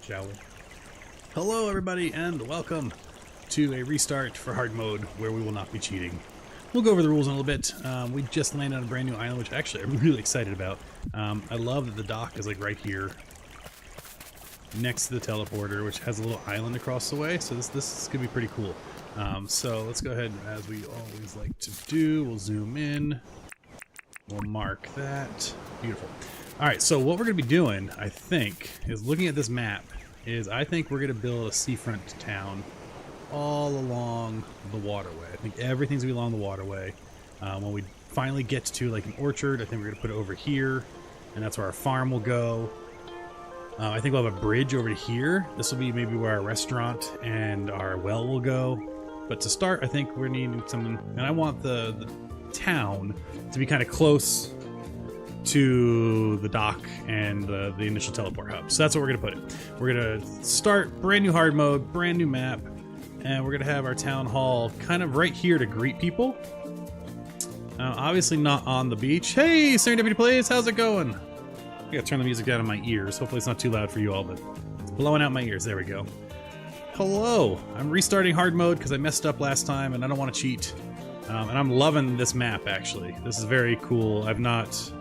shall we? Hello everybody and welcome to a restart for hard mode where we will not be cheating. We'll go over the rules in a little bit. We just landed on a brand new island, which actually I'm really excited about. I love that the dock is like right here next to the teleporter, which has a little island across the way, so this is gonna be pretty cool. So let's go ahead, as we always like to do, we'll zoom in, we'll mark that. Beautiful. Alright, so what we're going to be doing, I think, is looking at this map, I think we're going to build a seafront town all along the waterway. I think everything's going to be along the waterway. When we finally get to like an orchard, I think we're going to put it over here, and that's where our farm will go. I think we'll have a bridge over to here. This will be maybe where our restaurant and our well will go. But to start, I think we're needing something, and I want the town to be kind of close to the dock and the initial teleport hub. So that's what we're going to put it. We're going to start brand new hard mode, brand new map, and we're going to have our town hall kind of right here to greet people. Obviously not on the beach. Hey, Serendipity Plays, how's it going? I gotta turn the music down in my ears. Hopefully it's not too loud for you all, but it's blowing out my ears. There we go. Hello, I'm restarting hard mode because I messed up last time and I don't want to cheat. And I'm loving this map, actually. This is very cool. I've not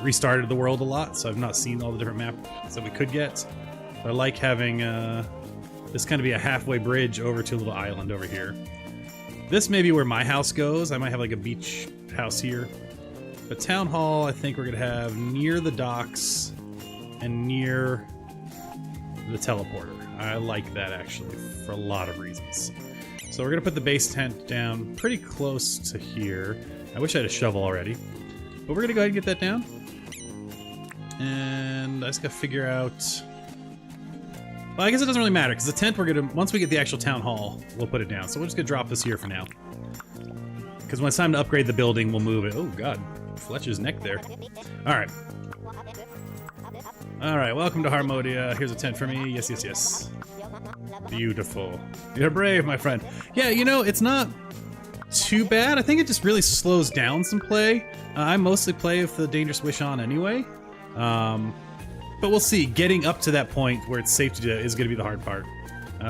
restarted the world a lot, so I've not seen all the different maps that we could get. But I like having this kind of be a halfway bridge over to a little island over here. This may be where my house goes. I might have like a beach house here. But town hall, I think we're gonna have near the docks and near the teleporter. I like that actually for a lot of reasons. So we're gonna put the base tent down pretty close to here. I wish I had a shovel already, but we're gonna go ahead and get that down. And I just gotta figure out. Well, I guess it doesn't really matter because the tent we're gonna, once we get the actual town hall, we'll put it down. So we're just gonna drop this here for now. Because when it's time to upgrade the building, we'll move it. Oh God, Fletcher's neck there. All right. All right, welcome to Hardmode. Here's a tent for me. Yes, yes, yes. Beautiful. You're brave, my friend. Yeah, you know, it's not too bad. I think it just really slows down some play. I mostly play with the Dangerous Wish on anyway. But we'll see. Getting up to that point where it's safe to do that is going to be the hard part.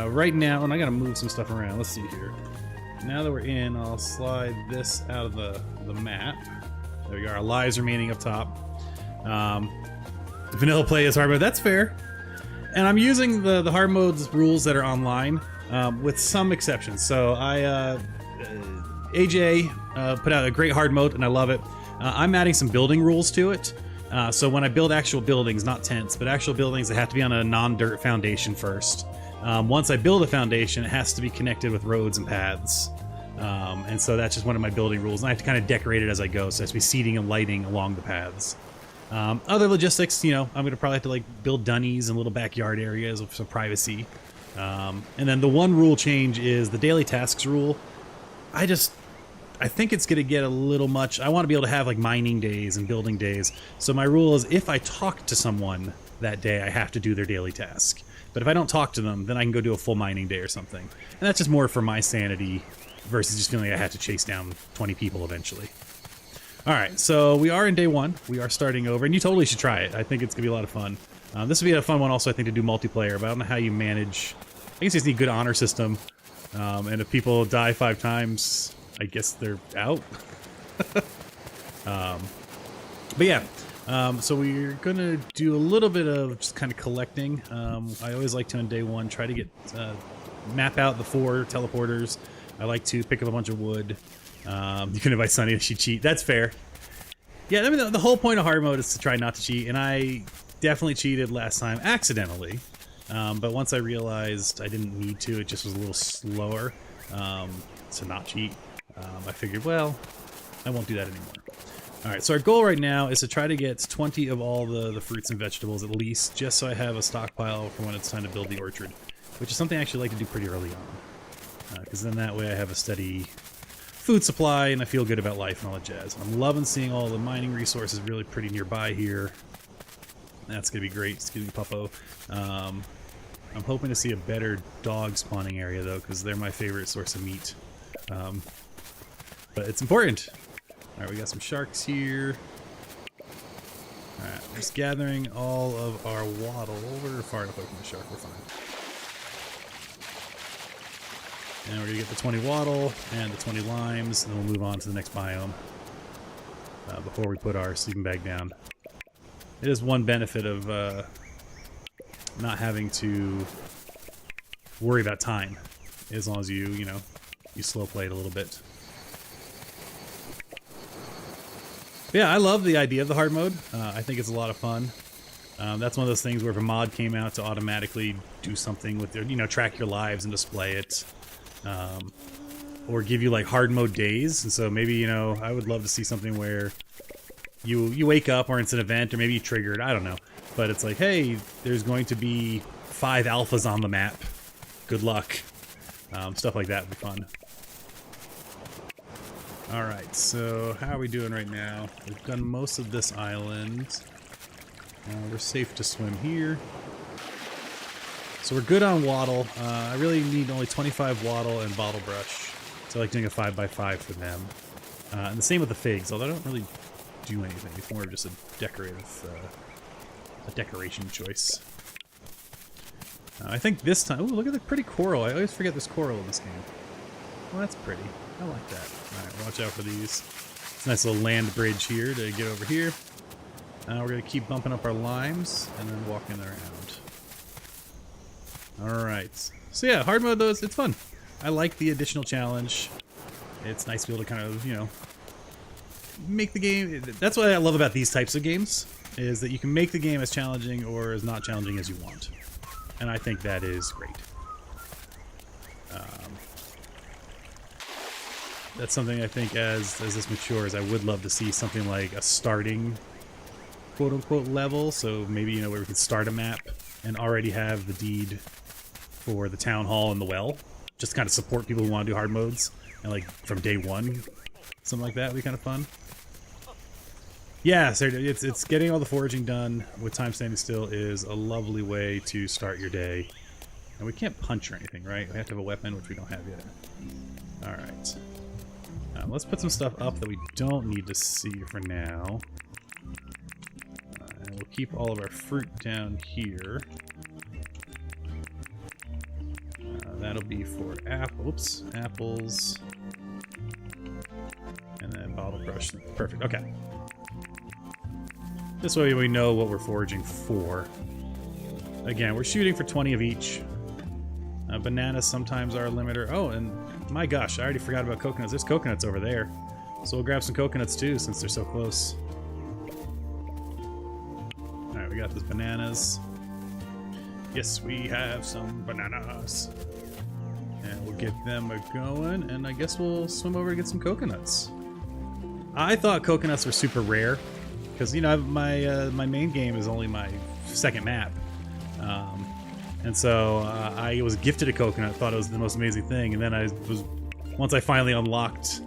Right now, and I got to move some stuff around. Let's see here. Now that we're in, I'll slide this out of the map. There we go. Our lives remaining up top. Vanilla play is hard mode. That's fair. And I'm using the hard mode's rules that are online, with some exceptions. So AJ put out a great hard mode, and I love it. I'm adding some building rules to it. So when I build actual buildings, not tents, but actual buildings, they have to be on a non-dirt foundation first. Once I build a foundation, it has to be connected with roads and paths. And so that's just one of my building rules. And I have to kind of decorate it as I go, so it has to be seating and lighting along the paths. Other logistics, you know, I'm going to probably have to like build dunnies and little backyard areas with some privacy. And then the one rule change is the daily tasks rule. I think it's going to get a little much. I want to be able to have like mining days and building days. So my rule is if I talk to someone that day, I have to do their daily task. But if I don't talk to them, then I can go do a full mining day or something. And that's just more for my sanity versus just feeling like I had to chase down 20 people eventually. All right, so we are in day one. We are starting over, and you totally should try it. I think it's going to be a lot of fun. This would be a fun one also, I think, to do multiplayer, but I don't know how you manage. I guess you just need a good honor system. And if people die 5 times, I guess they're out. But yeah, so we're gonna do a little bit of just kind of collecting. I always like to, on day one, try to get map out the 4 teleporters. I like to pick up a bunch of wood. You can invite Sunny if she cheat. That's fair. Yeah, I mean, the whole point of hard mode is to try not to cheat, and I definitely cheated last time accidentally. But once I realized I didn't need to, it just was a little slower to not cheat. I figured, well, I won't do that anymore. Alright, so our goal right now is to try to get 20 of all the fruits and vegetables at least, just so I have a stockpile for when it's time to build the orchard, which is something I actually like to do pretty early on. Because then that way I have a steady food supply and I feel good about life and all that jazz. I'm loving seeing all the mining resources really pretty nearby here. That's going to be great. It's going to be puppo. I'm hoping to see a better dog spawning area though, because they're my favorite source of meat. But it's important. Alright, we got some sharks here. Alright, just gathering all of our wattle. We're far enough away from the shark, we're fine. And we're going to get the 20 wattle and the 20 limes, and then we'll move on to the next biome before we put our sleeping bag down. It is one benefit of not having to worry about time, as long as you know, you slow play it a little bit. But yeah, I love the idea of the hard mode. I think it's a lot of fun. That's one of those things where if a mod came out to automatically do something with your, track your lives and display it, or give you like hard mode days. And so maybe, I would love to see something where you wake up, or it's an event, or maybe you trigger it, I don't know. But it's like, hey, there's going to be 5 alphas on the map. Good luck. Stuff like that would be fun. Alright, so how are we doing right now? We've done most of this island. We're safe to swim here. So we're good on wattle. I really need only 25 wattle and bottle brush. So I like doing a 5x5 for them. And the same with the figs, although I don't really do anything. It's more of just a decoration choice. I think this time... Ooh, look at the pretty coral. I always forget there's coral in this game. Well, that's pretty. I like that. Alright, watch out for these. It's a nice little land bridge here to get over here. We're going to keep bumping up our limes and then walking around. Alright. So yeah, hard mode though, it's fun. I like the additional challenge. It's nice to be able to kind of, make the game... That's what I love about these types of games, is that you can make the game as challenging or as not challenging as you want. And I think that is great. That's something I think as this matures, I would love to see something like a starting quote-unquote level. So maybe, where we could start a map and already have the deed for the town hall and the well. Just to kind of support people who want to do hard modes. And like from day one, something like that would be kind of fun. Yeah, so it's getting all the foraging done with time standing still is a lovely way to start your day. And we can't punch or anything, right? We have to have a weapon, which we don't have yet. Alright. Let's put some stuff up that we don't need to see for now. And we'll keep all of our fruit down here. That'll be for apples. And then bottle brush. Perfect, okay. This way we know what we're foraging for. Again, we're shooting for 20 of each. Bananas sometimes are a limiter. Oh, and my gosh, I already forgot about coconuts. There's coconuts over there. So we'll grab some coconuts too, since they're so close. Alright, we got those bananas. Yes, we have some bananas. And we'll get them going, and I guess we'll swim over to get some coconuts. I thought coconuts were super rare. Because, my main game is only my second map. And so I was gifted a coconut, thought it was the most amazing thing, and then once I finally unlocked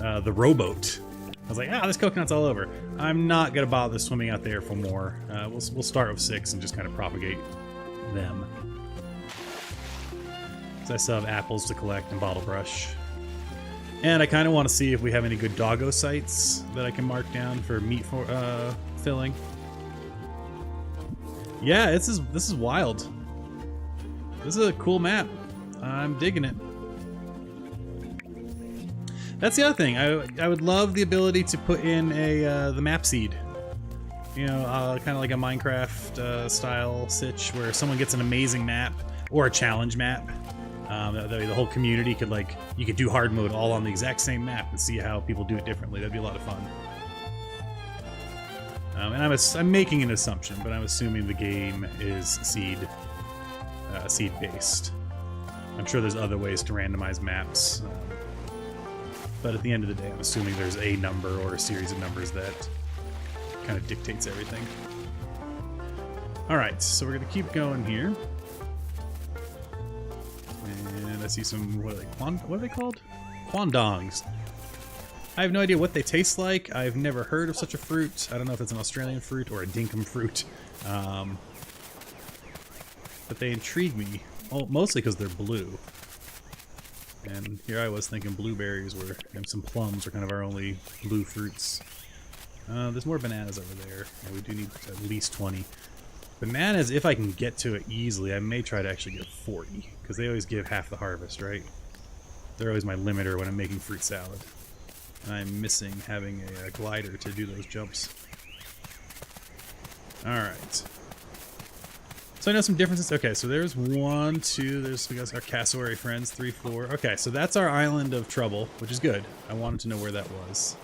the rowboat, I was like, there's coconuts all over. I'm not going to bother swimming out there for more. We'll start with 6 and just kind of propagate them. So I still have apples to collect and bottle brush. And I kind of want to see if we have any good doggo sites that I can mark down for meat filling. Yeah, this is wild. This is a cool map. I'm digging it. That's the other thing. I would love the ability to put in the map seed. Kind of like a Minecraft style sitch where someone gets an amazing map or a challenge map. The whole community could you could do hard mode all on the exact same map and see how people do it differently. That'd be a lot of fun. And I'm making an assumption, but I'm assuming the game is seed based. I'm sure there's other ways to randomize maps, but at the end of the day, I'm assuming there's a number or a series of numbers that kind of dictates everything. All right, so we're gonna keep going here. And I see some, what are they called? Quandongs. I have no idea what they taste like. I've never heard of such a fruit. I don't know if it's an Australian fruit or a Dinkum fruit. But they intrigue me, mostly because they're blue. And here I was thinking blueberries and some plums are kind of our only blue fruits. There's more bananas over there. Yeah, we do need at least 20. Bananas, if I can get to it easily, I may try to actually get 40, because they always give half the harvest, right? They're always my limiter when I'm making fruit salad. And I'm missing having a glider to do those jumps. Alright. So I know some differences. Okay, so there's 1, 2, we got our cassowary friends, 3, 4. Okay, so that's our island of trouble, which is good. I wanted to know where that was.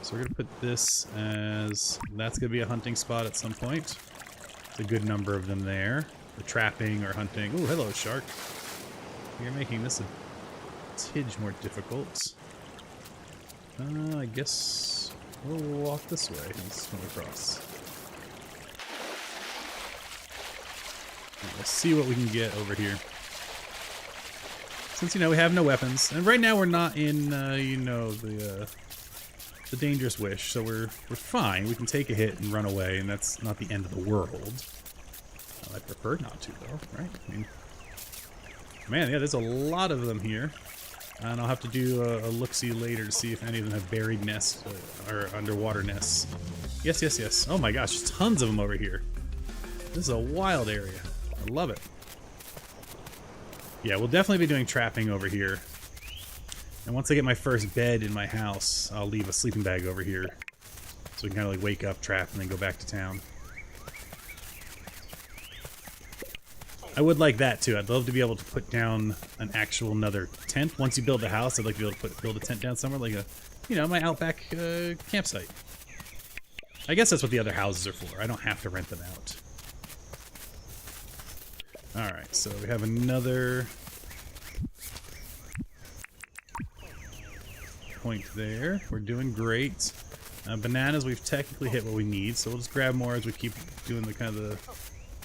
So we're going to put this as... That's going to be a hunting spot at some point. There's a good number of them there. For trapping or hunting. Oh, hello, shark. You're making this a tidge more difficult. I guess we'll walk this way and swim across. Let's see what we can get over here. Since, you know, we have no weapons. And right now we're not in, you know, the dangerous wish. So we're fine. We can take a hit and run away, and that's not the end of the world. I prefer not to, though, right? I mean, man, yeah, there's a lot of them here. And I'll have to do a look-see later to see if any of them have buried nests or underwater nests. Yes, yes, yes. Oh my gosh, there's tons of them over here. This is a wild area. I love it. Yeah, we'll definitely be doing trapping over here. And once I get my first bed in my house, I'll leave a sleeping bag over here. So we can kind of like wake up, trap, and then go back to town. I would like that too. I'd love to be able to put down an actual another tent. Once you build a house, I'd like to be able to build a tent down somewhere, like a, you know, my outback campsite. I guess that's what the other houses are for. I don't have to rent them out. Alright, so we have another point there. We're doing great. Bananas, we've technically hit what we need, so we'll just grab more as we keep doing the kind of the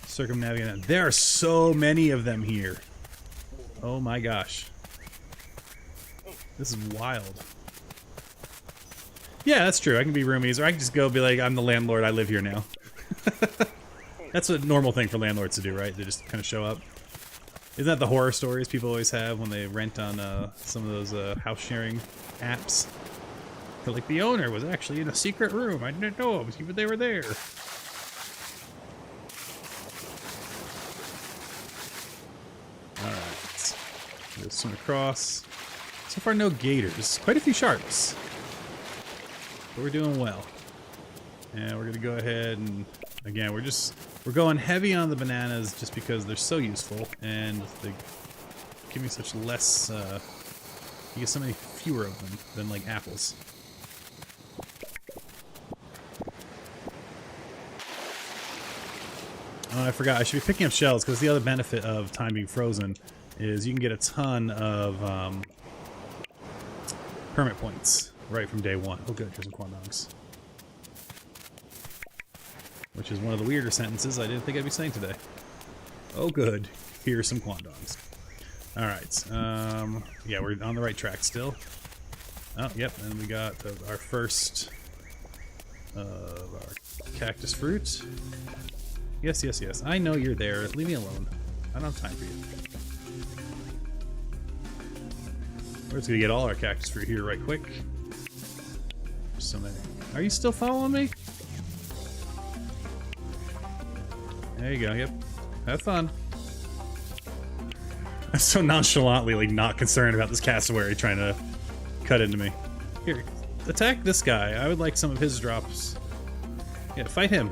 circumnavigating. There are so many of them here. Oh my gosh. This is wild. Yeah, that's true. I can be roomies, or I can just go be like, I'm the landlord, I live here now. That's a normal thing for landlords to do, right? They just kind of show up. Isn't that the horror stories people always have when they rent on some of those house sharing apps? They're like, the owner was actually in a secret room. I didn't know them, but they were there. Alright. Let's swim across. So far, no gators. Quite a few sharks. But we're doing well. And we're going to go ahead and... Again, we're going heavy on the bananas just because they're so useful, and they give me such less, you get so many fewer of them than, like, apples. Oh, I forgot, I should be picking up shells, because the other benefit of time being frozen is you can get a ton of, permit points right from day one. Oh good, here's some corn dogs. Which is one of the weirder sentences I didn't think I'd be saying today. Oh good, here's some quandongs. Alright, yeah, we're on the right track still. Oh, yep, and we got our first of our cactus fruit. Yes, yes, yes, I know you're there, leave me alone. I don't have time for you. We're just gonna get all our cactus fruit here right quick. There's so many. Are you still following me? There you go, yep. Have fun. I'm so nonchalantly, like, not concerned about this cassowary trying to cut into me. Here, attack this guy. I would like some of his drops. Yeah, fight him.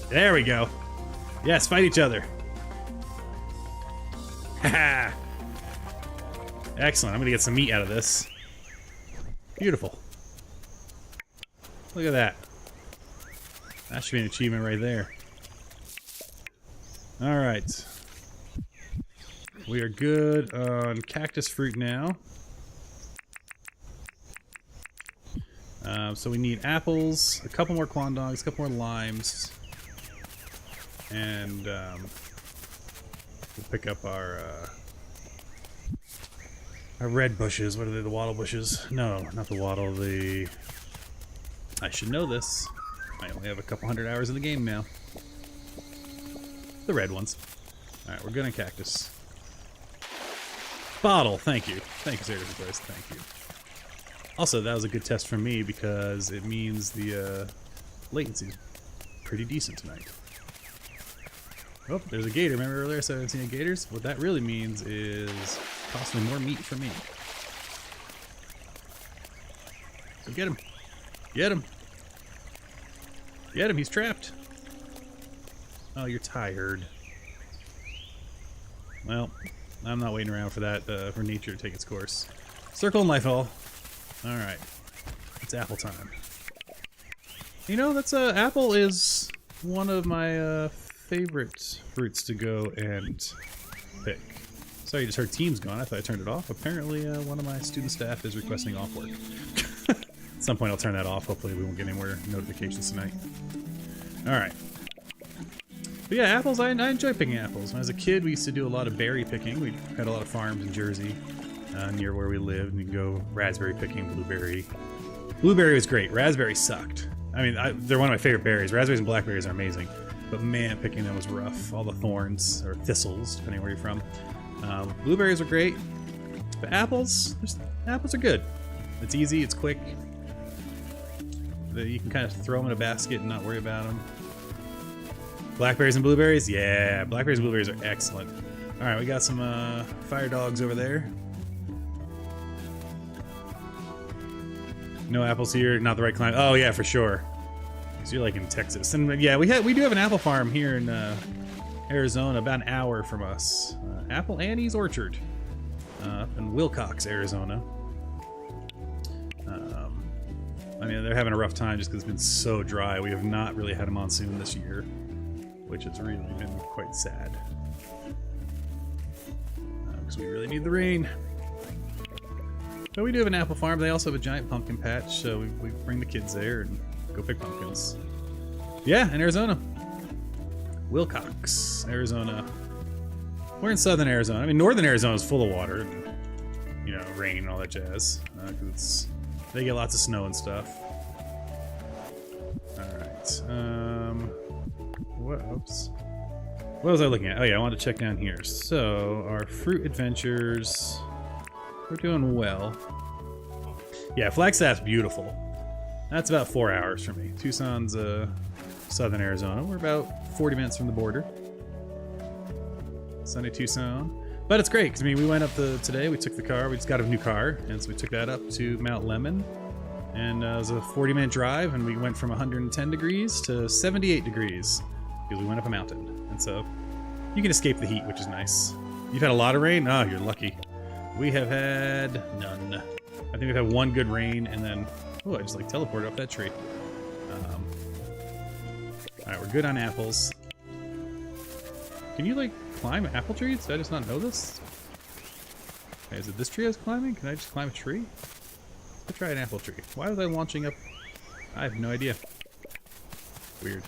There we go. Yes, fight each other. Haha! Excellent, I'm gonna get some meat out of this. Beautiful. Look at that. That should be an achievement right there. Alright. We are good on cactus fruit now. So we need apples, a couple more quandongs, a couple more limes. And we'll pick up our red bushes. What are they, the wattle bushes? No, not the wattle, the... I should know this. I only have a couple hundred hours in the game now. The red ones. Alright, we're good on cactus. Bottle, thank you. Thank you, seriously, Christ, thank you. Also, that was a good test from me because it means the latency is pretty decent tonight. Oh, there's a gator. Remember earlier I said I haven't seen any gators? What that really means is possibly more meat for me. So get him. Get him. Get him. He's trapped. Oh, you're tired. Well, I'm not waiting around for that, for nature to take its course. Circle and Lifeall. Alright. It's apple time. You know, that's apple is one of my favorite fruits to go and pick. Sorry, you just heard Teams gone. I thought I turned it off. Apparently, one of my student staff is requesting off work. At some point, I'll turn that off. Hopefully, we won't get any more notifications tonight. Alright. But yeah, apples, I enjoy picking apples. When I was a kid, we used to do a lot of berry picking. We had a lot of farms in Jersey near where we lived, and you can go raspberry picking, blueberry. Blueberry was great. Raspberry sucked. I mean, they're one of my favorite berries. Raspberries and blackberries are amazing. But man, picking them was rough. All the thorns, or thistles, depending on where you're from. Blueberries are great. But apples are good. It's easy, it's quick. You can kind of throw them in a basket and not worry about them. Blackberries and blueberries? Yeah, blackberries and blueberries are excellent. Alright, we got some fire dogs over there. No apples here, not the right climate. Oh yeah, for sure. So you're like in Texas. And yeah, we do have an apple farm here in Arizona, about an hour from us. Apple Annie's Orchard. Up in Wilcox, Arizona. I mean, they're having a rough time just because it's been so dry. We have not really had a monsoon this year, which has really been quite sad. Because we really need the rain. But we do have an apple farm. They also have a giant pumpkin patch, so we bring the kids there and go pick pumpkins. Yeah, in Arizona. Wilcox, Arizona. We're in southern Arizona. I mean, northern Arizona is full of water. And, you know, rain and all that jazz. Because they get lots of snow and stuff. Alright. Whoops. What was I looking at? Oh yeah, I wanted to check down here. So, our fruit adventures... We're doing well. Yeah, Flagstaff's beautiful. That's about 4 hours from me. Tucson's southern Arizona. We're about 40 minutes from the border. Sunny Tucson. But it's great, because I mean, we went up today, we took the car, we just got a new car, and so we took that up to Mount Lemmon. And it was a 40-minute drive, and we went from 110 degrees to 78 degrees, because we went up a mountain. And so, you can escape the heat, which is nice. You've had a lot of rain? Oh, you're lucky. We have had none. I think we've had one good rain, and then... Oh, I just like teleported up that tree. Alright, we're good on apples. Can you like climb apple trees? Did I just not know this? Okay, is it this tree I was climbing? Can I just climb a tree? Let's try an apple tree. Why was I launching up? I have no idea. Weird.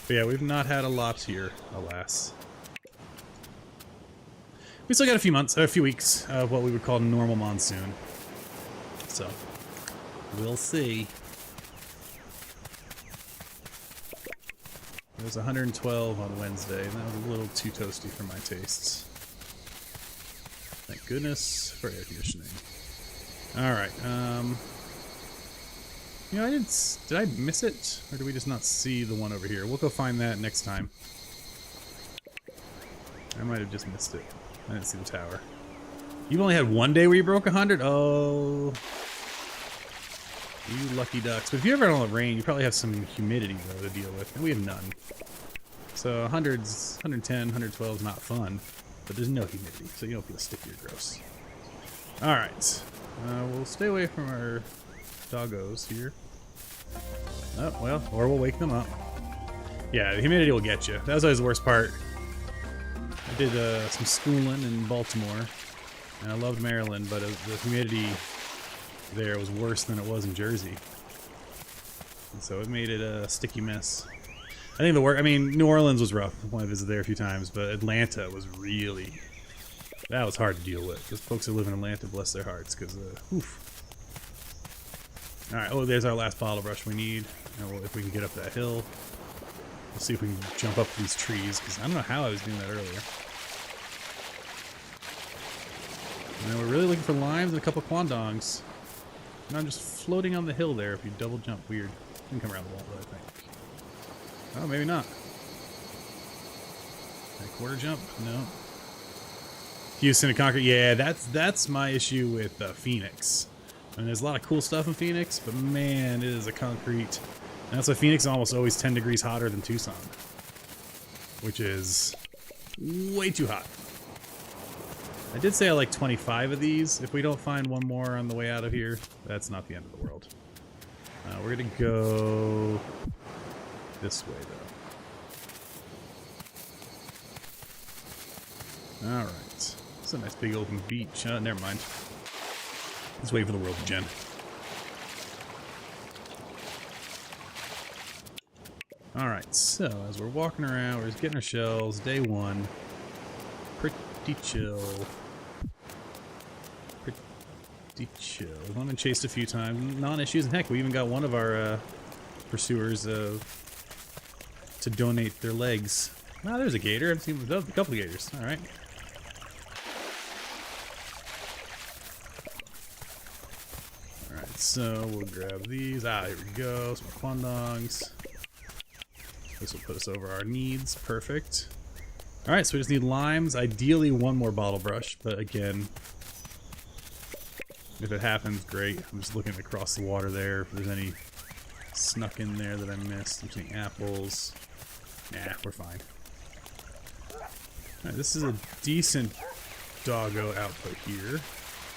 But yeah, we've not had a lot here, alas. We still got a few weeks of what we would call normal monsoon. So, we'll see. It was 112 on Wednesday, and that was a little too toasty for my tastes. Thank goodness for air conditioning. Alright, you know, did I miss it? Or did we just not see the one over here? We'll go find that next time. I might have just missed it. I didn't see the tower. You've only had one day where you broke 100? Oh. You lucky ducks. But if you ever had all the rain, you probably have some humidity, though, to deal with. And we have none. So 100's, 110, 112 is not fun. But there's no humidity, so you don't feel sticky or gross. Alright. We'll stay away from our doggos here. Oh, well, or we'll wake them up. Yeah, the humidity will get you. That was always the worst part. I did some schooling in Baltimore, and I loved Maryland, but the humidity there was worse than it was in Jersey. And so it made it a sticky mess. I think I mean, New Orleans was rough when I visited there a few times, but Atlanta was really... That was hard to deal with. Those folks that live in Atlanta, bless their hearts, because, oof. Alright, oh, there's our last bottle brush we need. Now, if we can get up that hill. We'll see if we can jump up these trees, because I don't know how I was doing that earlier. And then we're really looking for limes and a couple quandongs. No, I'm just floating on the hill there if you double jump. Weird. You can come around the wall, though, I think. Oh, maybe not. A quarter jump? No. Houston to Concrete. Yeah, that's my issue with Phoenix. I mean, there's a lot of cool stuff in Phoenix, but man, it is a concrete. And that's why Phoenix is almost always 10 degrees hotter than Tucson, which is way too hot. I did say I like 25 of these. If we don't find one more on the way out of here, that's not the end of the world. We're gonna go this way, though. All right. It's a nice big open beach. Never mind. Let's wait for the world to gen. Alright, so as we're walking around, we're just getting our shells. Day one. Pretty chill. Pretty chill. We've only been chased a few times. Non-issues. And heck, we even got one of our pursuers to donate their legs. Ah, there's a gator. I've seen a couple of gators. Alright. So we'll grab these. Ah, here we go. Some quandongs. This will put us over our needs. Perfect. Alright, so we just need limes. Ideally one more bottle brush, but again, if it happens, great. I'm just looking across the water there if there's any snuck in there that I missed. I'm seeing apples. Nah, we're fine. Alright, this is a decent doggo output here.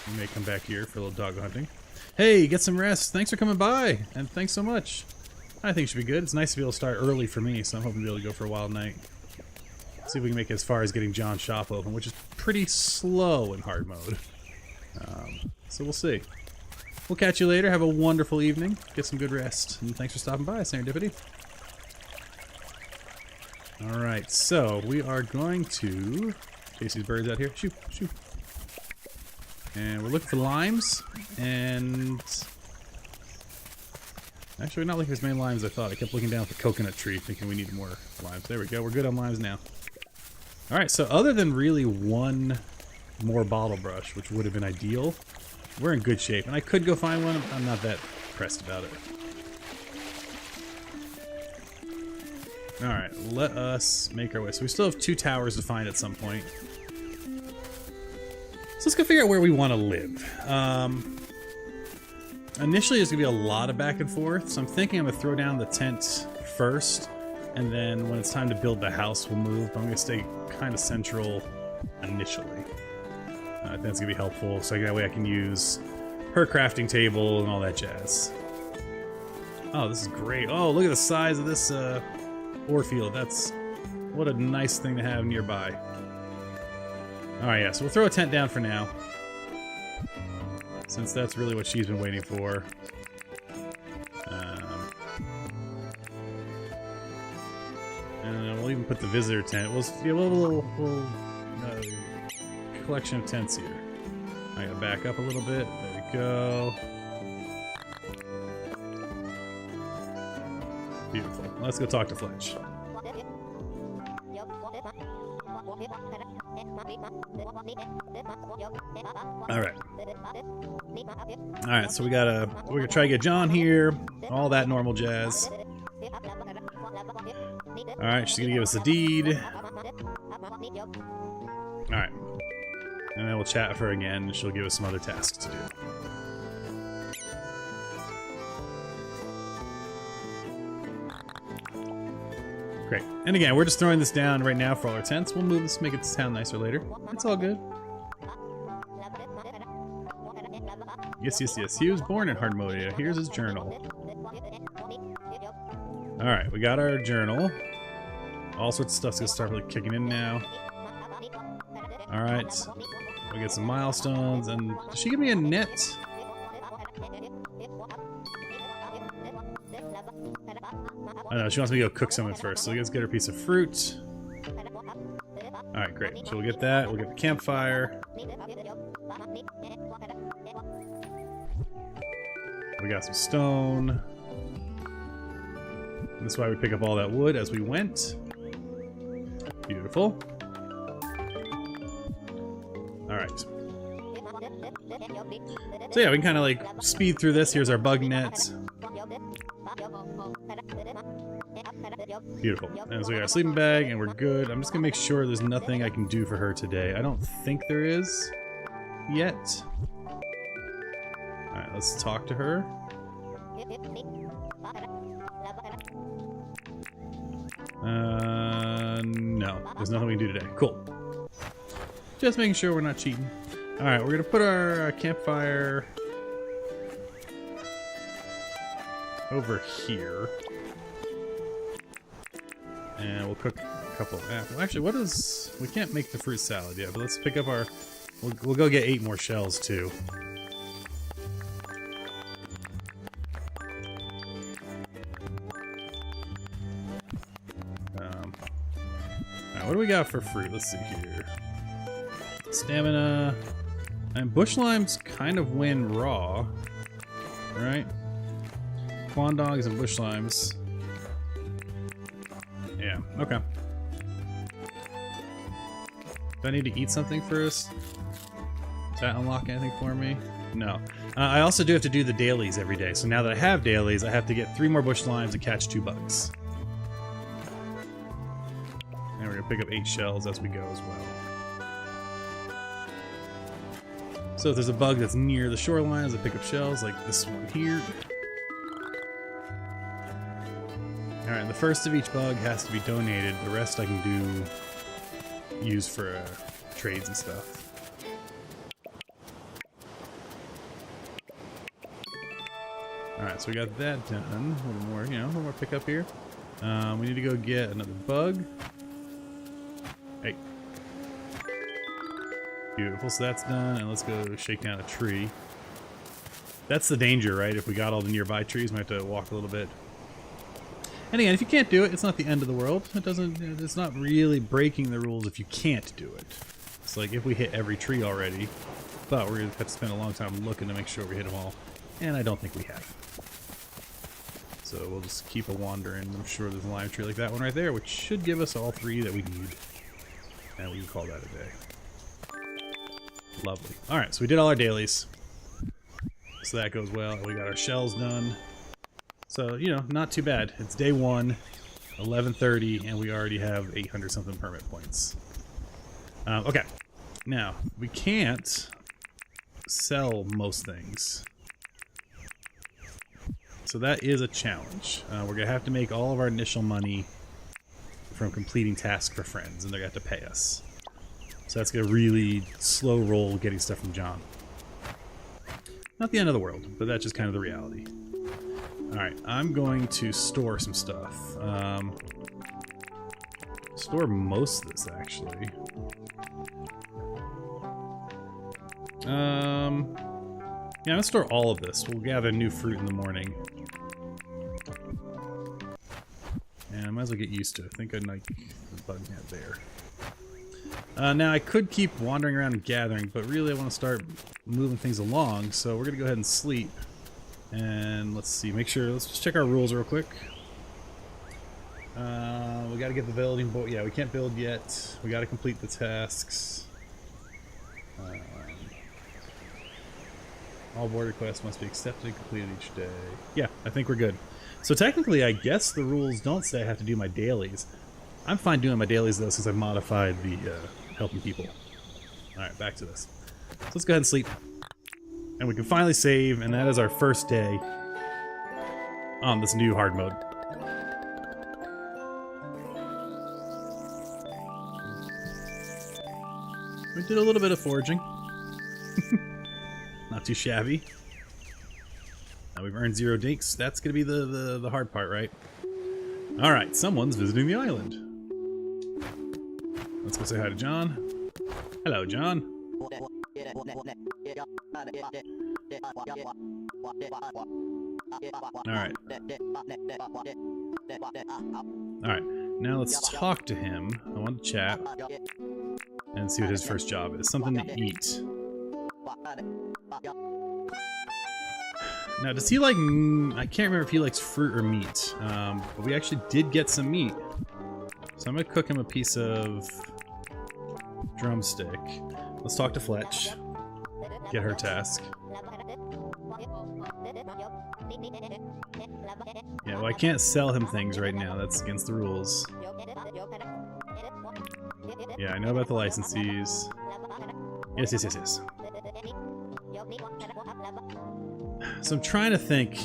We may come back here for a little doggo hunting. Hey, get some rest. Thanks for coming by, and thanks so much. I think it should be good. It's nice to be able to start early for me, so I'm hoping to be able to go for a wild night. See if we can make it as far as getting John's shop open, which is pretty slow in hard mode. So we'll see. We'll catch you later. Have a wonderful evening. Get some good rest, and thanks for stopping by, Serendipity. Alright, so we are going to chase these birds out here. Shoot, shoot. And we're looking for limes, and actually we're not looking for as many limes as I thought. I kept looking down at the coconut tree thinking we needed more limes. There we go, we're good on limes now. Alright, so other than really one more bottle brush, which would have been ideal, we're in good shape. And I could go find one, I'm not that pressed about it. Alright, let us make our way. So we still have 2 towers to find at some point. So let's go figure out where we want to live. Initially, there's going to be a lot of back and forth, so I'm thinking I'm going to throw down the tent first, and then when it's time to build the house, we'll move. But I'm going to stay kind of central initially. I think that's going to be helpful, so that way I can use her crafting table and all that jazz. Oh, this is great. Oh, look at the size of this ore field. What a nice thing to have nearby. Alright, yeah, so we'll throw a tent down for now, since that's really what she's been waiting for. And we'll even put the visitor tent. We'll do a little collection of tents here. I gotta back up a little bit. There we go. Beautiful. Let's go talk to Fletch. Alright, so we're gonna try to get John here, all that normal jazz. Alright, she's gonna give us a deed. Alright. And then we'll chat with her again, and she'll give us some other tasks to do. Great. And again, we're just throwing this down right now for all our tents. We'll move this, make it sound nicer later. It's all good. Yes, yes, yes. He was born in Hardmode. Here's his journal. Alright, we got our journal. All sorts of stuff's gonna start really kicking in now. Alright. We get some milestones, and did she give me a net? I know, she wants me to go cook something first, so let's get her a piece of fruit. Alright, great. So we'll get that, we'll get the campfire. We got some stone. And that's why we pick up all that wood as we went. Beautiful. Alright. So yeah, we can kind of like speed through this. Here's our bug net. Beautiful. And so we got a sleeping bag and we're good. I'm just gonna make sure there's nothing I can do for her today. I don't think there is yet. Alright, let's talk to her. No, there's nothing we can do today. Cool. Just making sure we're not cheating. Alright, we're gonna put our campfire over here. And we'll cook a couple of apples. Actually, what is... We can't make the fruit salad yet, but let's pick up our... We'll go get 8 more shells, too. Alright, what do we got for fruit? Let's see here. Stamina... And bush limes kind of win raw. Right? Quan dogs and bush limes. Yeah, okay. Do I need to eat something first? Does that unlock anything for me? No. I also do have to do the dailies every day. So now that I have dailies, I have to get 3 more bush limes and catch 2 bugs. And we're gonna pick up 8 shells as we go as well. So if there's a bug that's near the shorelines, I pick up shells like this one here. Alright, the first of each bug has to be donated. The rest I can use for trades and stuff. Alright, so we got that done. A little more, a little more pickup here. We need to go get another bug. Hey. Beautiful, so that's done, and let's go shake down a tree. That's the danger, right? If we got all the nearby trees, we have to walk a little bit. And again, if you can't do it, it's not the end of the world. It doesn't. It's not really breaking the rules if you can't do it. It's like if we hit every tree already, but we're gonna have to spend a long time looking to make sure we hit them all, and I don't think we have. So we'll just keep a wandering. I'm sure there's a lime tree like that one right there, which should give us all 3 that we need, and we can call that a day. Lovely. All right, so we did all our dailies, so that goes well. We got our shells done. So, not too bad. It's day 1, 11:30, and we already have 800 something permit points. Okay, now we can't sell most things, so that is a challenge. We're gonna have to make all of our initial money from completing tasks for friends, and they're gonna have to pay us. So that's gonna really slow roll getting stuff from John. Not the end of the world, but that's just kind of the reality. Alright, I'm going to store some stuff. Store most of this, actually. Yeah, I'm gonna store all of this. We'll gather new fruit in the morning. And I might as well get used to it. I think I'd like the bug net there. Now, I could keep wandering around and gathering, but really I want to start moving things along, so we're gonna go ahead and sleep. And let's see, let's just check our rules real quick. We gotta get the building, but yeah, we can't build yet. We gotta complete the tasks. All board requests must be accepted and completed each day. Yeah, I think we're good. So technically, I guess the rules don't say I have to do my dailies. I'm fine doing my dailies though, since I've modified the helping people. Alright, back to this. So let's go ahead and sleep. And we can finally save, and that is our first day on this new hard mode. We did a little bit of foraging. Not too shabby. Now we've earned 0 dinks. That's going to be the hard part, right? Alright, someone's visiting the island. Let's go say hi to John. Hello, John. Alright. Alright, now let's talk to him. I want to chat and see what his first job is. Something to eat. Now, does he like... I can't remember if he likes fruit or meat. But we actually did get some meat. So I'm going to cook him a piece of drumstick. Let's talk to Fletch. Get her task. Yeah, well, I can't sell him things right now. That's against the rules. Yeah, I know about the licensees. Yes, yes, yes, yes. So I'm trying to think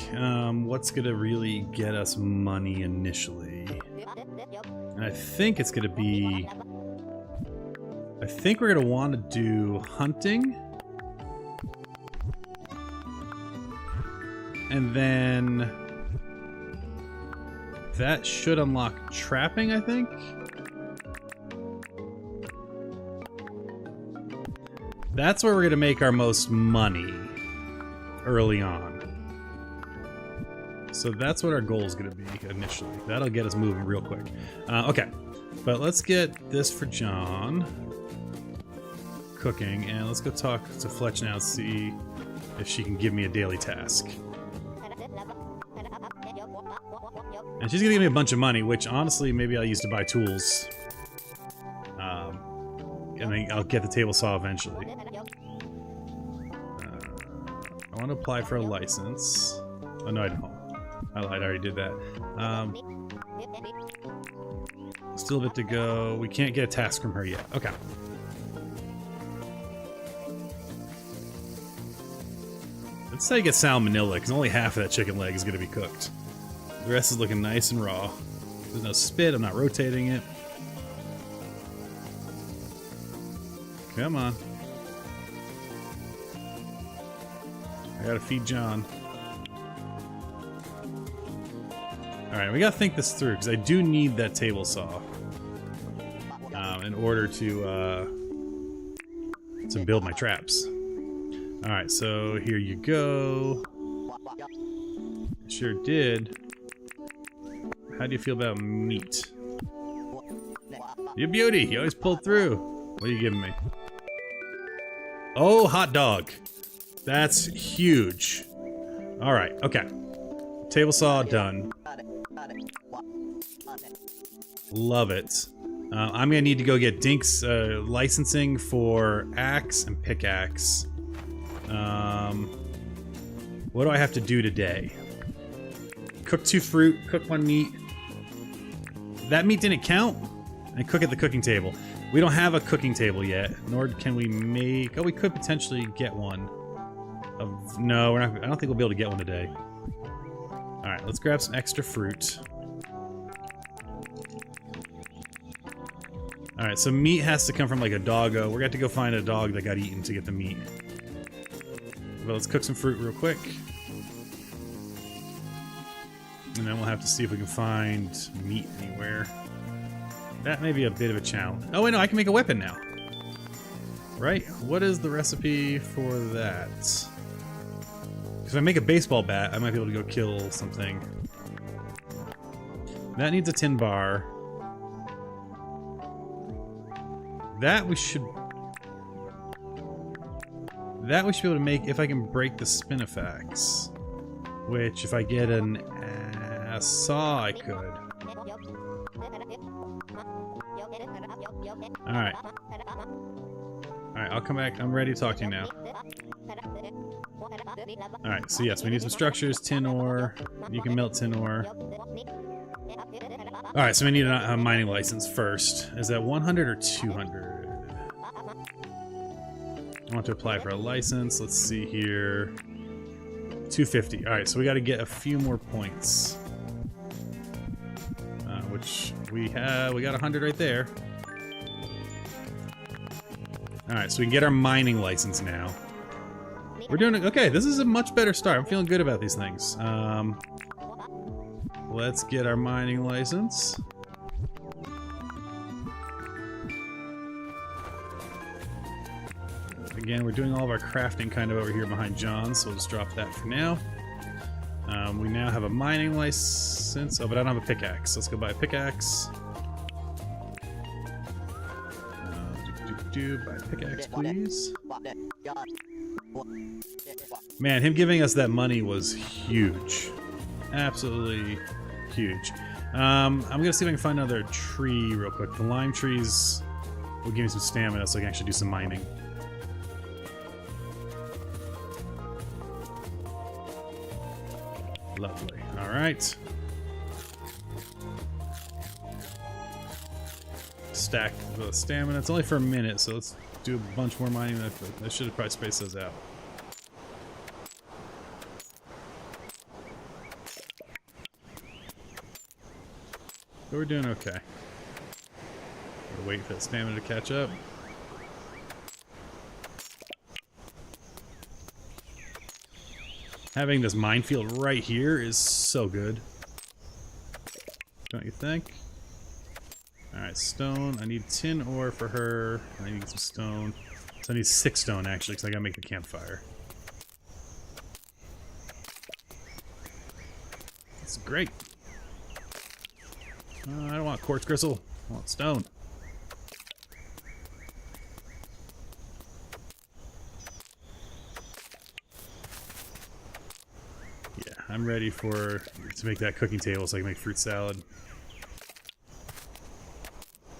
what's going to really get us money initially. And I think it's going to be... I think we're going to want to do hunting. And then... that should unlock trapping, I think? That's where we're going to make our most money early on. So that's what our goal is going to be initially. That'll get us moving real quick. Okay, but let's get this for John. Cooking, and let's go talk to Fletch now and see if she can give me a daily task. And she's going to give me a bunch of money, which honestly maybe I'll use to buy tools. And then I'll get the table saw eventually. I want to apply for a license. Oh no, I don't. I lied, I already did that. Still a bit to go. We can't get a task from her yet. Okay. Let's say you get salmonella, because only half of that chicken leg is going to be cooked. The rest is looking nice and raw. There's no spit, I'm not rotating it. Come on. I gotta feed John. Alright, we gotta think this through, because I do need that table saw. In order to build my traps. Alright, so here you go. Sure did. How do you feel about meat? You beauty! You always pull through. What are you giving me? Oh, hot dog. That's huge. Alright, okay. Table saw done. Love it. I'm gonna need to go get Dink's licensing for axe and pickaxe. What do I have to do today? Cook 2 fruit, cook 1 meat. That meat didn't count? And cook at the cooking table. We don't have a cooking table yet, nor can we make... Oh, we could potentially get one. No, we're not. I don't think we'll be able to get one today. Alright, let's grab some extra fruit. Alright, so meat has to come from like a doggo. We're gonna have to go find a dog that got eaten to get the meat. But let's cook some fruit real quick. And then we'll have to see if we can find meat anywhere. That may be a bit of a challenge. Oh wait, no, I can make a weapon now. Right? What is the recipe for that? If I make a baseball bat, I might be able to go kill something. That needs a tin bar. That we should be able to make if I can break the spinifex. Which, if I get a saw, I could. Alright. Alright, I'll come back. I'm ready to talk to you now. Alright, so yes, we need some structures, tin ore. You can melt tin ore. Alright, so we need a mining license first. Is that 100 or 200? I want to apply for a license. Let's see here. 250. Alright, so we got to get a few more points. Which we have. We got 100 right there. Alright, so we can get our mining license now. We're doing it. Okay, this is a much better start. I'm feeling good about these things. Let's get our mining license. Again, we're doing all of our crafting kind of over here behind John, so we'll just drop that for now. We now have a mining license. Oh, but I don't have a pickaxe. Let's go buy a pickaxe. Buy a pickaxe, please. Man, him giving us that money was huge. Absolutely huge. I'm gonna see if I can find another tree real quick. The lime trees will give me some stamina so I can actually do some mining. Lovely. All right. Stack the stamina. It's only for a minute, so let's do a bunch more mining. I should have probably spaced those out. But we're doing okay. We're waiting for that stamina to catch up. Having this minefield right here is so good. Don't you think? Alright, stone. I need tin ore for her. I need some stone. So I need 6 stone actually, because I gotta make the campfire. That's great. I don't want quartz crystal. I want stone. Yeah, I'm ready to make that cooking table so I can make fruit salad.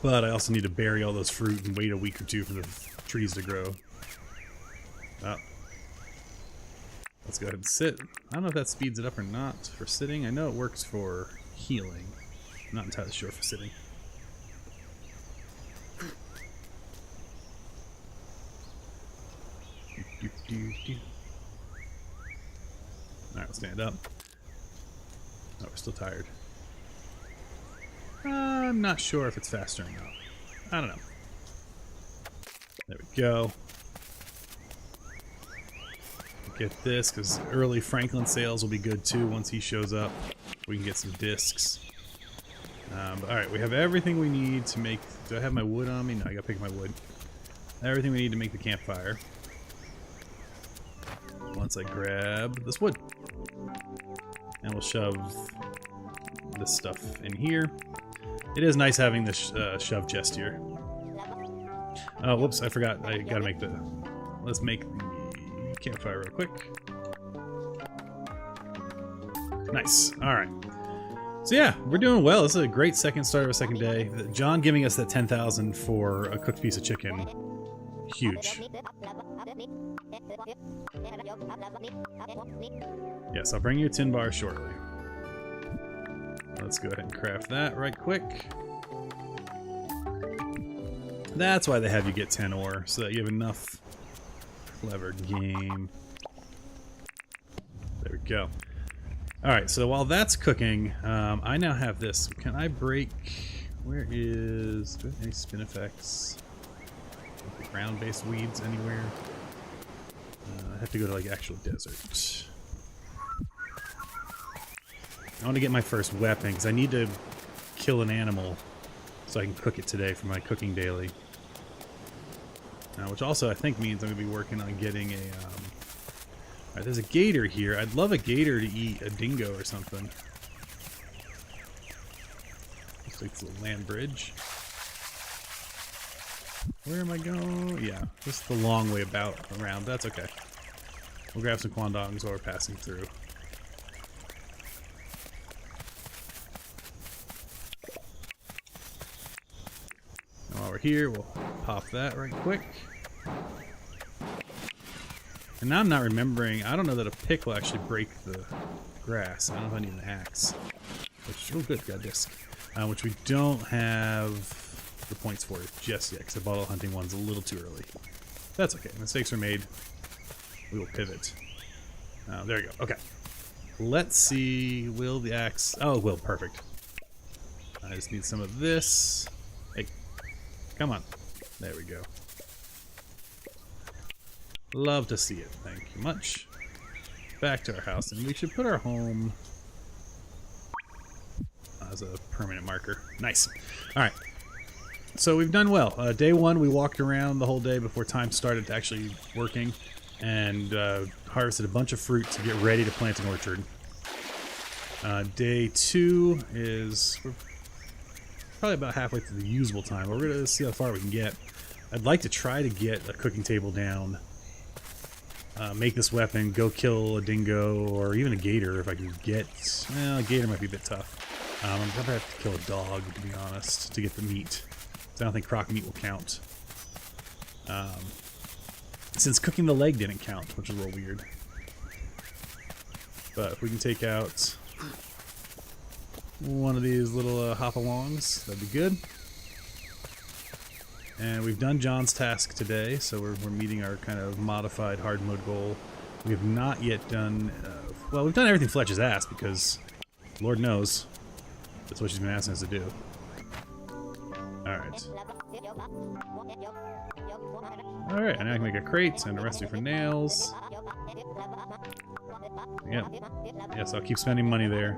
But I also need to bury all those fruit and wait a week or two for the trees to grow. Oh. Let's go ahead and sit. I don't know if that speeds it up or not for sitting. I know it works for healing. I'm not entirely sure for sitting. Alright, we'll stand up. Oh, we're still tired. I'm not sure if it's faster or not. I don't know. There we go. Get this, because early Franklin sales will be good too once he shows up. We can get some discs. But alright, we have everything we need to make... Do I have my wood on me? No, I gotta pick my wood. Everything we need to make the campfire. Once I grab this wood. And we'll shove this stuff in here. It is nice having this shove chest here. Oh, whoops, I forgot. I gotta make the... Let's make the campfire real quick. Nice. Alright. So yeah, we're doing well. This is a great second start of a second day. John giving us that 10,000 for a cooked piece of chicken. Huge. Yes, I'll bring you a tin bar shortly. Let's go ahead and craft that right quick. That's why they have you get 10 ore, so that you have enough. Clever game. There we go. Alright, so while that's cooking, I now have this. Can I break... Where is... Do I have any spin effects? Ground-based weeds anywhere? I have to go to, like, actual desert. I want to get my first weapon, because I need to kill an animal so I can cook it today for my cooking daily. Which also, I think, means I'm going to be working on getting a... Alright, there's a gator here. I'd love a gator to eat a dingo or something. Looks like it's a little land bridge. Where am I going? Yeah, just the long way around. That's okay. We'll grab some quandongs while we're passing through. And while we're here, we'll pop that right quick. And now I'm not remembering. I don't know that a pick will actually break the grass. I don't know if I need an axe. Which, oh good, got a disc. Which we don't have the points for just yet, because the bottle hunting one's a little too early. That's okay. Mistakes are made. We will pivot. There we go. Okay. Let's see. Will the axe... Oh, it will. Perfect. I just need some of this. Hey. Come on. There we go. Love to see it. Thank you much. Back to our house. And we should put our home as a permanent marker. Nice. Alright. So we've done well. Day one, we walked around the whole day before time started actually working. And harvested a bunch of fruit to get ready to plant an orchard. Day two is... We're probably about halfway through the usable time. But we're going to see how far we can get. I'd like to try to get a cooking table down. Make this weapon, go kill a dingo, or even a gator if I can get... Well, a gator might be a bit tough. I'm going to have to kill a dog, to be honest, to get the meat. So I don't think croc meat will count. Since cooking the leg didn't count, which is a little weird. But if we can take out one of these little hop-alongs, that'd be good. And we've done John's task today, so we're meeting our kind of modified hard mode goal. We have not yet done... well, we've done everything Fletch has asked, because Lord knows that's what she's been asking us to do. Alright. Alright, and now I can make a crate and a recipe for nails. Yep. Yes, I'll keep spending money there.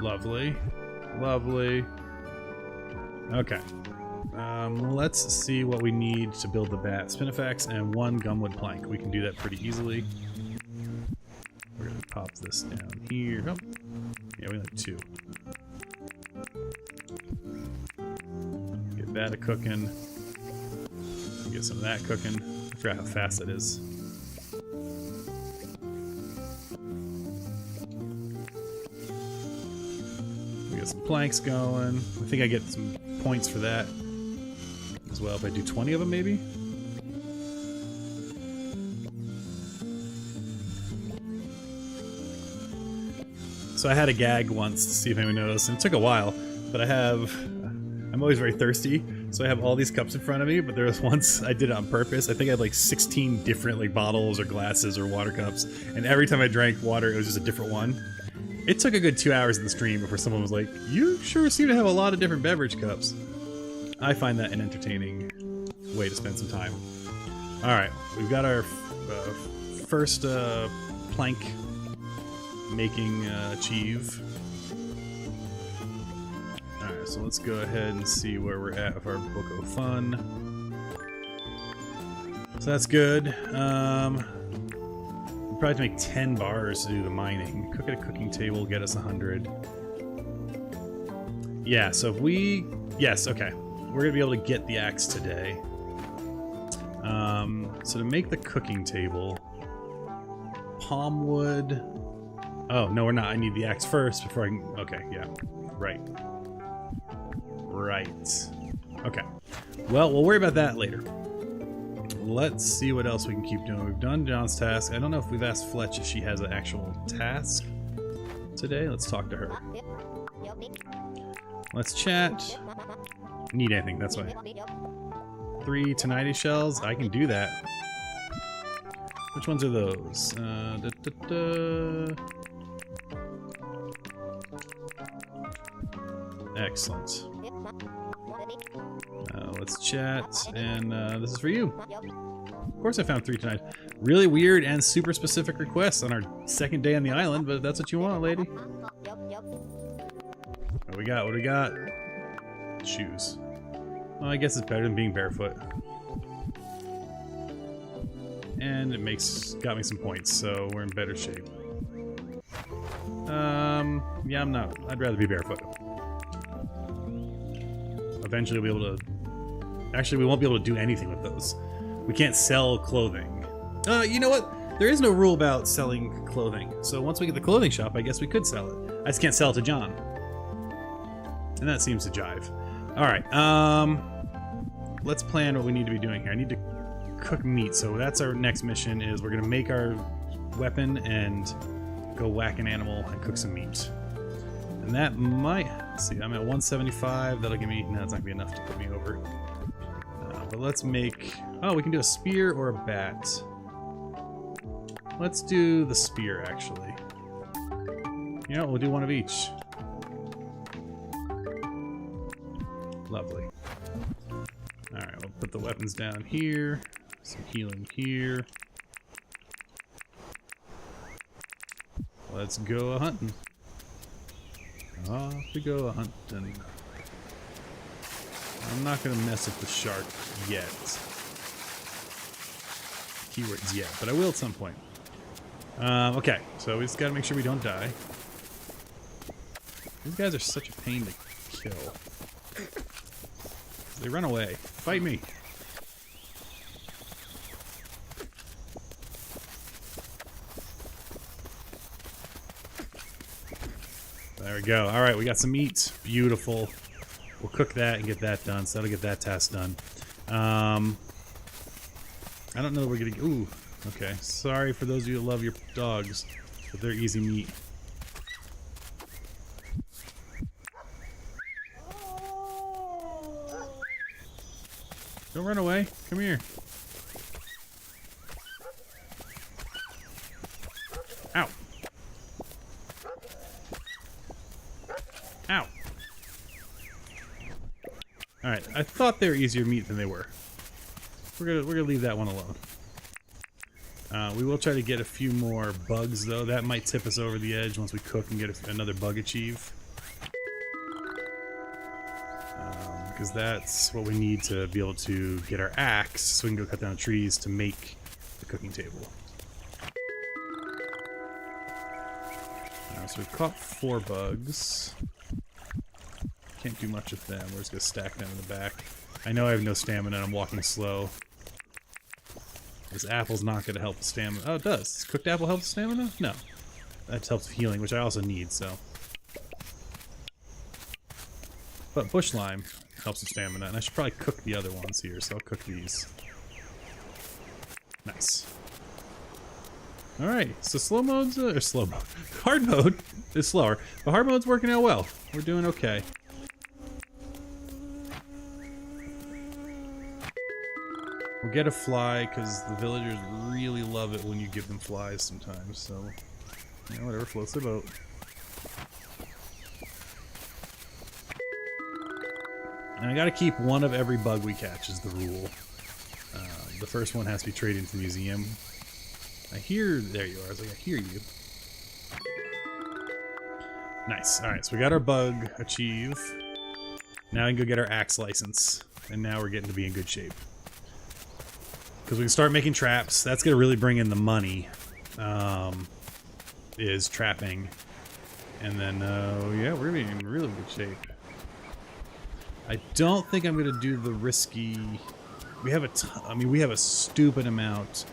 Lovely. Lovely. Okay. Let's see what we need to build the bat. Spinifex and 1 gumwood plank. We can do that pretty easily. We're gonna pop this down here. Oh. Yeah, we only have 2. Get that a-cooking. Get some of that cooking. I forgot how fast that is. We got some planks going. I think I get some points for that as well if I do 20 of them, maybe? So I had a gag once to see if anyone noticed, and it took a while, but I'm always very thirsty, so I have all these cups in front of me, but there was once I did it on purpose. I think I had like 16 different like bottles or glasses or water cups, and every time I drank water, it was just a different one. It took a good 2 hours in the stream before someone was like, "You sure seem to have a lot of different beverage cups." I find that an entertaining way to spend some time. Alright, we've got our first plank making achieve. Alright, so let's go ahead and see where we're at with our Book of Fun. So that's good. We'll probably have to make 10 bars to do the mining. Cook at a cooking table, get us 100. Yeah, so if we... Yes, okay. We're going to be able to get the axe today. So to make the cooking table... Palm wood... Oh, no, we're not. I need the axe first before I can... Okay, yeah. Right. Right. Okay. Well, we'll worry about that later. Let's see what else we can keep doing. We've done John's task. I don't know if we've asked Fletch if she has an actual task today. Let's talk to her. Let's chat. Need anything, that's why. 3 Tinnitus shells. I can do that. Which ones are those? Excellent. Let's chat, and this is for you. Of course I found 3 tonight. Really weird and super specific requests on our second day on the island, but if that's what you want, lady. What do we got? What do we got? Shoes. Well, I guess it's better than being barefoot. And it got me some points, so we're in better shape. Yeah, I'm not. I'd rather be barefoot. Eventually we'll be able to... Actually, we won't be able to do anything with those. We can't sell clothing. You know what? There is no rule about selling clothing. So once we get the clothing shop, I guess we could sell it. I just can't sell it to John. And that seems to jive. Alright, let's plan what we need to be doing here. I need to cook meat, so that's our next mission, is we're going to make our weapon and go whack an animal and cook some meat. And that might... Let's see, I'm at 175. That'll give me... No, that's not going to be enough to put me over. But let's make... Oh, we can do a spear or a bat. Let's do the spear, actually. You know, we'll do one of each. Lovely. Alright, we'll put the weapons down here. Some healing here. Let's go a-hunting. Off we go a-hunting. I'm not going to mess with the shark yet. Keywords yet, but I will at some point. Okay, so we just got to make sure we don't die. These guys are such a pain to kill. They run away. Fight me. There we go. Alright, we got some meat. Beautiful. We'll cook that and get that done, so that'll get that task done. I don't know that we're getting... Ooh, Okay, sorry for those of you that love your dogs, but they're easy meat. Don't run away. Come here. Ow. Ow. Alright, I thought they were easier meat than they were. We're gonna leave that one alone. We will try to get a few more bugs though. That might tip us over the edge once we cook and get another bug achieve. Because that's what we need to be able to get our axe so we can go cut down trees to make the cooking table. So we've caught 4 bugs. Can't do much with them. We're just going to stack them in the back. I know I have no stamina and I'm walking slow. This apple's not going to help the stamina. Oh, it does. Does cooked apple help the stamina? No. That helps healing, which I also need, so. But bush lime helps with stamina, and I should probably cook the other ones here, so I'll cook these. Nice. Alright, so slow mode's, or slow mode. Hard mode is slower, but hard mode's working out well. We're doing okay. We'll get a fly, because the villagers really love it when you give them flies sometimes, so, yeah, whatever floats their boat. And I gotta keep one of every bug we catch is the rule. The first one has to be traded into the museum. I hear... There you are. I was like, I hear you. Nice. Alright, so we got our bug achieve. Now we can go get our axe license. And now we're getting to be in good shape. Because we can start making traps. That's gonna really bring in the money. Is trapping. And then, yeah, we're gonna be in really good shape. I don't think I'm gonna do the risky... We have we have a stupid amount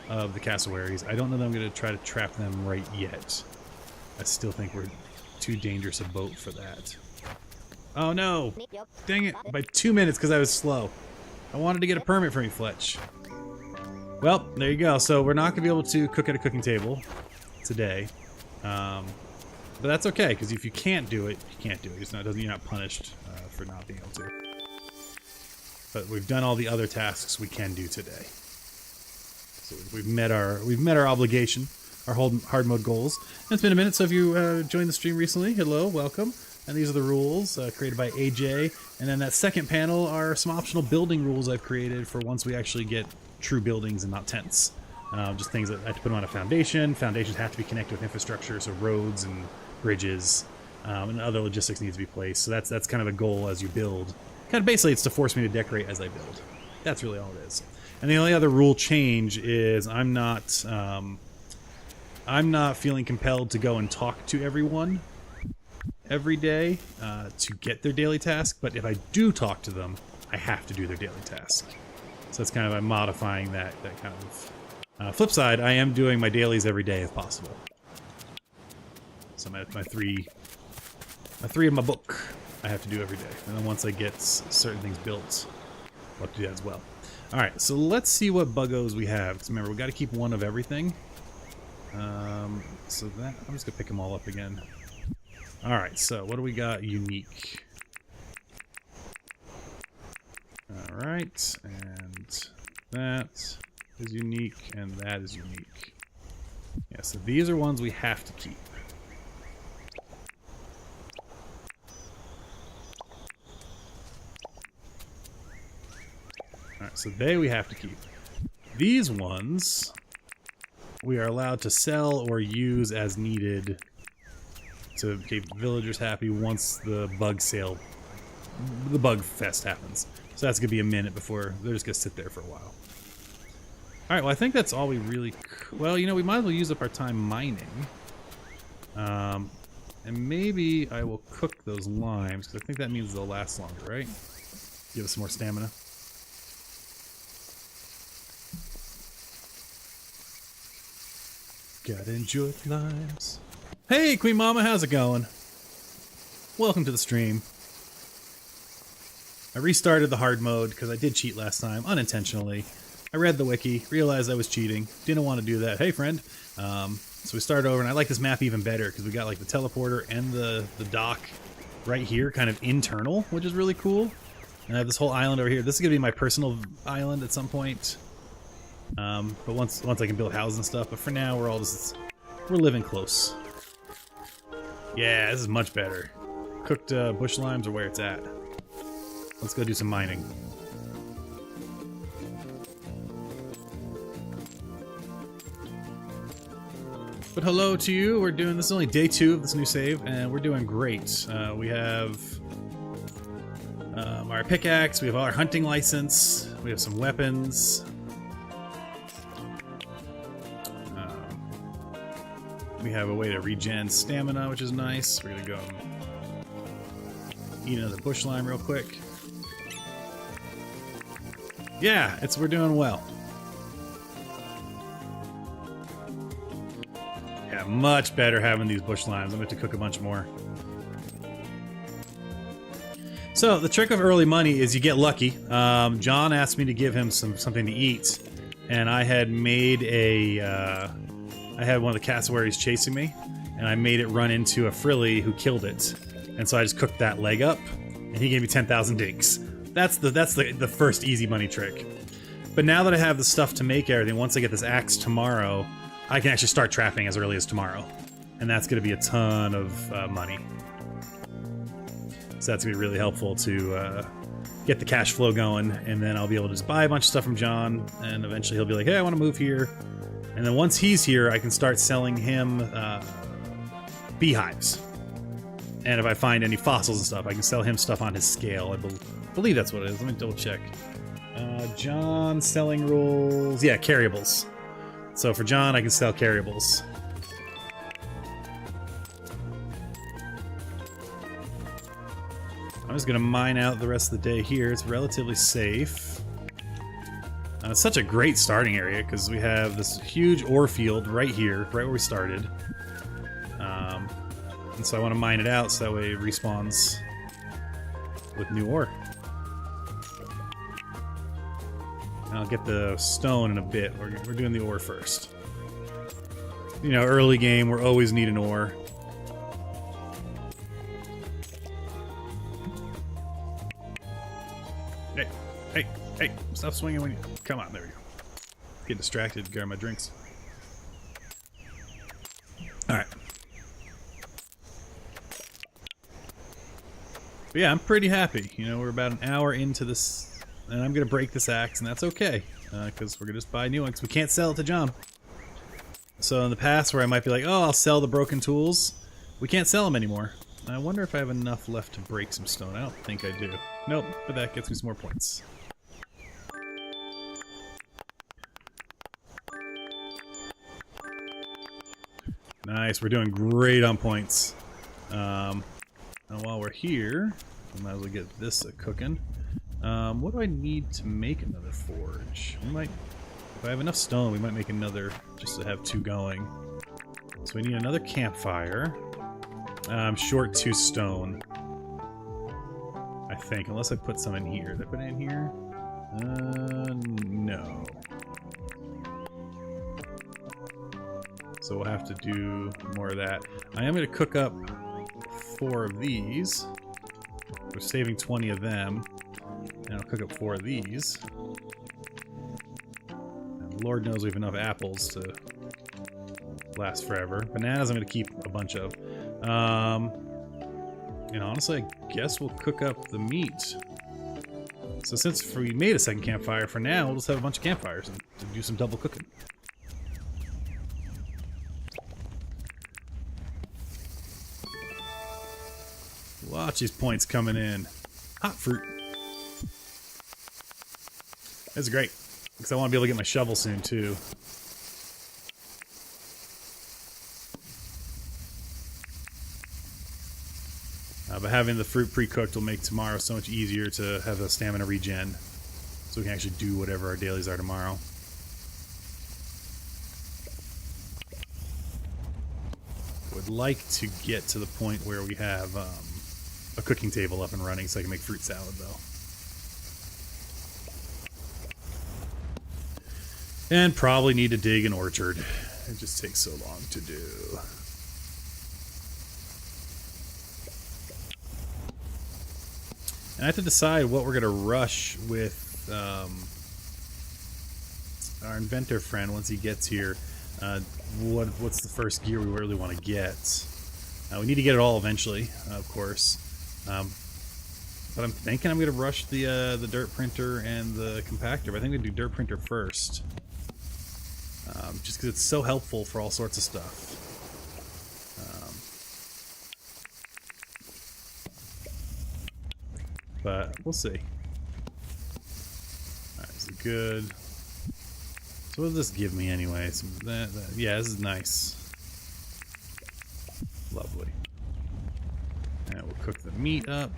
of the cassowaries. I don't know that I'm gonna try to trap them right yet. I still think we're too dangerous a boat for that. Oh no! Dang it! By 2 minutes because I was slow. I wanted to get a permit from you, Fletch. Well, there you go. So we're not gonna be able to cook at a cooking table today. But that's okay, because if you can't do it, you can't do it. It's not, you're not punished for not being able to. But we've done all the other tasks we can do today. So we've met our obligation, our hard mode goals. And it's been a minute, so if you joined the stream recently, hello, welcome. And these are the rules created by AJ. And then that second panel are some optional building rules I've created for once we actually get true buildings and not tents. Just things that I have to put on a foundation. Foundations have to be connected with infrastructure, so roads and bridges, and other logistics need to be placed. So that's kind of a goal as you build. Kind of basically, it's to force me to decorate as I build. That's really all it is. And the only other rule change is I'm not feeling compelled to go and talk to everyone every day to get their daily task. But if I do talk to them, I have to do their daily task. So that's kind of I'm modifying that kind of. Flip side, I am doing my dailies every day if possible. So my three of my book I have to do every day. And then once I get certain things built, I'll have to do that as well. Alright, so let's see what buggos we have. Because remember, we've got to keep one of everything. So that, I'm just going to pick them all up again. Alright, so what do we got unique? Alright, and that is unique, and that is unique. Yeah, so these are ones we have to keep. Alright, so we have to keep. These ones we are allowed to sell or use as needed to keep villagers happy once the bug fest happens. So that's going to be a minute before they're just going to sit there for a while. Alright, well I think that's all we really... Well, you know, we might as well use up our time mining. And maybe I will cook those limes, because I think that means they'll last longer, right? Give us some more stamina. Gotta enjoy the limes. Hey, Queen Mama, how's it going? Welcome to the stream. I restarted the hard mode because I did cheat last time, unintentionally. I read the wiki, realized I was cheating, didn't want to do that. Hey, friend. So we started over, and I like this map even better because we got like the teleporter and the dock right here, kind of internal, which is really cool. And I have this whole island over here. This is gonna be my personal island at some point. But once I can build houses and stuff. But for now, we're living close. Yeah, this is much better. Cooked bush limes are where it's at. Let's go do some mining. But hello to you. We're doing this is only day 2 of this new save, and we're doing great. We have our pickaxe. We have our hunting license. We have some weapons. We have a way to regen stamina, which is nice. We're gonna go eat another bush lime real quick. Yeah, we're doing well. Yeah, much better having these bush limes. I'm going to cook a bunch more. So the trick of early money is you get lucky. John asked me to give him something to eat, and I had made I had one of the cassowaries chasing me, and I made it run into a frilly who killed it, and so I just cooked that leg up, and he gave me 10,000 dinks. That's the first easy money trick. But now that I have the stuff to make everything, once I get this axe tomorrow, I can actually start trapping as early as tomorrow, and that's going to be a ton of money. So that's going to be really helpful to get the cash flow going, and then I'll be able to just buy a bunch of stuff from John, and eventually he'll be like, hey, I want to move here. And then once he's here, I can start selling him beehives. And if I find any fossils and stuff, I can sell him stuff on his scale. I believe that's what it is. Let me double check. John selling rules. Yeah, carryables. So for John, I can sell carryables. I'm just going to mine out the rest of the day here. It's relatively safe. It's such a great starting area because we have this huge ore field right here, right where we started. And so I want to mine it out so that way it respawns with new ore. And I'll get the stone in a bit. We're doing the ore first. You know, early game, we're always needing ore. Hey, stop swinging when you... Come on, there we go. Get distracted, grab my drinks. Alright. But yeah, I'm pretty happy. You know, we're about an hour into this, and I'm going to break this axe, and that's okay. Because we're going to just buy new ones. We can't sell it to John. So in the past, where I might be like, oh, I'll sell the broken tools, we can't sell them anymore. I wonder if I have enough left to break some stone. I don't think I do. Nope, but that gets me some more points. Nice, we're doing great on points. And while we're here, we might as well get this cooking. What do I need to make another forge? We might, if I have enough stone, we might make another just to have 2 going. So we need another campfire. I'm short 2 stone. I think, unless I put some in here. Did I put it in here? No. So we'll have to do more of that. I am going to cook up 4 of these. We're saving 20 of them. And I'll cook up 4 of these. And Lord knows we have enough apples to last forever. Bananas I'm going to keep a bunch of. And honestly, I guess we'll cook up the meat. So since we made a second campfire, for now, we'll just have a bunch of campfires and do some double cooking. Watch these points coming in. Hot fruit. That's great. Because I want to be able to get my shovel soon, too. But having the fruit pre-cooked will make tomorrow so much easier to have a stamina regen. So we can actually do whatever our dailies are tomorrow. Would like to get to the point where we have a cooking table up and running so I can make fruit salad, though. And probably need to dig an orchard. It just takes so long to do. And I have to decide what we're going to rush with our inventor friend once he gets here. What's the first gear we really want to get? We need to get it all eventually, of course. But I'm thinking I'm going to rush the dirt printer and the compactor. But I think we do dirt printer first. Just because it's so helpful for all sorts of stuff. But we'll see. Alright, this is good. So what does this give me anyway? Yeah, this is nice. Lovely. And we'll cook the meat up.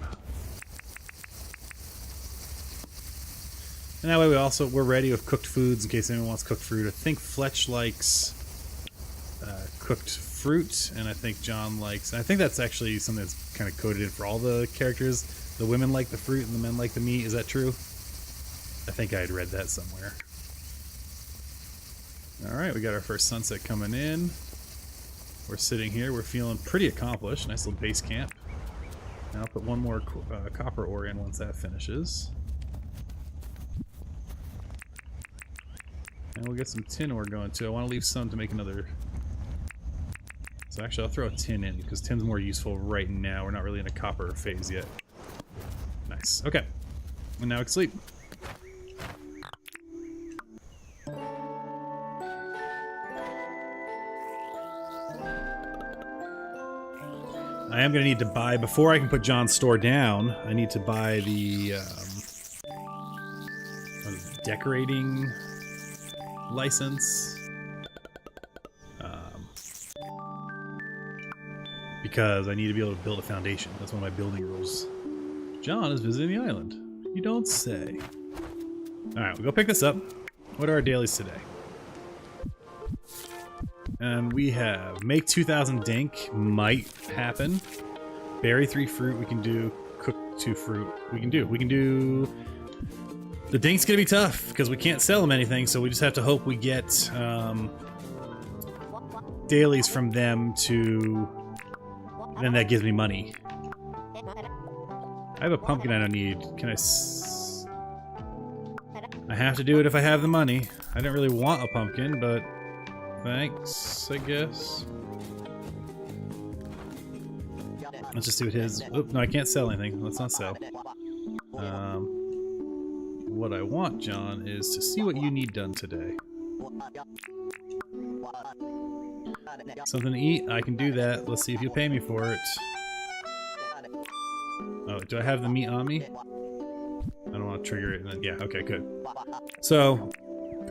And that way we're ready with cooked foods in case anyone wants cooked fruit. I think Fletch likes cooked fruit, and I think John likes... And I think that's actually something that's kind of coded in for all the characters. The women like the fruit and the men like the meat. Is that true? I think I had read that somewhere. Alright, we got our first sunset coming in. We're sitting here. We're feeling pretty accomplished. Nice little base camp. Now I'll put one more copper ore in once that finishes. And we'll get some tin ore going too. I want to leave some to make another... So actually I'll throw a tin in because tin's more useful right now. We're not really in a copper phase yet. Nice. Okay. And now we can sleep. I am going to need to buy, before I can put John's store down, I need to buy the decorating license. Because I need to be able to build a foundation. That's one of my building rules. John is visiting the island. You don't say. Alright, we'll go pick this up. What are our dailies today? And we have make 2,000 dink, might happen. Bury 3 fruit, we can do. Cook 2 fruit, we can do. The dink's gonna be tough because we can't sell them anything, so we just have to hope we get dailies from them to. Then that gives me money. I have a pumpkin I don't need. Can I have to do it if I have the money. I don't really want a pumpkin, but thanks, I guess. Let's just see what his... Oop, no, I can't sell anything. Let's not sell. What I want, John, is to see what you need done today. Something to eat? I can do that. Let's see if you'll pay me for it. Oh, do I have the meat on me? I don't want to trigger it. Yeah, okay, good. So,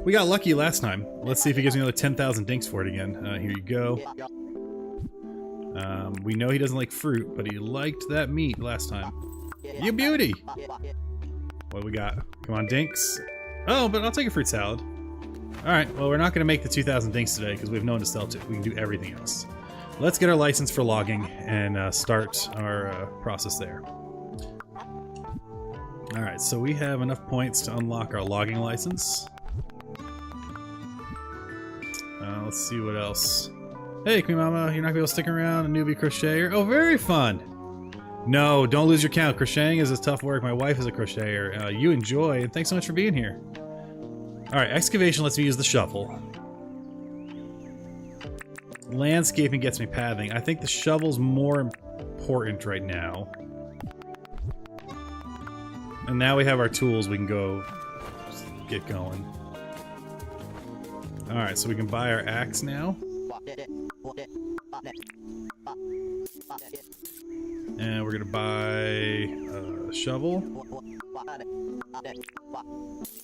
we got lucky last time. Let's see if he gives me another 10,000 dinks for it again. Here you go. We know he doesn't like fruit, but he liked that meat last time. You beauty! What do we got? Come on, dinks. Oh, but I'll take a fruit salad. Alright, well, we're not going to make the 2,000 dinks today because we have no one to sell to. We can do everything else. Let's get our license for logging and start our process there. Alright, so we have enough points to unlock our logging license. Let's see what else. Hey, Queen Mama, you're not going to be able to stick around, a newbie crocheter? Oh, very fun! No, don't lose your count. Crocheting is a tough work. My wife is a crocheter. You enjoy, and thanks so much for being here. Alright, excavation lets me use the shovel. Landscaping gets me pathing. I think the shovel's more important right now. And now we have our tools, we can go get going. Alright, so we can buy our axe now. And we're gonna buy a shovel.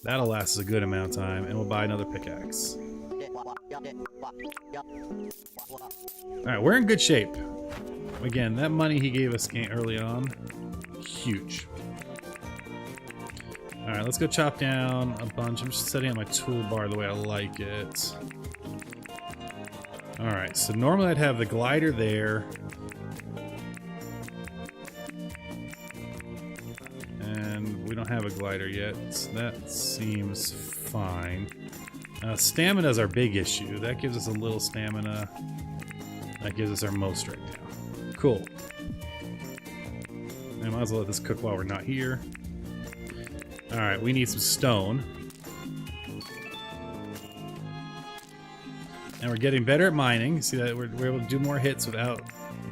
That'll last us a good amount of time, and we'll buy another pickaxe. Alright, we're in good shape. Again, that money he gave us early on, huge. Alright, let's go chop down a bunch. I'm just setting up my toolbar the way I like it. Alright, so normally I'd have the glider there. And we don't have a glider yet, so that seems fine. Stamina is our big issue. That gives us a little stamina. That gives us our most right now. Cool. I might as well let this cook while we're not here. Alright, we need some stone. And we're getting better at mining. See that we're able to do more hits without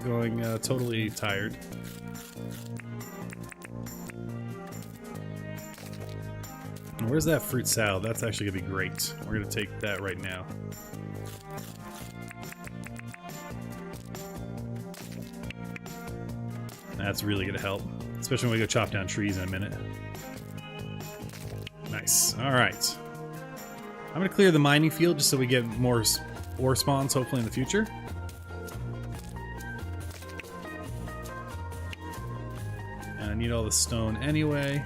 going totally tired. And where's that fruit salad? That's actually going to be great. We're going to take that right now. That's really going to help. Especially when we go chop down trees in a minute. Nice. Alright. I'm going to clear the mining field just so we get more ore spawns hopefully in the future. And I need all the stone anyway.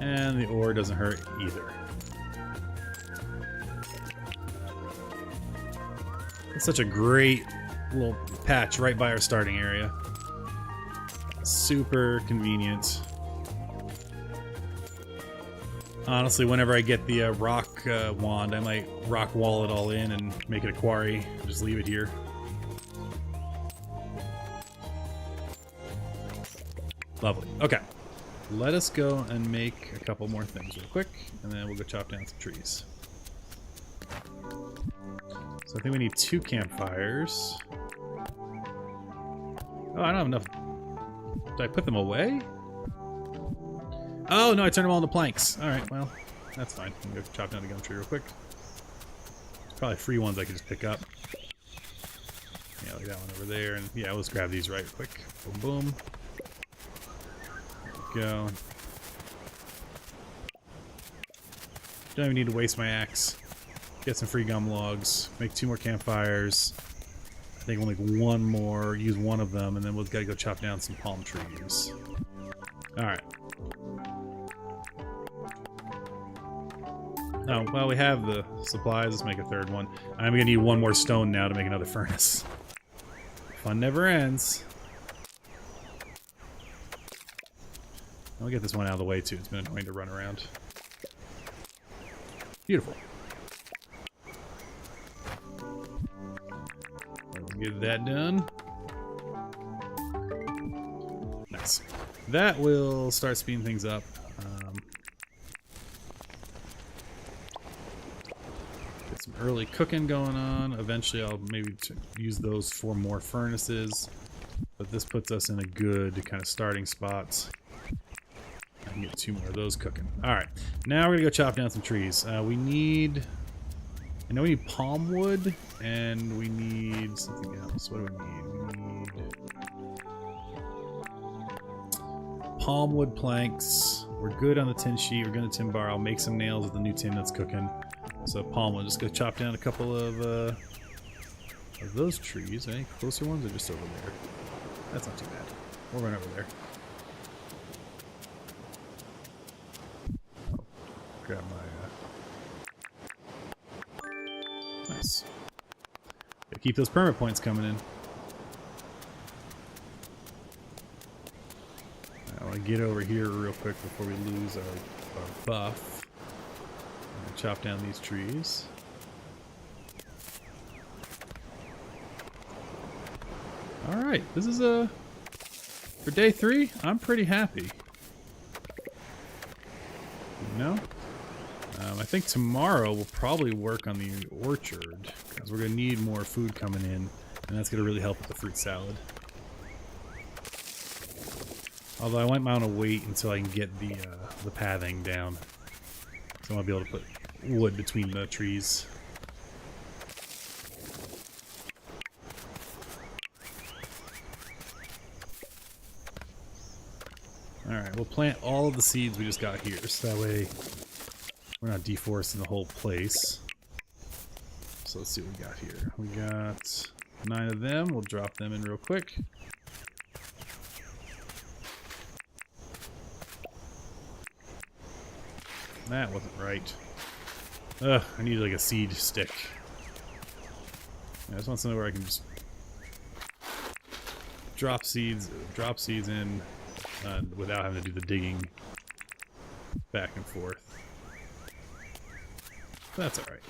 And the ore doesn't hurt either. It's such a great little patch right by our starting area. Super convenient. Honestly, whenever I get the rock wand, I might rock wall it all in and make it a quarry. Just leave it here. Lovely. Okay. Let us go and make a couple more things real quick, and then we'll go chop down some trees. So I think we need 2 campfires. Oh, I don't have enough. Did I put them away? Oh, no, I turned them all into planks. Alright, well, that's fine. I'm going to go chop down the gum tree real quick. There's probably free ones I could just pick up. Yeah, like that one over there. And yeah, let's grab these right quick. Boom, boom. There we go. Don't even need to waste my axe. Get some free gum logs. Make 2 more campfires. I think we'll make 1 more, use 1 of them, and then we've got to go chop down some palm trees. Alright. Oh, well, we have the supplies. Let's make a 3rd one. I'm going to need 1 more stone now to make another furnace. Fun never ends. I'll get this one out of the way, too. It's been annoying to run around. Beautiful. Let's get that done. Nice. That will start speeding things up. Get some early cooking going on. Eventually I'll maybe use those for more furnaces. But this puts us in a good kind of starting spot. I can get 2 more of those cooking. Alright, now we're going to go chop down some trees. We need... I know we need palm wood, and we need something else. What do we need? We need palm wood planks. We're good on the tin sheet. We're going to tin bar. I'll make some nails with the new tin that's cooking. So palm wood. Just go chop down a couple of those trees. Any closer ones or just over there? That's not too bad. We'll run over there. Grab my nice. Gotta keep those permit points coming in. I want to get over here real quick before we lose our buff. I'm gonna chop down these trees. Alright, this is for day 3, I'm pretty happy. You know? I think tomorrow we'll probably work on the orchard, because we're going to need more food coming in, and that's going to really help with the fruit salad. Although I might want to wait until I can get the pathing down, so I want to be able to put wood between the trees. Alright, we'll plant all of the seeds we just got here, so that way we're not deforesting the whole place. So let's see what we got here. We got 9 of them. We'll drop them in real quick. That wasn't right. Ugh, I need like a seed stick. I just want something where I can just drop seeds in without having to do the digging. back and forth. That's alright.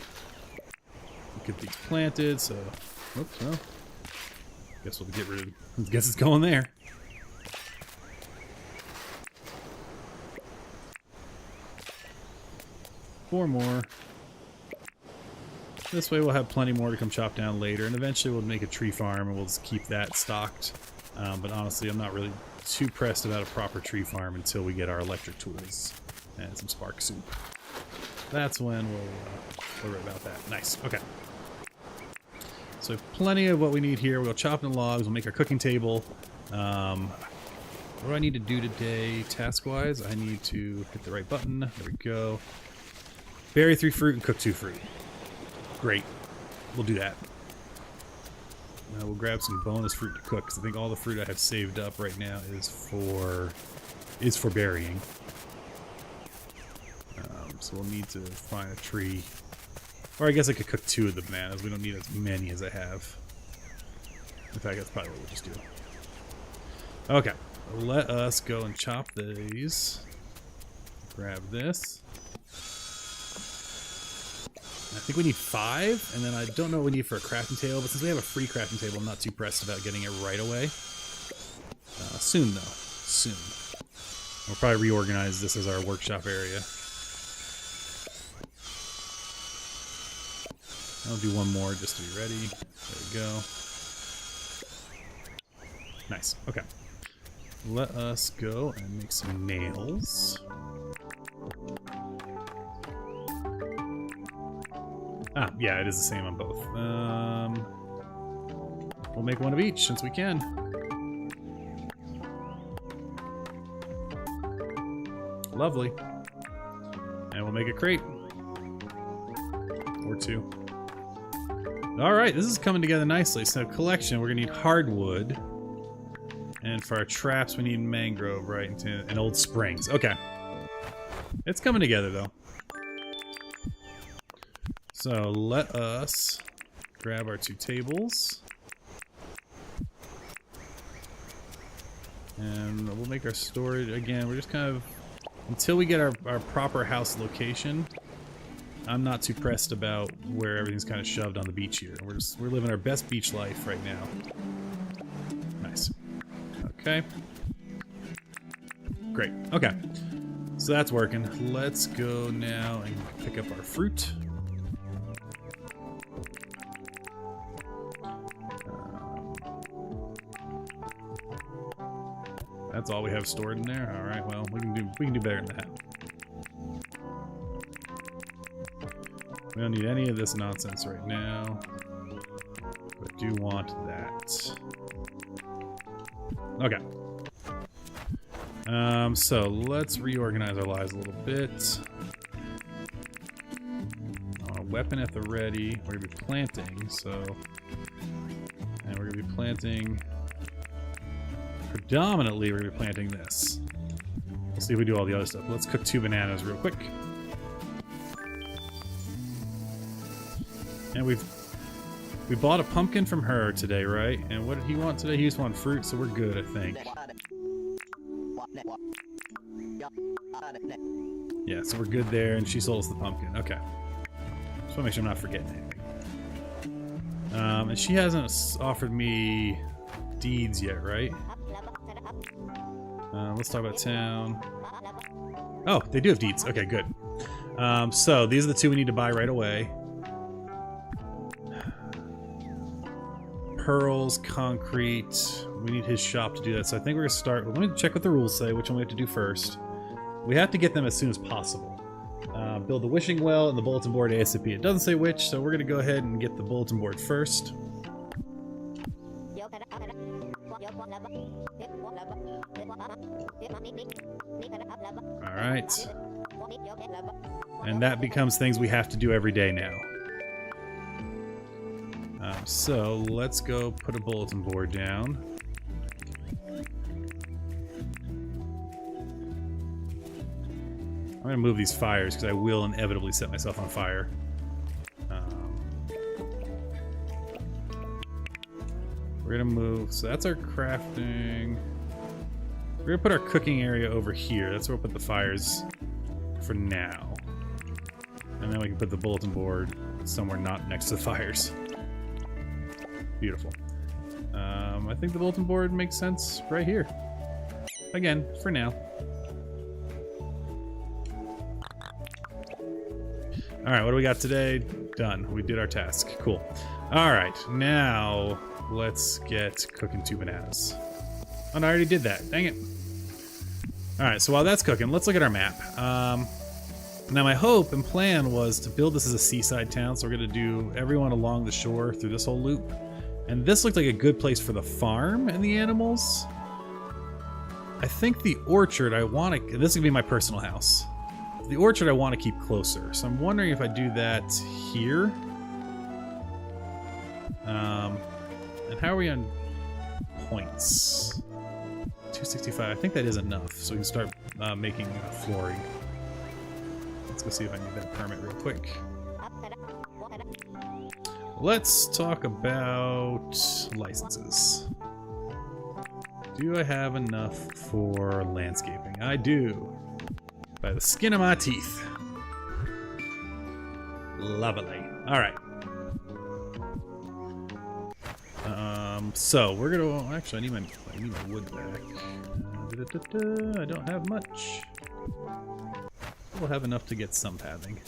Get these planted, so... Oops, well... Guess we'll get rid of... Guess it's going there. Four more. This way we'll have plenty more to come chop down later, and eventually we'll make a tree farm and we'll just keep that stocked. But honestly, I'm not really too pressed about a proper tree farm until we get our electric tools and some spark soup. That's when we'll worry about that. Nice. Okay. So plenty of what we need here. We'll chop the logs. We'll make our cooking table. What do I need to do today task-wise? I need to hit the right button. There we go. Bury 3 fruit and cook 2 fruit. Great. We'll do that. Now we'll grab some bonus fruit to cook, because I think all the fruit I have saved up right now is for burying. So we'll need to find a tree. Or I guess I could cook 2 of the bananas. We don't need as many as I have. In fact, that's probably what we'll just do. Okay. Let us go and chop these. Grab this. I think we need 5, and then I don't know what we need for a crafting table, but since we have a free crafting table, I'm not too pressed about getting it right away. Soon, though. Soon. We'll probably reorganize this as our workshop area. I'll do one more just to be ready. There we go. Nice. Okay. Let us go and make some nails. Ah, yeah, it is the same on both. We'll make one of each since we can. Lovely. And we'll make a crate. Or 2. Alright, this is coming together nicely. So collection, we're going to need hardwood. And for our traps, we need mangrove, right? And old springs. Okay. It's coming together, though. So let us grab our 2 tables. And we'll make our storage. Again, we're just kind of... Until we get our proper house location, I'm not too pressed about where everything's kind of shoved on the beach here. We're living our best beach life right now. Nice. Okay. Great. Okay. So that's working. Let's go now and pick up our fruit. That's all we have stored in there. All right. Well, we can do better than that. We don't need any of this nonsense right now. But I do want that. Okay. So let's reorganize our lives a little bit. Weapon at the ready. We're gonna be planting, and we're gonna be planting. Predominantly, we're gonna be planting this. We'll see if we do all the other stuff. Let's cook 2 bananas real quick. And we bought a pumpkin from her today, right? And what did he want today? He just wanted fruit, so we're good, I think. Yeah, so we're good there, and she sold us the pumpkin. Okay. Just want to make sure I'm not forgetting anything. And she hasn't offered me deeds yet, right? Let's talk about town. Oh, they do have deeds. Okay, good. So these are the 2 we need to buy right away. Pearls, concrete. We need his shop to do that. So I think we're going to start. Let me check what the rules say, which one we have to do first. We have to get them as soon as possible. Build the wishing well and the bulletin board ASAP. It doesn't say which, so we're going to go ahead and get the bulletin board first. Alright. And that becomes things we have to do every day now. So let's go put a bulletin board down. I'm going to move these fires because I will inevitably set myself on fire. We're going to move, so that's our crafting. We're going to put our cooking area over here. That's where we'll put the fires. for now. And then we can put the bulletin board somewhere not next to the fires. Beautiful. I think the bulletin board makes sense right here. Again, for now. Alright, what do we got today? Done. We did our task. Cool. Alright, now let's get cooking 2 bananas. Oh, no, I already did that. Dang it. Alright, so while that's cooking, let's look at our map. Now my hope and plan was to build this as a seaside town, so we're going to do everyone along the shore through this whole loop. And this looked like a good place for the farm and the animals. I think the orchard I want to... This is going to be my personal house. The orchard I want to keep closer, so I'm wondering if I do that here. And how are we on points? 265. I think that is enough, so we can start making flooring. Let's go see if I need that permit real quick. Let's talk about licenses. Do I have enough for landscaping? I do. By the skin of my teeth. Lovely. Alright. So we're gonna... Actually, I need my wood back. I don't have much. We'll have enough to get some pathing.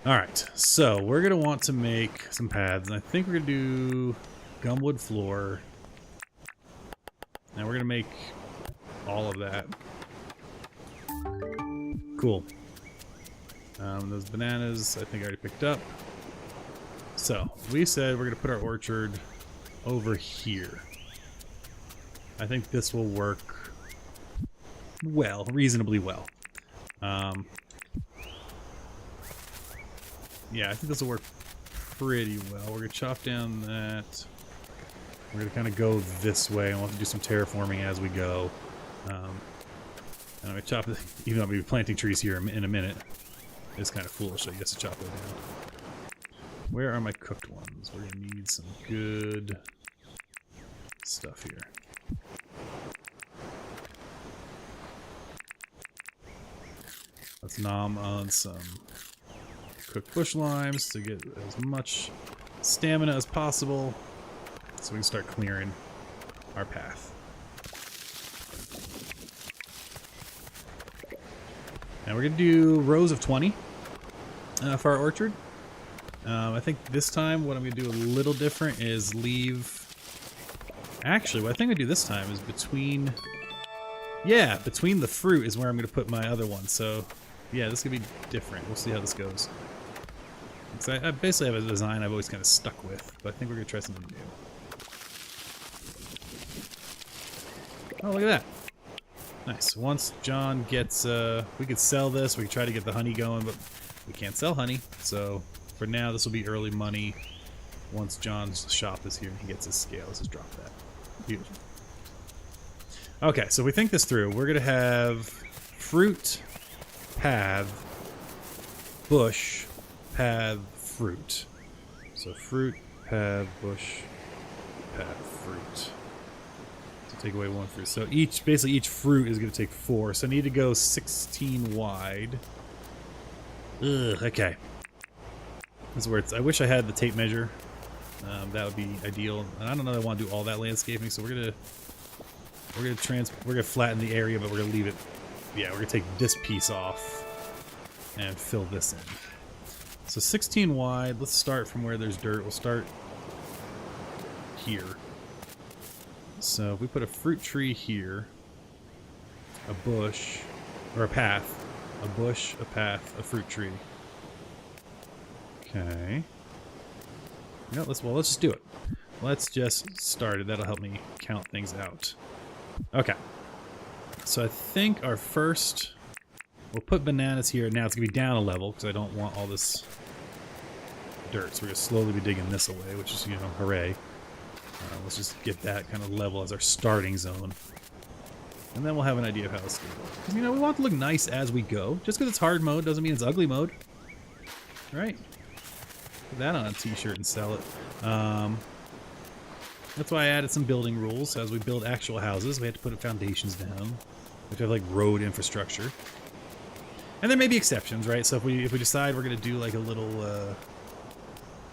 Alright, so we're gonna want to make some paths, and I think we're gonna do gumwood floor. And we're gonna make all of that. Cool. Those bananas I think I already picked up. So, we said we're going to put our orchard over here. I think this will work well, reasonably well. Yeah, I think this will work pretty well. We're going to chop down that. We're going to kind of go this way, and we'll have to do some terraforming as we go. And I'm going to chop it, even though I'll be planting trees here in a minute. It's kind of foolish, I guess, to chop it down. Where are my cooked ones? We're going to need some good stuff here. Let's nom on some cooked bush limes to get as much stamina as possible so we can start clearing our path. Now we're going to do rows of 20 for our orchard. I think this time what I'm going to do a little different is leave... Actually, what I think I do this time is between... Yeah, between the fruit is where I'm going to put my other one. So, yeah, this could be different. We'll see how this goes. Because I basically have a design I've always kind of stuck with, but I think we're going to try something new. Oh, look at that. Nice. Once John gets... we could sell this. We could try to get the honey going, but we can't sell honey. So, for now, this will be early money. Once John's shop is here and he gets his scale, let's just drop that. Beautiful. Okay, so we think this through. We're going to have fruit, path, bush, path, fruit. So fruit, path, bush, path, fruit. So take away one fruit. So basically each fruit is going to take 4. So I need to go 16 wide. Ugh, okay. That's where it's, I wish I had the tape measure. That would be ideal. And I don't know that I want to do all that landscaping, so we're gonna flatten the area, but we're gonna leave it. Yeah, we're gonna take this piece off and fill this in. So 16 wide. Let's start from where there's dirt. We'll start here. So if we put a fruit tree here, a bush, or a path, a bush, a path, a fruit tree. Okay. No, let's just do it. Let's just start it. That'll help me count things out. Okay. So I think our first... We'll put bananas here. Now it's going to be down a level because I don't want all this dirt. So we're going to slowly be digging this away, which is, you know, hooray. Let's just get that kind of level as our starting zone. And then we'll have an idea of how it's going to look. Because, you know, we want it to look nice as we go. Just because it's hard mode doesn't mean it's ugly mode. Right? Put that on a t-shirt and sell it. That's why I added some building rules. As we build actual houses, we have to put foundations down. have to have like road infrastructure. And there may be exceptions, right? So if we decide we're gonna do like a little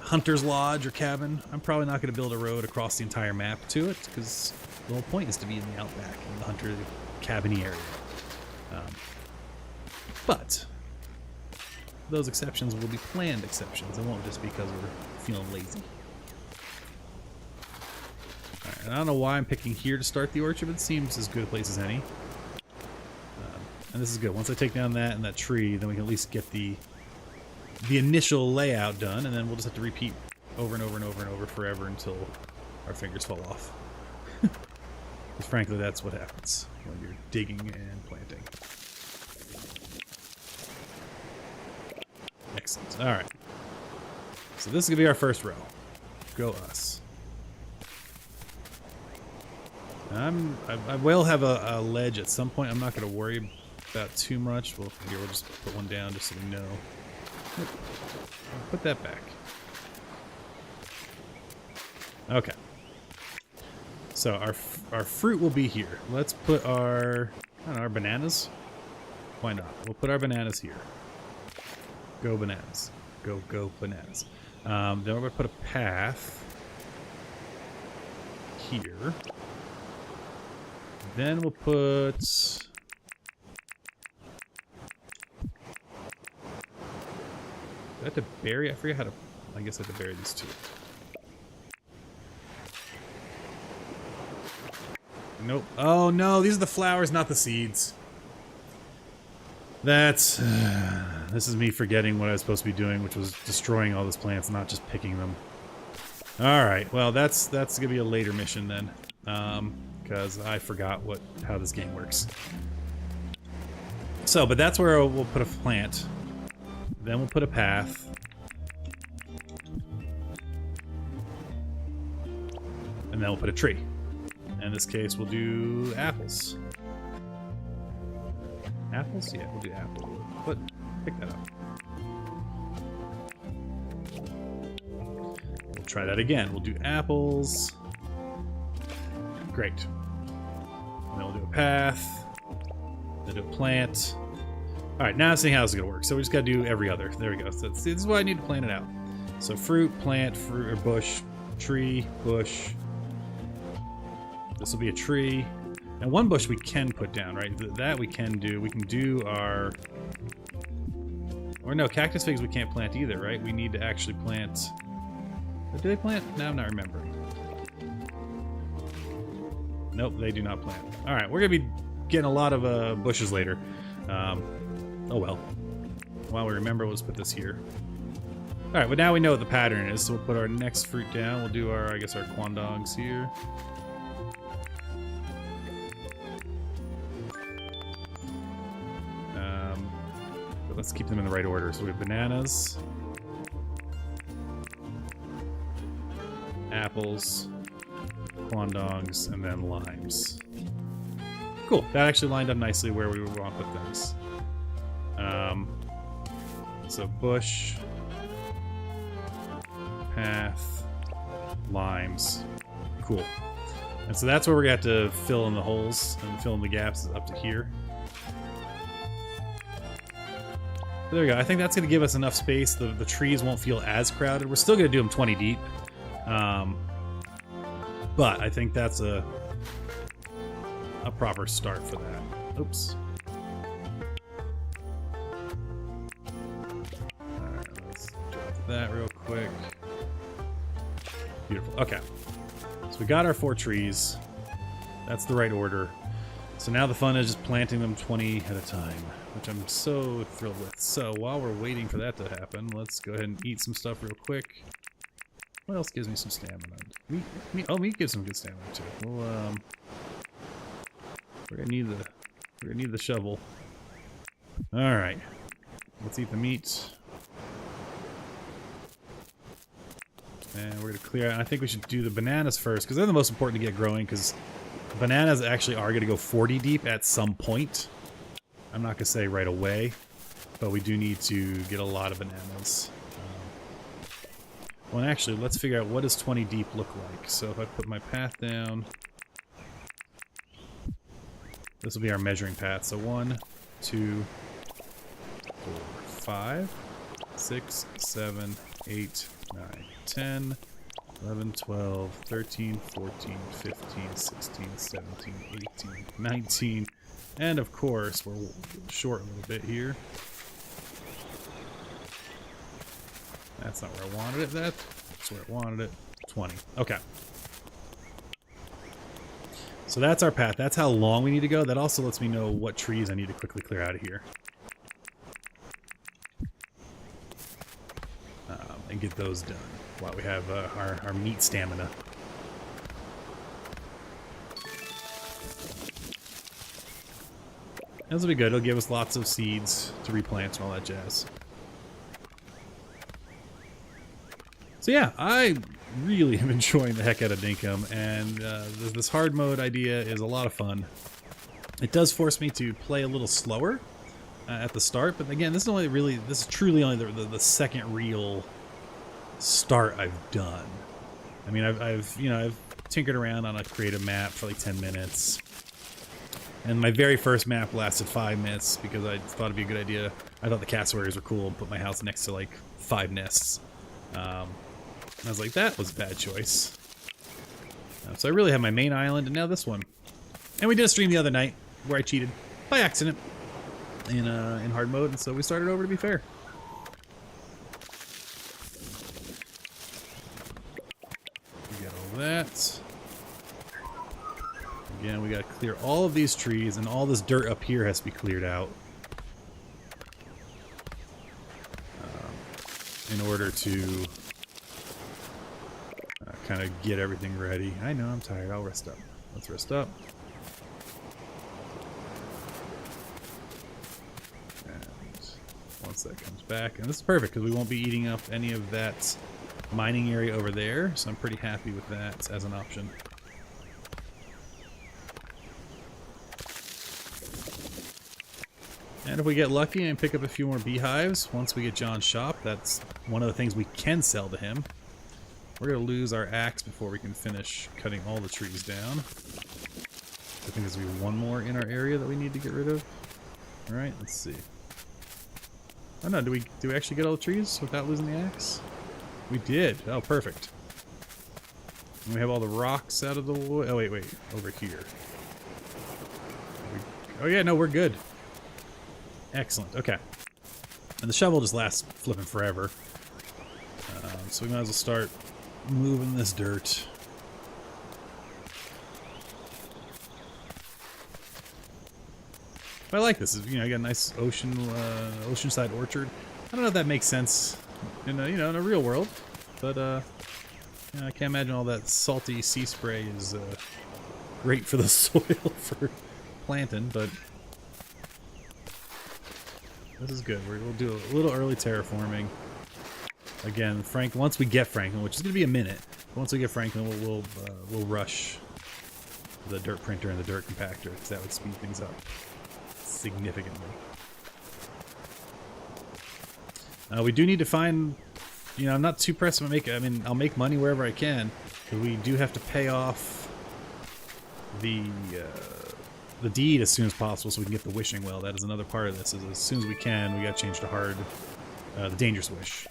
hunter's lodge or cabin, I'm probably not gonna build a road across the entire map to it, because the whole point is to be in the outback, in the hunter cabin-y area. But those exceptions will be planned exceptions. It won't just be because we're feeling lazy. Alright, and I don't know why I'm picking here to start the orchard, but it seems as good a place as any. And this is good. Once I take down that and that tree, then we can at least get the initial layout done, and then we'll just have to repeat over and over and over and over forever until our fingers fall off. Because frankly, that's what happens when you're digging and planting. Excellent. All right. So this is gonna be our first row. Go us. I will have a ledge at some point. I'm not gonna worry about too much. We'll just put one down just so we know. Put that back. Okay. So our fruit will be here. Let's put our, I don't know, our bananas. Why not? We'll put our bananas here. Go bananas. Go bananas. Then we're gonna put a path here. Then we'll put. Do I have to bury? I forget how to. I guess I have to bury these two. Nope. Oh no, these are the flowers, not the seeds. That's. This is me forgetting what I was supposed to be doing, which was destroying all those plants, not just picking them. Alright, well that's gonna be a later mission then. Because I forgot how this game works. So, but that's where we'll put a plant. Then we'll put a path. And then we'll put a tree. In this case, we'll do apples. Apples? Yeah, we'll do apple. Pick that up. We'll try that again. We'll do apples. Great. And then we'll do a path. Then do a plant. Alright, now I'm seeing how this is going to work. So we just got to do every other. There we go. So this is why I need to plan it out. So fruit, plant, fruit, or bush, tree, bush. This will be a tree. And one bush we can put down, right? That we can do. We can do our... Or no, cactus figs we can't plant either, right? We need to actually plant... Or do they plant? No, I'm not remembering. Nope, they do not plant. Alright, we're going to be getting a lot of bushes later. Oh well. While we remember, let's put this here. Alright, but now we know what the pattern is, so we'll put our next fruit down. We'll do our, I guess, our quandongs here. But let's keep them in the right order. So we have bananas, apples, quandongs, and then limes. Cool. That actually lined up nicely where we would want to put things. So bush, path, limes. Cool. And so that's where we're going to have to fill in the holes and fill in the gaps up to here. There we go. I think that's going to give us enough space. The trees won't feel as crowded. We're still going to do them 20 deep. But I think that's a proper start for that. Oops. Alright, let's drop that real quick. Beautiful. Okay. So we got our 4 trees. That's the right order. So now the fun is just planting them 20 at a time, which I'm so thrilled with. So while we're waiting for that to happen, let's go ahead and eat some stuff real quick. What else gives me some stamina? Meat, oh, meat gives some good stamina too. Well, we're gonna need the shovel. All right, let's eat the meat, and we're gonna clear out. And I think we should do the bananas first because they're the most important to get growing. Because bananas actually are gonna go 40 deep at some point. I'm not gonna say right away, but we do need to get a lot of bananas. Well, actually, let's figure out what does 20 deep look like. So if I put my path down, This will be our measuring path. So 1, 2, 4, 5, 6, 7, 8, 9, 10, 11, 12, 13, 14, 15, 16, 17, 18, 19, and of course, we're short a little bit here. That's not where I wanted it, that's where I wanted it. 20. Okay. So that's our path. That's how long we need to go. That also lets me know what trees I need to quickly clear out of here. And get those done while we have our meat stamina. This will be good. It'll give us lots of seeds to replant and all that jazz. So yeah, I really am enjoying the heck out of Dinkum, and this hard mode idea is a lot of fun. It does force me to play a little slower at the start, but again, this is truly only the second real start I've done. I mean, I've tinkered around on a creative map for like 10 minutes. And my very first map lasted 5 minutes because I thought it'd be a good idea. I thought the cassowaries were cool and put my house next to like 5 nests. And I was like, that was a bad choice. So I really have my main island and now this one. And we did a stream the other night where I cheated by accident in hard mode, and so we started over to be fair. We got all that. Again, we got to clear all of these trees, and all this dirt up here has to be cleared out in order to kind of get everything ready. I know, I'm tired. I'll rest up. Let's rest up. And once that comes back, and this is perfect because we won't be eating up any of that mining area over there, so I'm pretty happy with that as an option. And if we get lucky and pick up a few more beehives, once we get John's shop, that's one of the things we can sell to him. We're going to lose our axe before we can finish cutting all the trees down. I think there's going to be one more in our area that we need to get rid of. Alright, let's see. Oh no, do we actually get all the trees without losing the axe? We did. Oh, perfect. And we have all the rocks out of the wood. Oh, wait. Over here. Oh yeah, no, we're good. Excellent. Okay. And the shovel just lasts flipping forever. So we might as well start moving this dirt. But I like this. You know, I got a nice oceanside orchard. I don't know if that makes sense in a, in a real world, but you know, I can't imagine all that salty sea spray is great for the soil for planting, but this is good. We'll do a little early terraforming. Again, once we get Franklin, which is going to be a minute, once we get Franklin, we'll rush the dirt printer and the dirt compactor, because that would speed things up significantly. We do need to find, you know, I'm not too pressed to make it. I mean, I'll make money wherever I can, but we do have to pay off the deed as soon as possible so we can get the wishing well. That is another part of this. Is as soon as we can, we got to change to hard, the dangerous wish,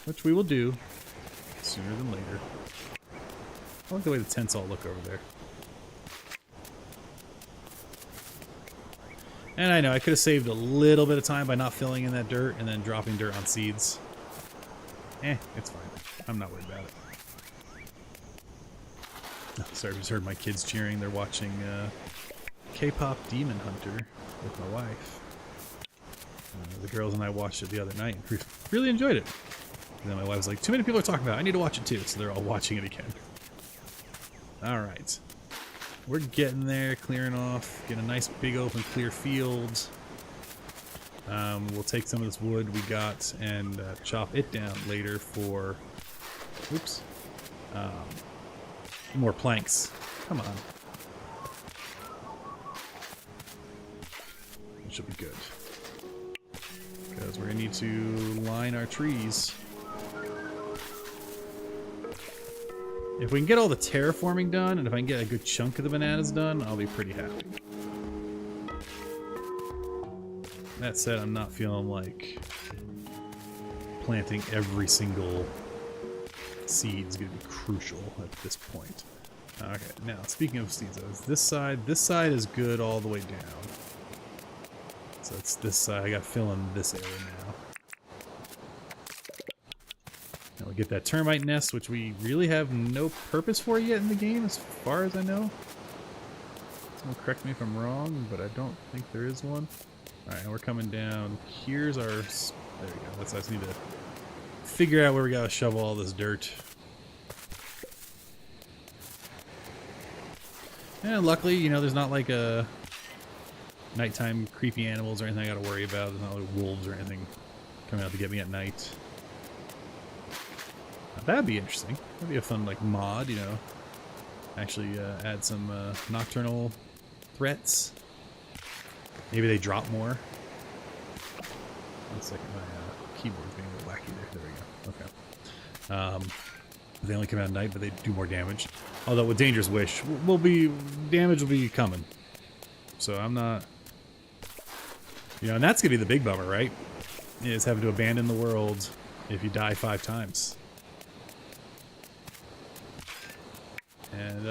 which we will do sooner than later. I like the way the tents all look over there. And I know I could have saved a little bit of time by not filling in that dirt and then dropping dirt on seeds. It's fine. I'm not worried about it. Oh, sorry, I just heard my kids cheering. They're watching K-pop Demon Hunter with my wife. The girls and I watched it the other night and really enjoyed it. And then my wife was like, too many people are talking about it. I need to watch it too. So they're all watching it again. Alright. We're getting there, clearing off, getting a nice big open clear field. We'll take some of this wood we got and chop it down later for, oops, more planks. Come on. That should be good. Because we're going to need to line our trees. If we can get all the terraforming done, and if I can get a good chunk of the bananas done, I'll be pretty happy. That said, I'm not feeling like planting every single seed is going to be crucial at this point. Okay, now speaking of seeds, this side is good all the way down. So it's this side. I got to fill in this area now. Now we get that termite nest, which we really have no purpose for yet in the game, as far as I know. Someone correct me if I'm wrong, but I don't think there is one. Alright, and we're coming down. Here's our... There we go. I just need to figure out where we gotta shovel all this dirt. And luckily, you know, there's not like a nighttime creepy animals or anything I gotta worry about. There's not like wolves or anything coming out to get me at night. Now, that'd be interesting. That'd be a fun like mod, you know. Actually add some nocturnal threats. Maybe they drop more. 1 second, my keyboard's being a little wacky there. There we go. Okay. They only come out at night, but they do more damage. Although with Dangerous Wish, damage will be coming. So I'm not... You know, and that's going to be the big bummer, right? Is having to abandon the world if you die 5 times. And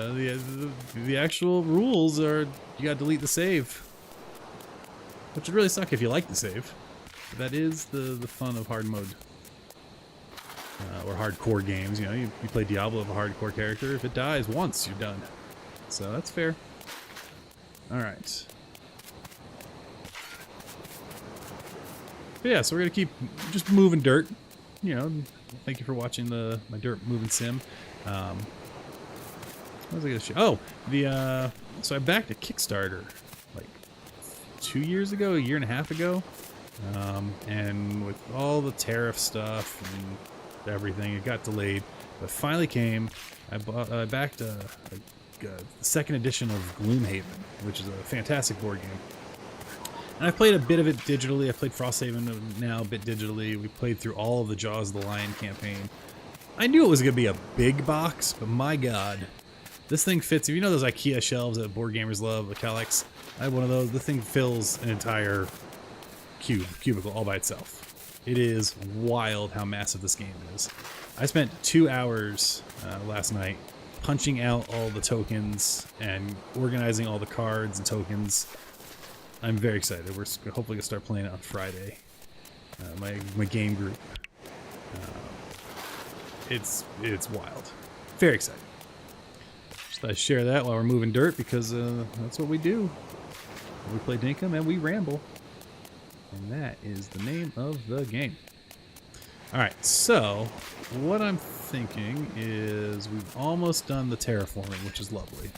the actual rules are you got to delete the save. Which would really suck if you like the save. But that is the fun of hard mode. Or hardcore games, you know, you play Diablo with a hardcore character. If it dies once, you're done. So that's fair. Alright. But yeah, so we're gonna keep just moving dirt. You know, thank you for watching my dirt moving sim. What was I gonna show? Oh, so I backed a Kickstarter like 2 years ago, a year and a half ago. And with all the tariff stuff and everything, it got delayed, but finally came. I backed the second edition of Gloomhaven, which is a fantastic board game. And I've played a bit of it digitally. I played Frosthaven now a bit digitally. We played through all of the Jaws of the Lion campaign. I knew it was going to be a big box, but my god, this thing fits. If you know those IKEA shelves that board gamers love, the Kallax, I have one of those. The thing fills an entire cubicle all by itself. It is wild how massive this game is. I spent 2 hours last night punching out all the tokens and organizing all the cards and tokens. I'm very excited. We're hopefully going to start playing it on Friday. My game group. It's wild. Very excited. Just thought I'd share that while we're moving dirt because that's what we do. We play Dinkum and we ramble. And that is the name of the game. Alright, so what I'm thinking is we've almost done the terraforming, which is lovely.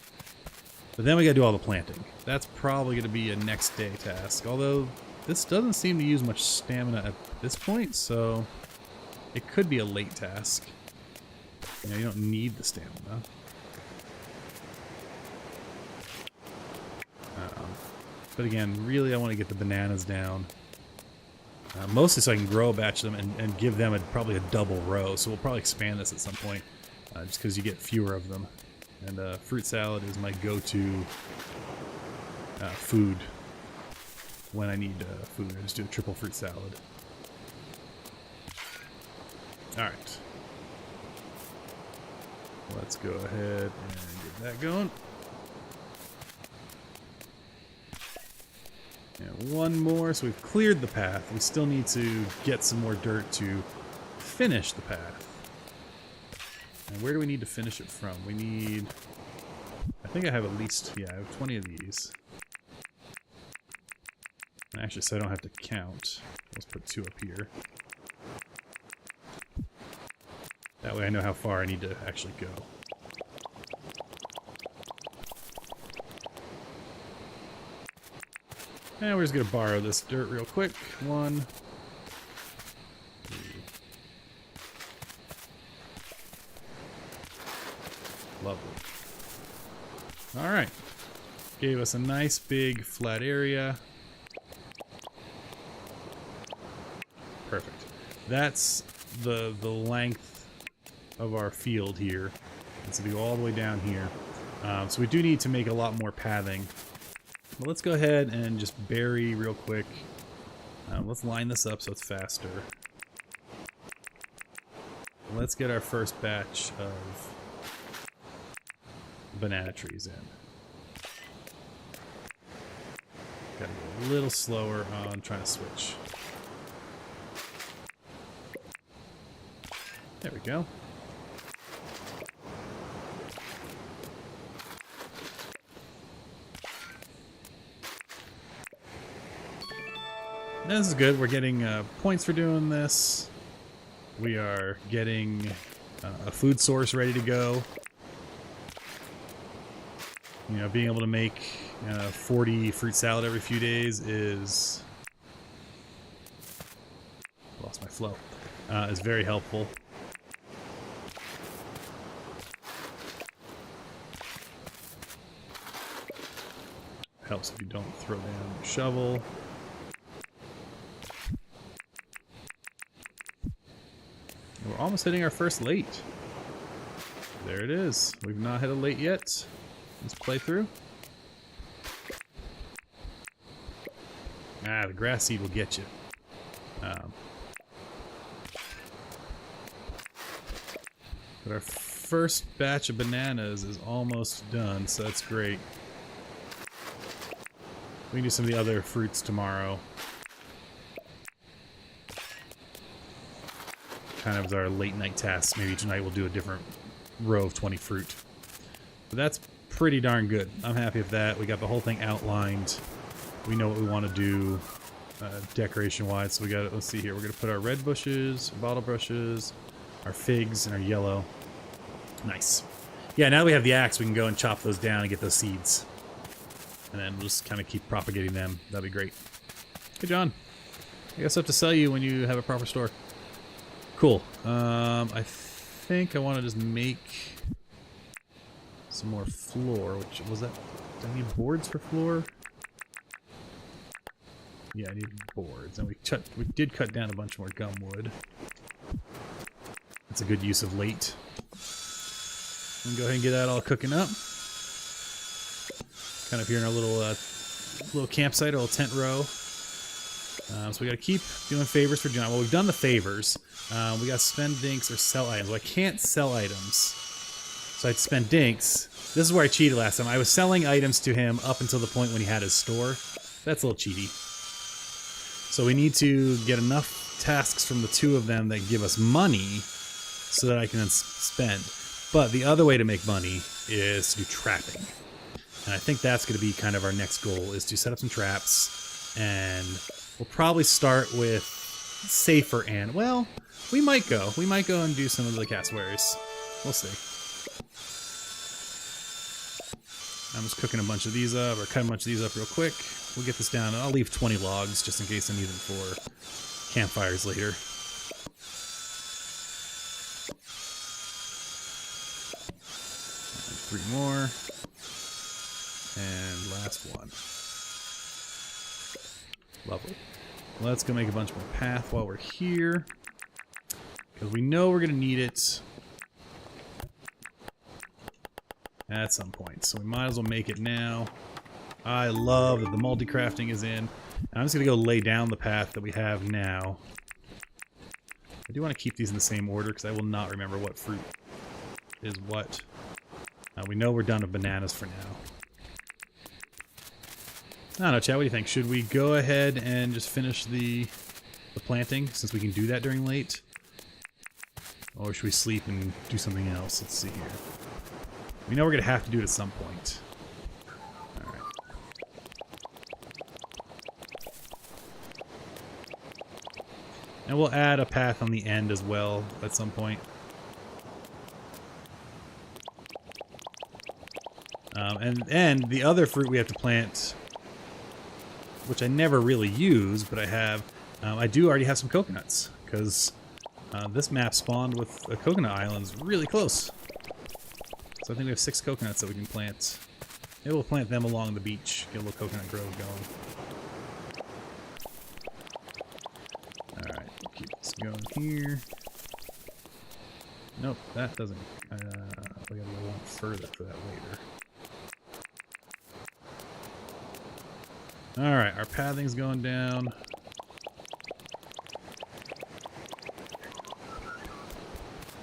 But then we gotta do all the planting. That's probably gonna be a next day task. Although this doesn't seem to use much stamina at this point, so it could be a late task. You know, you don't need the stamina. But again, really I want to get the bananas down. Mostly so I can grow a batch of them and give them probably a double row. So we'll probably expand this at some point, just because you get fewer of them. And fruit salad is my go-to food when I need food. I just do a triple fruit salad. Alright. Let's go ahead and get that going. And one more, so we've cleared the path. We still need to get some more dirt to finish the path. And where do we need to finish it from? We need... I think I have at least... Yeah, I have 20 of these. And actually, so I don't have to count. Let's put 2 up here. That way I know how far I need to actually go. And we're just going to borrow this dirt real quick. 1, 2. Lovely. Alright. Gave us a nice big flat area. Perfect. That's the length of our field here. So they go all the way down here. So we do need to make a lot more pathing. But let's go ahead and just bury real quick. Let's line this up so it's faster. Let's get our first batch of banana trees in. Gotta go a little slower on trying to switch. There we go. This is good. We're getting points for doing this. We are getting a food source ready to go. You know, being able to make 40 fruit salad every few days is... Lost my flow. Is very helpful. Helps if you don't throw down your shovel. We're almost hitting our first late. There it is. We've not hit a late yet. Let's play through. The grass seed will get you. But our first batch of bananas is almost done, so that's great. We can do some of the other fruits tomorrow. Kind of as our late night task. Maybe tonight we'll do a different row of 20 fruit. But that's pretty darn good. I'm happy with that. We got the whole thing outlined. We know what we want to do decoration wise. So we got, let's see here. We're going to put our red bushes, our bottle brushes, our figs, and our yellow. Nice. Yeah, now that we have the axe, we can go and chop those down and get those seeds. And then we'll just kind of keep propagating them. That'd be great. Good, John. I guess I have to sell you when you have a proper store. Cool. I think I want to just make some more floor. Which was that? Do I need boards for floor? Yeah, I need boards. And we did cut down a bunch more gum wood. That's a good use of late. And go ahead and get that all cooking up. Kind of here in our little campsite, our little tent row. So we got to keep doing favors for John. Well, we've done the favors. We got to spend dinks or sell items. Well, I can't sell items, so I had to spend dinks. This is where I cheated last time. I was selling items to him up until the point when he had his store. That's a little cheaty. So we need to get enough tasks from the two of them that give us money so that I can then spend. But the other way to make money is to do trapping. And I think that's going to be kind of our next goal, is to set up some traps. And we'll probably start with safer and, well, we might go and do some of the cassowaries. We'll see. I'm just cooking a bunch of these up, or cutting a bunch of these up real quick. We'll get this down, and I'll leave 20 logs just in case I need them for campfires later. And 3 more. And last one. Lovely. Let's go make a bunch more path while we're here, because we know we're going to need it at some point. So we might as well make it now. I love that the multi-crafting is in. And I'm just going to go lay down the path that we have now. I do want to keep these in the same order because I will not remember what fruit is what. We know we're done with bananas for now. I don't know, Chad, what do you think? Should we go ahead and just finish the planting, since we can do that during late? Or should we sleep and do something else? Let's see here. We know we're going to have to do it at some point. Alright. And we'll add a path on the end as well at some point. And the other fruit we have to plant, which I never really use, but I have, I do already have some coconuts, because this map spawned with a coconut islands really close. So I think we have 6 coconuts that we can plant. Maybe we'll plant them along the beach, get a little coconut grove going. Alright, keep this going here. Nope, that doesn't, We gotta go one further for that later. Alright, our pathing's going down.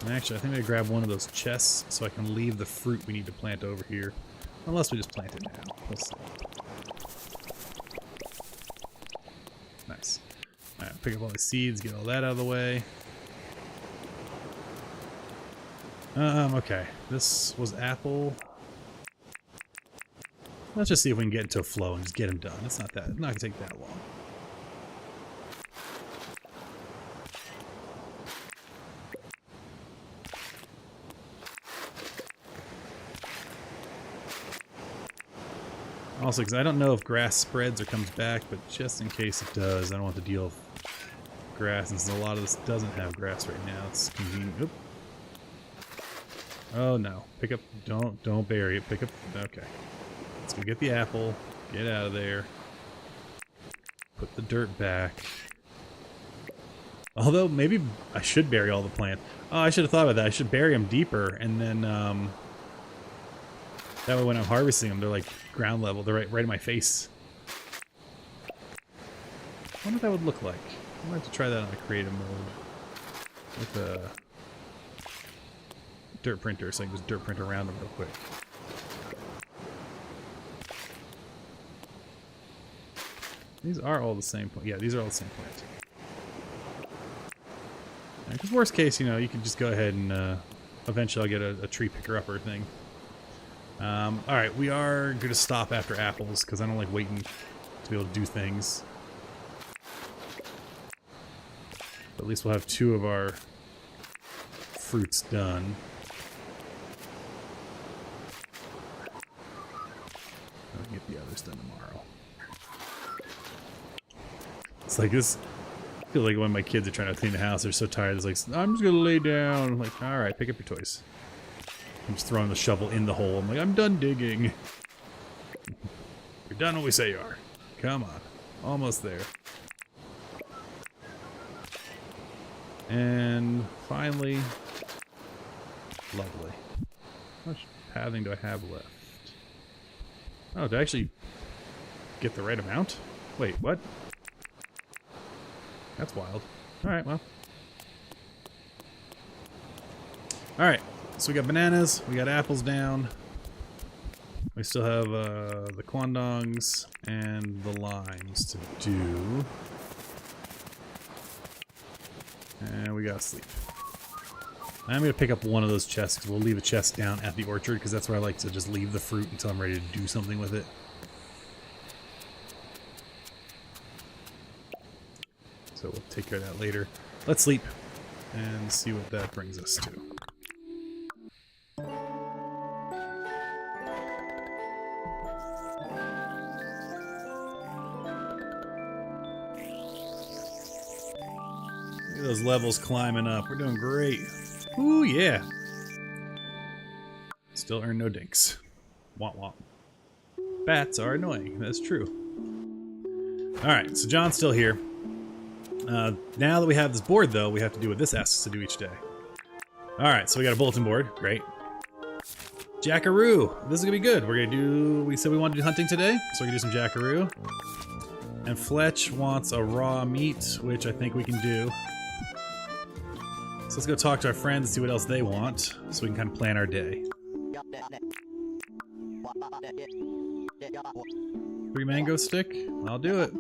And actually, I think I'm gonna grab one of those chests so I can leave the fruit we need to plant over here. Unless we just plant it now. We'll see. Nice. Alright, pick up all the seeds, get all that out of the way. Okay. This was apple. Let's just see if we can get into a flow and just get them done. It's not gonna take that long. Also, because I don't know if grass spreads or comes back, but just in case it does, I don't want to deal with grass, and since a lot of this doesn't have grass right now, it's convenient. Oop. Oh no. Pick up, don't bury it. Pick up, okay. Let's go get the apple, get out of there. Put the dirt back. Although, maybe I should bury all the plants. Oh, I should have thought about that. I should bury them deeper, and then, that way when I'm harvesting them, they're like ground level. They're right in my face. I wonder what that would look like. I'm going to have to try that on a creative mode. With a dirt printer, so I can just dirt print around them real quick. These are all the same plant. Yeah, these are all the same plant. Because worst case, you know, you can just go ahead and eventually I'll get a tree picker-upper thing. Alright, we are going to stop after apples, because I don't like waiting to be able to do things. But at least we'll have 2 of our fruits done. I'll get the others done tomorrow. It's like this. I feel like when my kids are trying to clean the house, they're so tired. It's like, I'm just going to lay down. I'm like, alright, pick up your toys. I'm just throwing the shovel in the hole. I'm like, I'm done digging. You're done when we say you are. Come on. Almost there. And finally, lovely. How much pathing do I have left? Oh, did I actually get the right amount? Wait, what? That's wild. Alright, well. Alright. So we got bananas, we got apples down. We still have the quandongs and the limes to do. And we gotta sleep. I'm gonna pick up one of those chests, because we'll leave a chest down at the orchard, because that's where I like to just leave the fruit until I'm ready to do something with it. So we'll take care of that later. Let's sleep and see what that brings us to. Those levels climbing up. We're doing great. Ooh, yeah. Still earn no dinks. Womp womp. Bats are annoying. That's true. Alright, so John's still here. Now that we have this board, though, we have to do what this asks us to do each day. Alright, so we got a bulletin board. Great. Jackaroo. This is going to be good. We're going to do... We said we wanted to do hunting today, so we're going to do some jackaroo. And Fletch wants a raw meat, which I think we can do. So let's go talk to our friends and see what else they want, so we can kind of plan our day. 3 mango stick? I'll do it.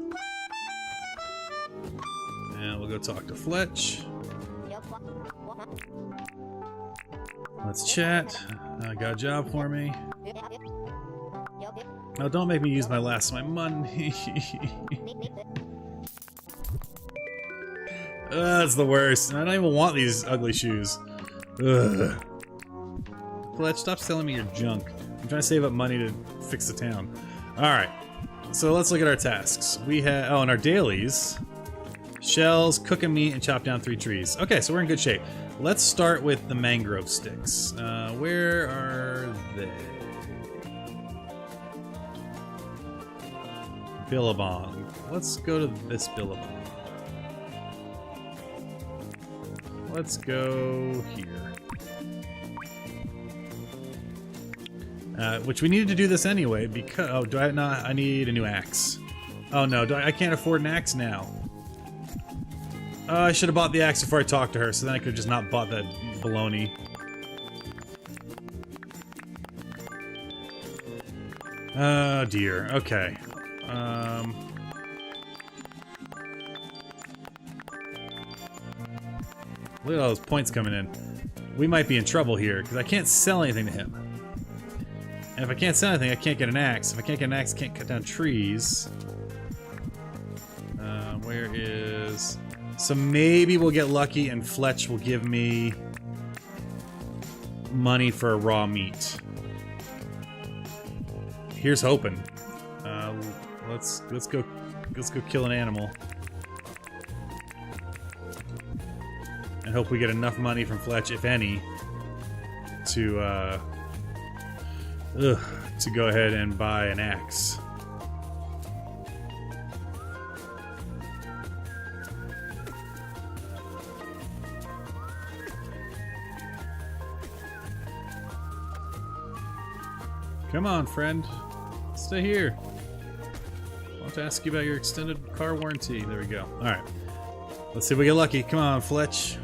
And we'll go talk to Fletch. Let's chat. Got a job for me. Oh, don't make me use my last of my money. That's the worst. I don't even want these ugly shoes. Ugh. Fletch, stop selling me your junk. I'm trying to save up money to fix the town. Alright. So let's look at our tasks. We have... Oh, and our dailies. Shells, cook a meat, and chop down 3 trees. Okay, so we're in good shape. Let's start with the mangrove sticks. Where are they? Billabong. Let's go to this Billabong. Let's go here. Which we needed to do this anyway because... Oh, do I not? I need a new axe. Oh no, I can't afford an axe now. I should have bought the axe before I talked to her, so then I could have just not bought that baloney. Oh dear, okay. Look at all those points coming in. We might be in trouble here, because I can't sell anything to him. And if I can't sell anything, I can't get an axe. If I can't get an axe, I can't cut down trees. Where is... So maybe we'll get lucky and Fletch will give me money for a raw meat. Here's hoping. Let's go kill an animal. And hope we get enough money from Fletch, if any, to go ahead and buy an axe. Come on, friend. Stay here. I want to ask you about your extended car warranty. There we go. Alright. Let's see if we get lucky. Come on, Fletch.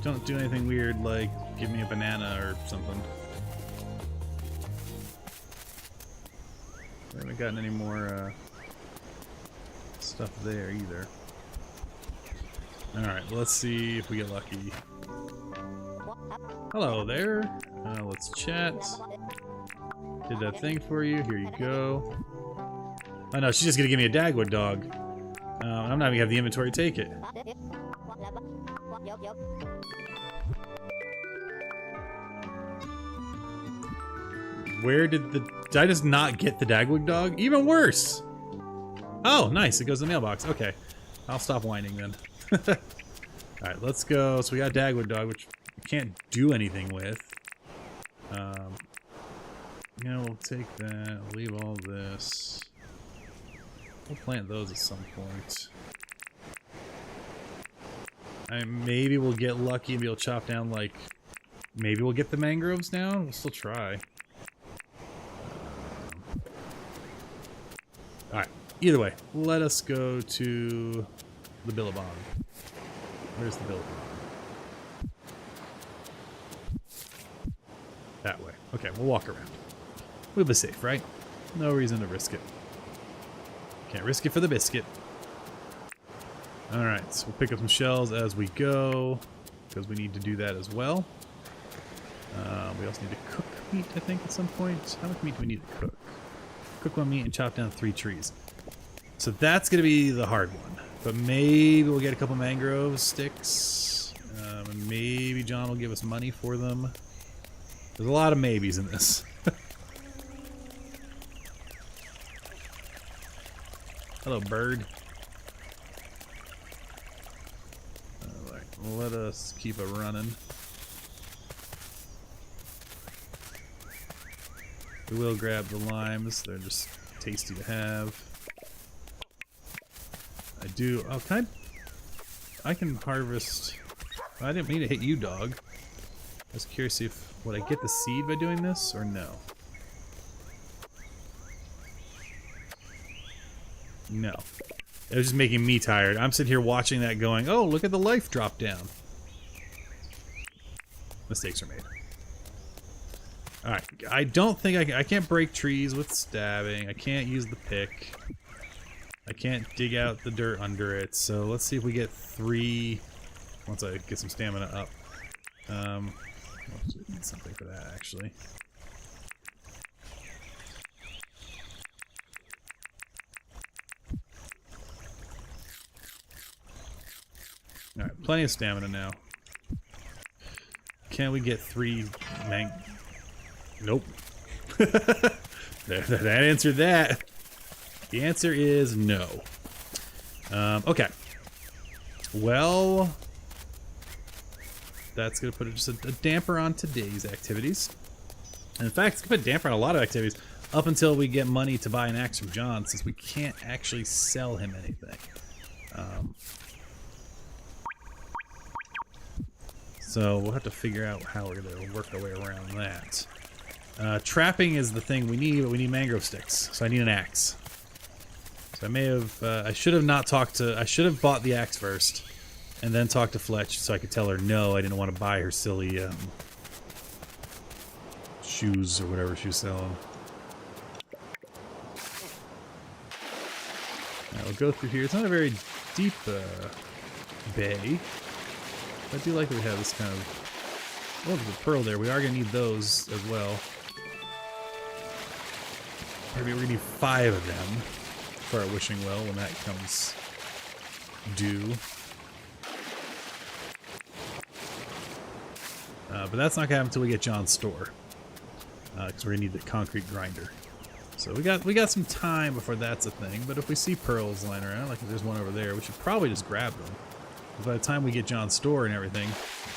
Don't do anything weird like give me a banana or something. We haven't gotten any more stuff there either. Alright, let's see if we get lucky. Hello there. Let's chat. Did that thing for you. Here you go. Oh no, she's just gonna give me a Dagwood dog. I'm not even gonna have the inventory to take it. Where did I just not get the Dagwood dog? Even worse! Oh, nice. It goes in the mailbox. Okay. I'll stop whining then. Alright, let's go. So we got Dagwood dog, which we can't do anything with. Yeah, we'll take that. We'll leave all this. We'll plant those at some point. Maybe we'll get lucky and be able to chop down, like... Maybe we'll get the mangroves down? We'll still try. Alright. Either way, let us go to the Billabong. Where's the Billabong? That way. Okay, we'll walk around. We'll be safe, right? No reason to risk it. Can't risk it for the biscuit. Alright, so we'll pick up some shells as we go, because we need to do that as well. We also need to cook meat, I think, at some point. How much meat do we need to cook? Cook one meat and chop down 3 trees. So that's going to be the hard one. But maybe we'll get a couple mangrove sticks. And maybe John will give us money for them. There's a lot of maybes in this. Hello, bird. Alright, let us keep it running. We will grab the limes. They're just tasty to have. I do... Oh, I can harvest... I didn't mean to hit you, dog. I was curious if... Would I get the seed by doing this, or no? No. It was just making me tired. I'm sitting here watching that going, oh, look at the life drop down. Mistakes are made. Alright, I don't think I can't break trees with stabbing. I can't use the pick. I can't dig out the dirt under it. So let's see if we get 3 once I get some stamina up. We need something for that, actually. Alright, plenty of stamina now. Can we get 3 Nope. That answered that. The answer is no. Okay. Well, that's going to put just a damper on today's activities. And in fact, it's going to put a damper on a lot of activities up until we get money to buy an axe from John, since we can't actually sell him anything. So we'll have to figure out how we're going to work our way around that. Trapping is the thing we need, but we need mangrove sticks, so I need an axe. So I may have, I should have not talked to, I should have bought the axe first, and then talked to Fletch so I could tell her no, I didn't want to buy her silly shoes or whatever she was selling. Now we'll go through here. It's not a very deep bay. I do like that we have this kind of... Oh, there's a pearl there. We are going to need those as well. Maybe we're going to need 5 of them for our wishing well when that comes due. But that's not going to happen until we get John's store. Because we're going to need the concrete grinder. So we got some time before that's a thing. But if we see pearls lying around, like if there's one over there, we should probably just grab them. But by the time we get John's store and everything,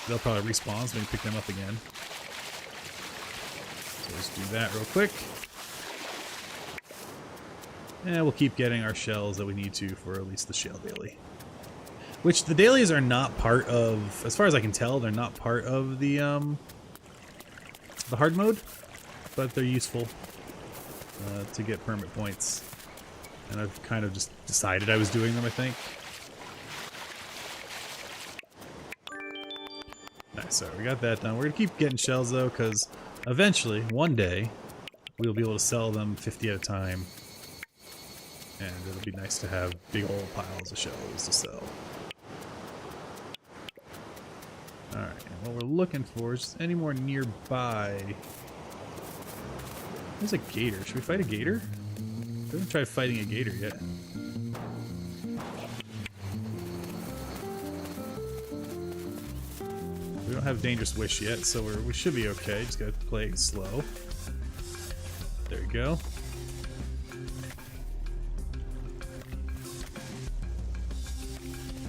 they'll probably respawn, so we can pick them up again. So let's do that real quick. And we'll keep getting our shells that we need to for at least the shell daily. Which the dailies are not part of, as far as I can tell, they're not part of the hard mode, but they're useful to get permit points. And I've kind of just decided I was doing them, I think. Nice, alright, we got that done. We're gonna keep getting shells though, because eventually, one day, we'll be able to sell them 50 at a time. And it'll be nice to have big old piles of shells to sell. Alright, and what we're looking for is just any more nearby. There's a gator. Should we fight a gator? I haven't tried fighting a gator yet. We don't have Dangerous Wish yet, so we should be okay. Just gotta play it slow. There we go.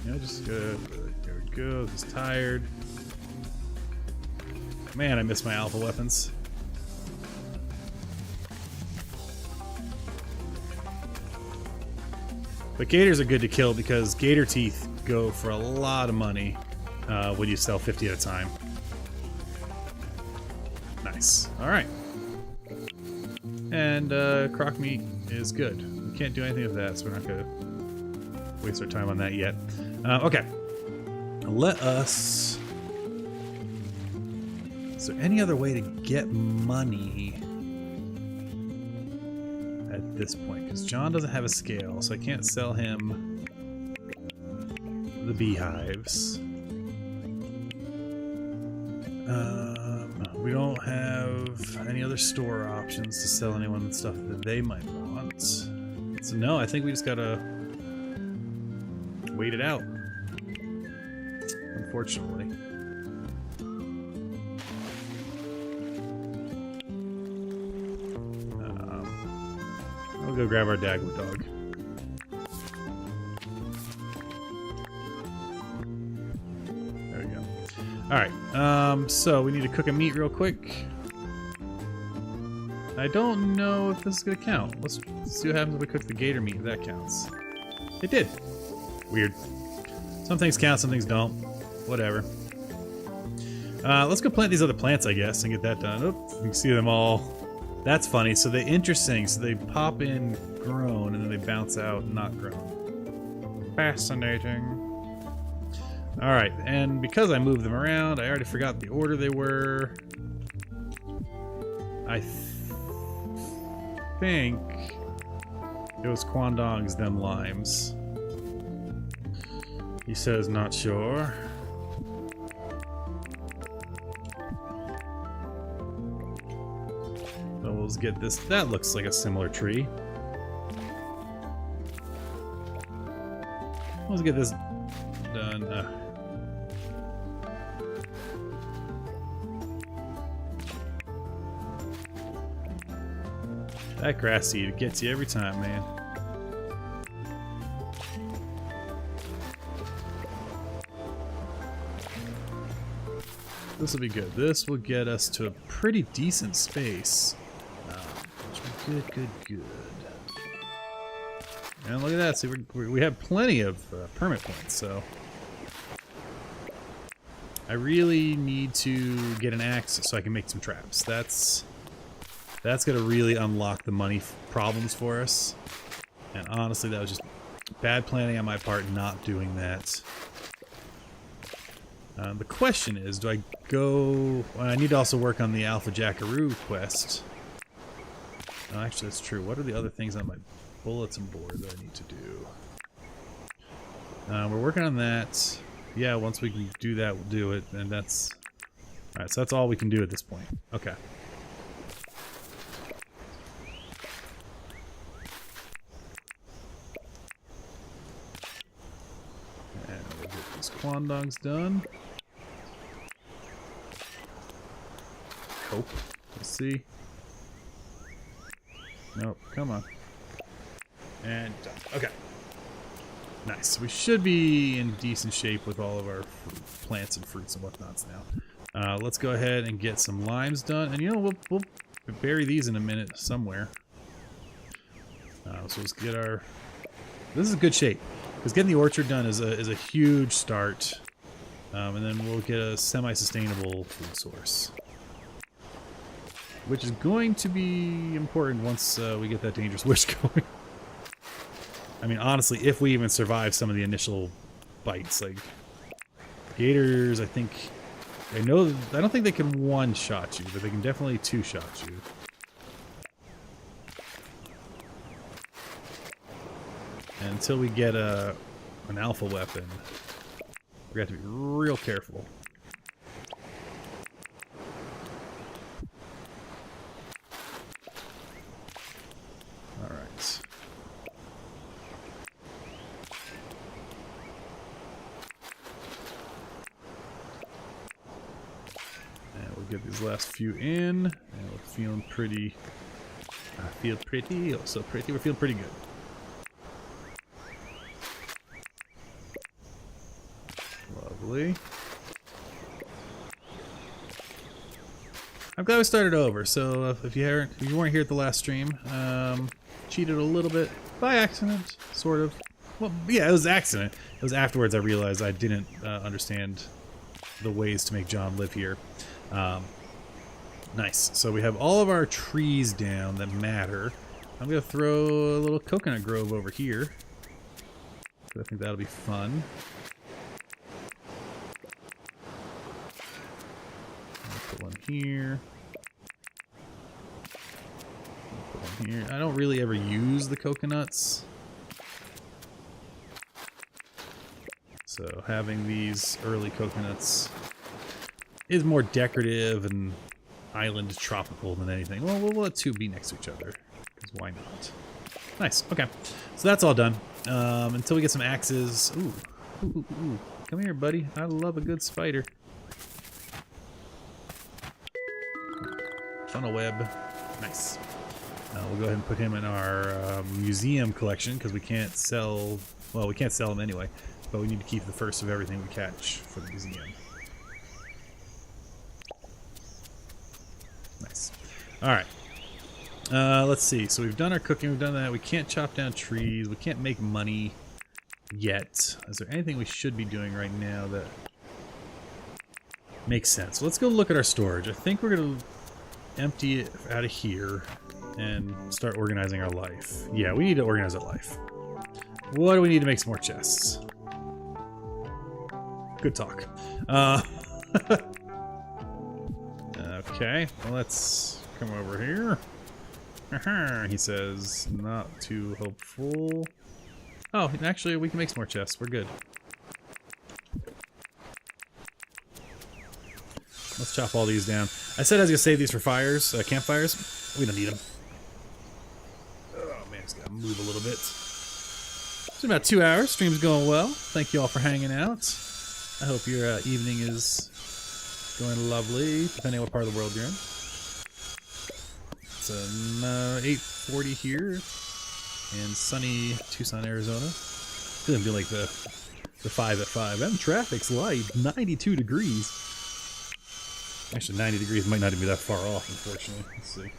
Yeah, just good. There we go. He's tired. Man, I miss my alpha weapons. But gators are good to kill because gator teeth go for a lot of money when you sell 50 at a time. Nice. Alright. And croc meat is good. We can't do anything with that, so we're not going to waste our time on that yet. Okay. Let us... Is there any other way to get money at this point? Because John doesn't have a scale, so I can't sell him the beehives. We don't have any other store options to sell anyone stuff that they might want. So no, I think we just gotta wait it out. Unfortunately. We'll go grab our Dagwood dog. There we go. Alright, so we need to cook a meat real quick. I don't know if this is gonna count. Let's see what happens if we cook the gator meat, if that counts. It did. Weird. Some things count, some things don't. Whatever. Let's go plant these other plants, I guess, and get that done. Oop, you can see them all. That's funny. So they interesting. So they pop in grown and then they bounce out not grown. Fascinating. All right, and because I moved them around, I already forgot the order they were. I think it was Kwandong's them limes. He says not sure. So we'll get this. That looks like a similar tree. Let's get this done. That grass seed gets you every time, man. This will be good. This will get us to a pretty decent space. Good. And look at that. See, we have plenty of permit points, so... I really need to get an axe so I can make some traps. That's That's going to really unlock the money problems for us. And honestly, that was just bad planning on my part not doing that. The question is, do I go... Well, I need to also work on the Alpha Jackaroo quest. Oh, actually, that's true. What are the other things on my bulletin board that I need to do? We're working on that. Yeah, once we can do that, we'll do it. And that's... Alright, so that's all we can do at this point. Okay. And we'll get these quandogs done. Hope. Let's see. Nope, come on. And done. Okay. Nice. We should be in decent shape with all of our plants and fruits and whatnots now. Let's go ahead and get some limes done. And you know, we'll bury these in a minute somewhere. So let's get our... This is good shape. Because getting the orchard done is a huge start. And then we'll get a semi-sustainable food source. Which is going to be important once we get that dangerous witch going. I mean, honestly, if we even survive some of the initial bites, like gators, I don't think they can one-shot you, but they can definitely two-shot you. And until we get an alpha weapon, we have to be real careful. Alright. And we'll get these last few in, and we're feeling pretty... I feel pretty, oh so pretty, we're feeling pretty good. Lovely. I'm glad we started over. So if you weren't here at the last stream, cheated a little bit by accident, sort of. Well, yeah, it was accident. It was afterwards I realized I didn't understand the ways to make John live here. Nice. So we have all of our trees down that matter. I'm gonna throw a little coconut grove over here. I think that'll be fun. Put one here. Put one here. I don't really ever use the coconuts. So having these early coconuts is more decorative and island tropical than anything. Well, we'll let two be next to each other, because why not? Nice. Okay. So that's all done. Until we get some axes. Ooh. Ooh, ooh, ooh. Come here, buddy. I love a good spider. Funnel web. Nice. We'll go ahead and put him in our museum collection, because we can't sell... Well, we can't sell him anyway, but we need to keep the first of everything we catch for the museum. Nice. Alright. Let's see. So we've done our cooking, we've done that. We can't chop down trees. We can't make money yet. Is there anything we should be doing right now that makes sense? Let's go look at our storage. I think we're going to empty it out of here and start organizing our life. Yeah, we need to organize our life. What do we need to make some more chests? Good talk. Okay, well, let's come over here. He says, not too hopeful. Oh, actually, we can make some more chests. We're good. Let's chop all these down. I said I was going to save these for fires, campfires. We don't need them. Oh, man, it's got to move a little bit. It's been about 2 hours. Stream's going well. Thank you all for hanging out. I hope your evening is going lovely, depending on what part of the world you're in. It's 8:40 here in sunny Tucson, Arizona. It's gonna be like the 5 at 5. And traffic's light, 92 degrees. Actually, 90 degrees might not even be that far off, unfortunately. Let's see.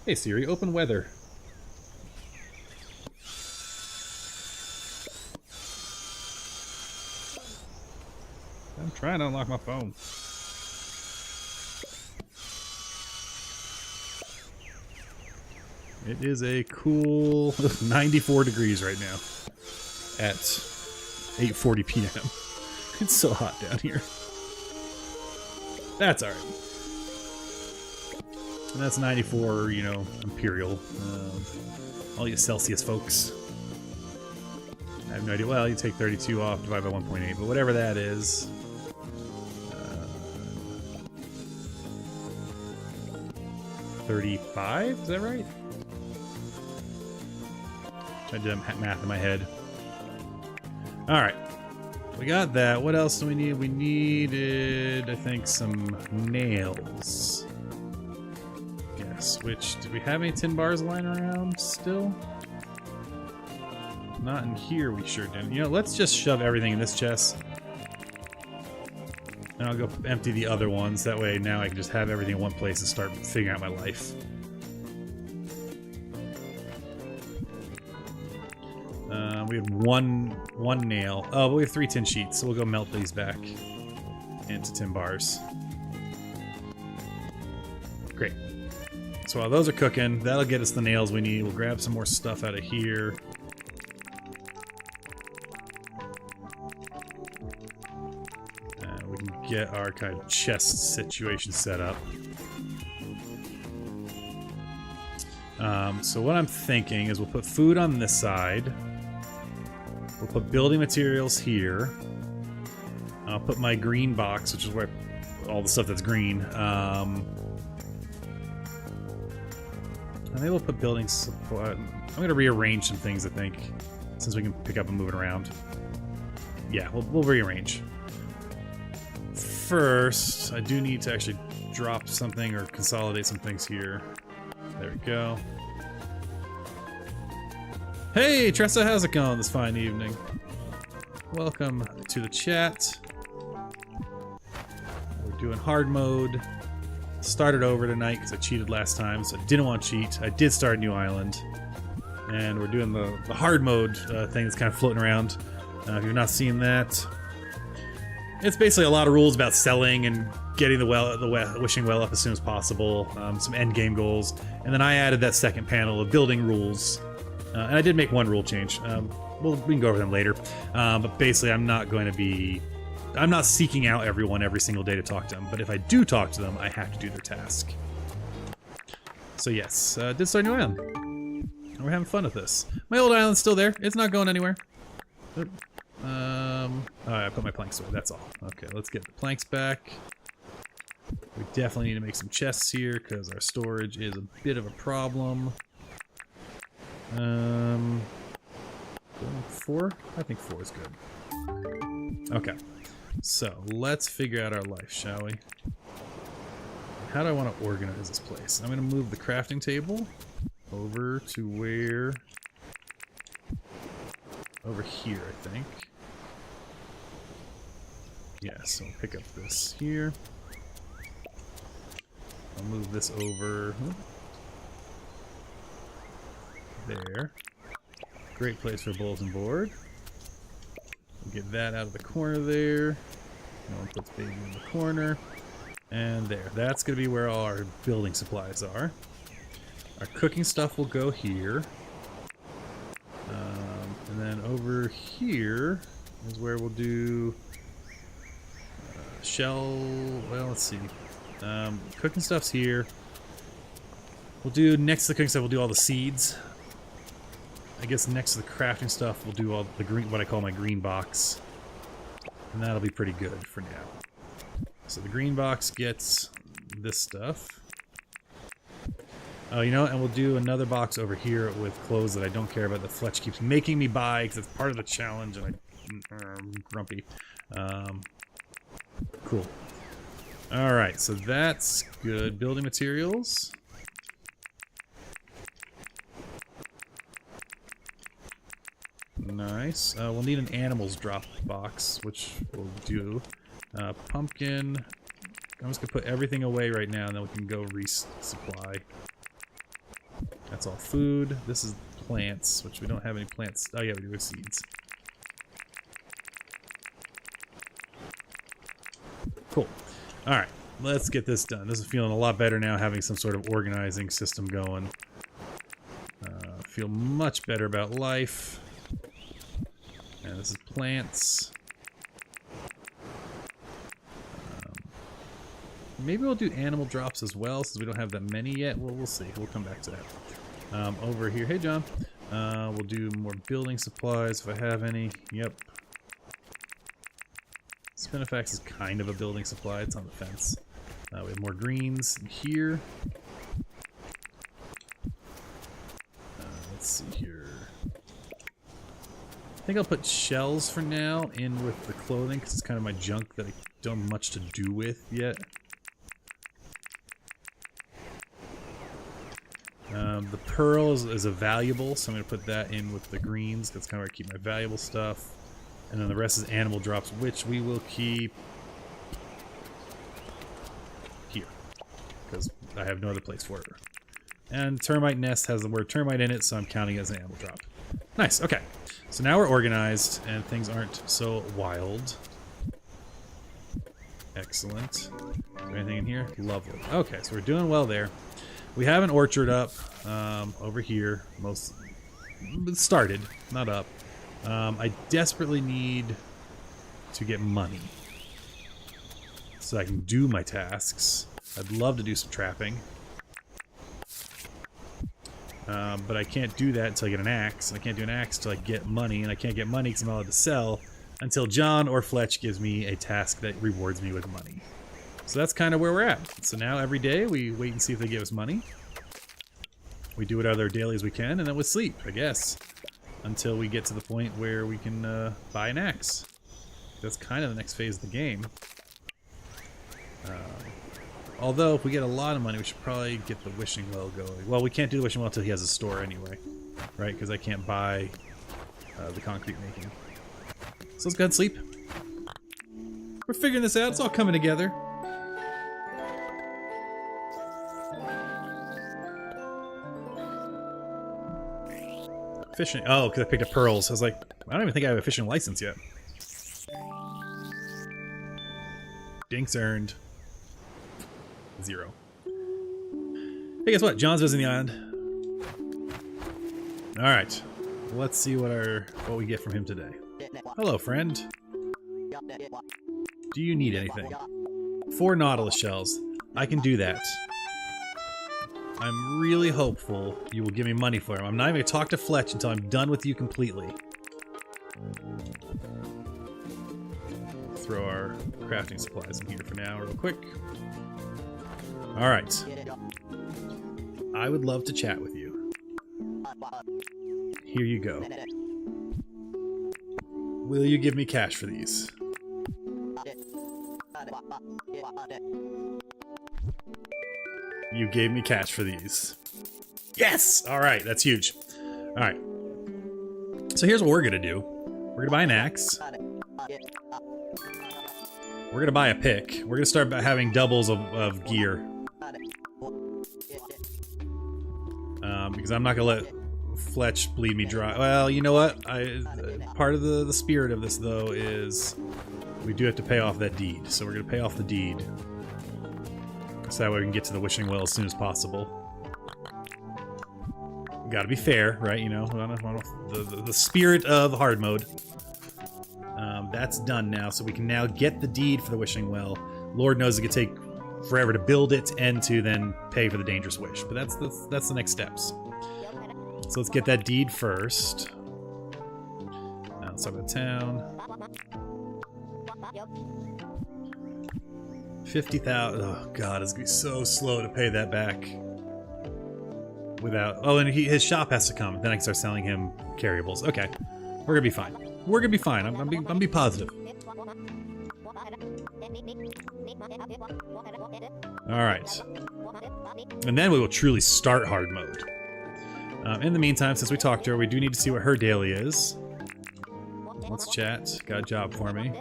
Hey Siri, open weather. I'm trying to unlock my phone. It is a cool 94 degrees right now at 8:40 p.m. It's so hot down here. That's alright. And that's 94, you know, imperial. All you Celsius folks. I have no idea. Well, you take 32 off, divide by 1.8, but whatever that is. 35? Is that right? Trying to do math in my head. Alright. We got that. What else do we need? We needed, I think, some nails. Yes, which... Did we have any tin bars lying around still? Not in here, we sure didn't. You know, let's just shove everything in this chest. And I'll go empty the other ones. That way now I can just have everything in one place and start figuring out my life. We have one nail. Oh, but we have 3 tin sheets, so we'll go melt these back into tin bars. Great. So while those are cooking, that'll get us the nails we need. We'll grab some more stuff out of here. We can get our kind of chest situation set up. So what I'm thinking is we'll put food on this side. We'll put building materials here. I'll put my green box, which is where all the stuff that's green. And maybe we'll put building supply. I'm going to rearrange some things, I think, since we can pick up and move it around. Yeah, we'll rearrange. First, I do need to actually drop something or consolidate some things here. There we go. Hey, Tressa, how's it going this fine evening? Welcome to the chat. We're doing hard mode. Started over tonight because I cheated last time, so I didn't want to cheat. I did start a new island. And we're doing the hard mode thing that's kind of floating around. If you've not seen that, it's basically a lot of rules about selling and getting the wishing well up as soon as possible. Some end game goals. And then I added that second panel of building rules. And I did make one rule change. We can go over them later. But basically, I'm not seeking out everyone every single day to talk to them. But if I do talk to them, I have to do their task. So yes, did start a new island. And we're having fun with this. My old island's still there. It's not going anywhere. I put my planks away, that's all. Okay, let's get the planks back. We definitely need to make some chests here, because our storage is a bit of a problem. 4? I think 4 is good. Okay, so let's figure out our life, shall we? How do I want to organize this place? I'm going to move the crafting table over to where... over here, I think. Yeah, so I'll pick up this here. I'll move this over there. Great place for bulletin board. We'll get that out of the corner there. No one puts baby in the corner. And there. That's going to be where all our building supplies are. Our cooking stuff will go here. And then over here is where we'll do shell. Well, let's see. Cooking stuff's here. We'll do next to the cooking stuff. We'll do all the seeds. I guess next to the crafting stuff, we'll do all the green, what I call my green box, and that'll be pretty good for now. So the green box gets this stuff. Oh, you know, and we'll do another box over here with clothes that I don't care about that Fletch keeps making me buy because it's part of the challenge, and I'm grumpy. Cool. Alright, so that's good. Building materials. Nice. We'll need an animals drop box, which we'll do. Pumpkin. I'm just going to put everything away right now, and then we can go resupply. That's all food. This is plants, which we don't have any plants. Oh yeah, we do have seeds. Cool. Alright, let's get this done. This is feeling a lot better now, having some sort of organizing system going. feel much better about life. And this is plants. Maybe we'll do animal drops as well, since we don't have that many yet. Well, we'll see. We'll come back to that. Over here, hey John. We'll do more building supplies if I have any. Yep. Spinifex is kind of a building supply. It's on the fence. We have more greens here. Let's see here. I think I'll put shells for now in with the clothing, because it's kind of my junk that I don't have much to do with yet. The pearl is a valuable, so I'm going to put that in with the greens. That's kind of where I keep my valuable stuff. And then the rest is animal drops, which we will keep here, because I have no other place for it. And termite nest has the word termite in it, so I'm counting it as an animal drop. Nice, okay. So now we're organized, and things aren't so wild. Excellent. Is there anything in here? Lovely. Okay, so we're doing well there. We have an orchard up over here. It started, not up. I desperately need to get money so I can do my tasks. I'd love to do some trapping. But I can't do that until I get an axe, and I can't do an axe until I get money, and I can't get money because I'm not allowed to sell until John or Fletch gives me a task that rewards me with money. So that's kind of where we're at. So now every day we wait and see if they give us money. We do what other dailies we can, and then we sleep, I guess, until we get to the point where we can buy an axe. That's kind of the next phase of the game. Although, if we get a lot of money, we should probably get the wishing well going. Well, we can't do the wishing well until he has a store anyway, right? Because I can't buy the concrete making. So let's go ahead and sleep. We're figuring this out. It's all coming together. Fishing. Oh, because I picked up pearls. I was like, I don't even think I have a fishing license yet. Dinks earned. 0. Hey, guess what? John's visiting the island. Alright. Let's see what we get from him today. Hello, friend. Do you need anything? 4 nautilus shells. I can do that. I'm really hopeful you will give me money for him. I'm not even going to talk to Fletch until I'm done with you completely. Throw our crafting supplies in here for now real quick. Alright. I would love to chat with you. Here you go. Will you give me cash for these? You gave me cash for these. Yes! Alright, that's huge. Alright. So here's what we're gonna do. We're gonna buy an axe. We're gonna buy a pick. We're gonna start having doubles of gear. Because I'm not gonna let Fletch bleed me dry. Well, you know what? Part of the spirit of this, though, is we do have to pay off that deed. So we're gonna pay off the deed. So that way we can get to the wishing well as soon as possible. Gotta be fair, right? You know, the spirit of hard mode. That's done now, so we can now get the deed for the wishing well. Lord knows it could take forever to build it and to then pay for the dangerous wish, but that's the next steps. So let's get that deed first. Outside of the town. 50,000. Oh god, it's gonna be so slow to pay that back. Without. Oh, and his shop has to come. Then I can start selling him carryables. Okay, we're gonna be fine. We're gonna be fine. I'm be positive. All right, and then we will truly start hard mode. In the meantime, since we talked to her, we do need to see what her daily is. Let's chat. Got a job for me.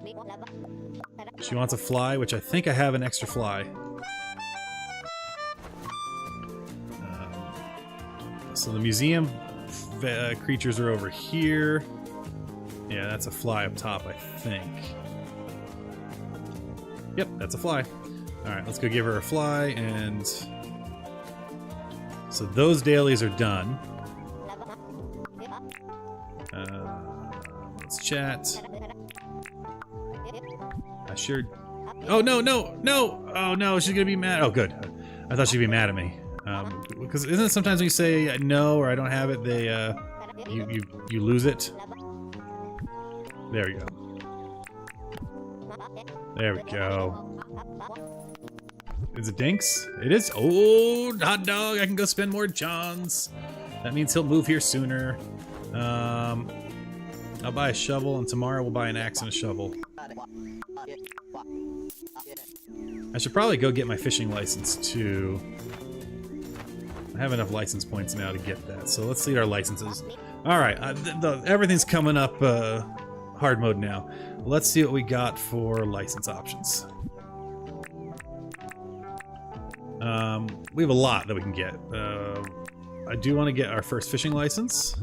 She wants a fly, which I think I have an extra fly. So the museum creatures are over here. Yeah, that's a fly up top, I think. Yep, that's a fly. Alright, let's go give her a fly, and... So those dailies are done. chat. I sure... Oh, no, no, no! Oh, no, she's gonna be mad. Oh, good. I thought she'd be mad at me. Because isn't it sometimes when you say no or I don't have it, they, you lose it? There we go. There we go. Is it Dinks? It is. Oh, hot dog! I can go spend more Johns. That means he'll move here sooner. I'll buy a shovel, and tomorrow we'll buy an axe and a shovel. I should probably go get my fishing license too. I have enough license points now to get that, so let's see our licenses. All right, everything's coming up hard mode now. Let's see what we got for license options. We have a lot that we can get. I do want to get our first fishing license.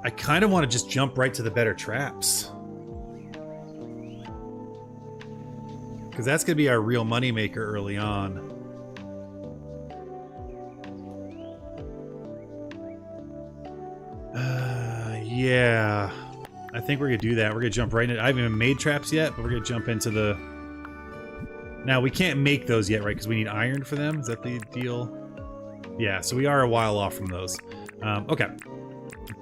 I kind of want to just jump right to the better traps. Because that's going to be our real moneymaker early on. Yeah. I think we're going to do that. We're going to jump right in. I haven't even made traps yet, but we're going to jump into the... Now, we can't make those yet, right? Because we need iron for them. Is that the deal? Yeah, so we are a while off from those. Okay.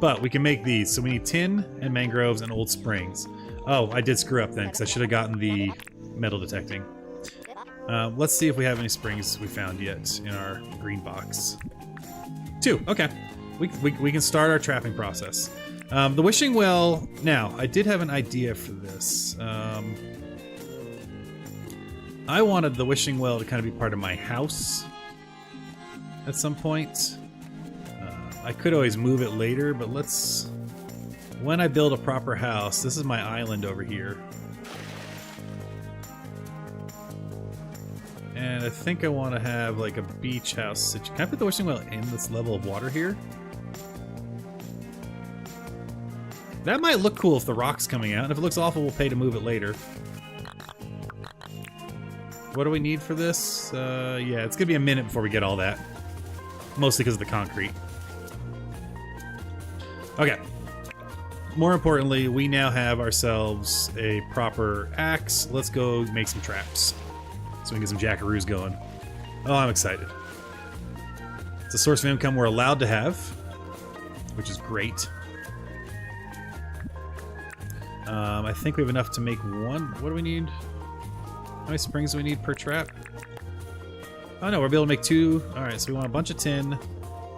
But we can make these. So we need tin and mangroves and old springs. Oh, I did screw up then, because I should have gotten the metal detecting. Let's see if we have any springs we found yet in our green box. 2. Okay. We can start our trapping process. The wishing well... Now, I did have an idea for this. I wanted the wishing well to kind of be part of my house at some point. I could always move it later, but let's... When I build a proper house, this is my island over here. And I think I want to have like a beach house. Can I put the wishing well in this level of water here? That might look cool if the rock's coming out. And if it looks awful, we'll pay to move it later. What do we need for this? Yeah, it's gonna be a minute before we get all that. Mostly because of the concrete. Okay. More importantly, we now have ourselves a proper axe. Let's go make some traps so we can get some jackaroos going. Oh, I'm excited. It's a source of income we're allowed to have, which is great. I think we have enough to make one. What do we need? How many springs do we need per trap? Oh no, we'll be able to make 2. Alright, so we want a bunch of tin,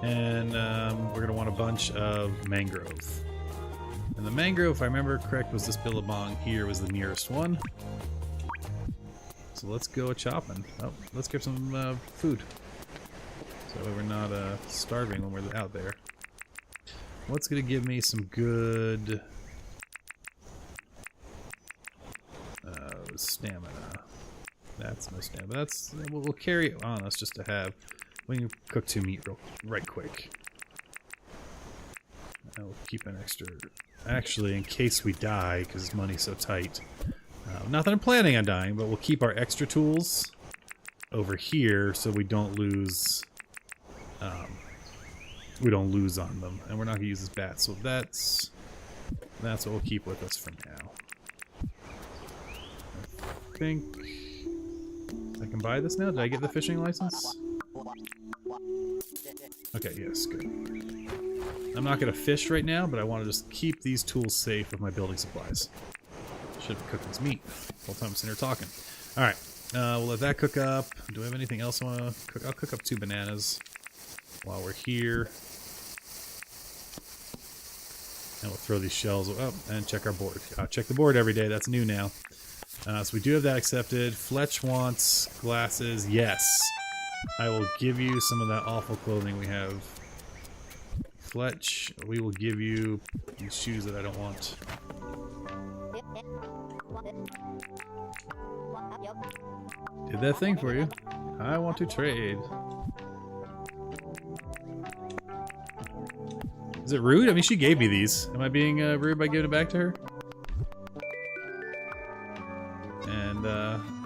and we're going to want a bunch of mangrove. And the mangrove, if I remember correct, was this billabong here was the nearest one. So let's go chopping. Oh, let's get some food. So we're not starving when we're out there. What's going to give me some good... stamina. That's no stamina. That's we'll carry it on us just to have. We can cook 2 meat right quick. And we'll keep an extra. Actually, in case we die, because money's so tight. Not that I'm planning on dying, but we'll keep our extra tools over here so we don't lose. We don't lose on them, and we're not gonna use this bat. So that's what we'll keep with us for now. I think I can buy this now. Did I get the fishing license? Okay, yes, good. I'm not going to fish right now, but I want to just keep these tools safe with my building supplies. Should be cooking some meat. Whole time I'm sitting here talking. Alright, we'll let that cook up. Do I have anything else I want to cook? I'll cook up 2 bananas while we're here. And we'll throw these shells up and check our board. Check the board every day. That's new now. So we do have that accepted. Fletch wants glasses. Yes. I will give you some of that awful clothing we have. Fletch, we will give you these shoes that I don't want. Did that thing for you. I want to trade. Is it rude? I mean, she gave me these. Am I being rude by giving it back to her? And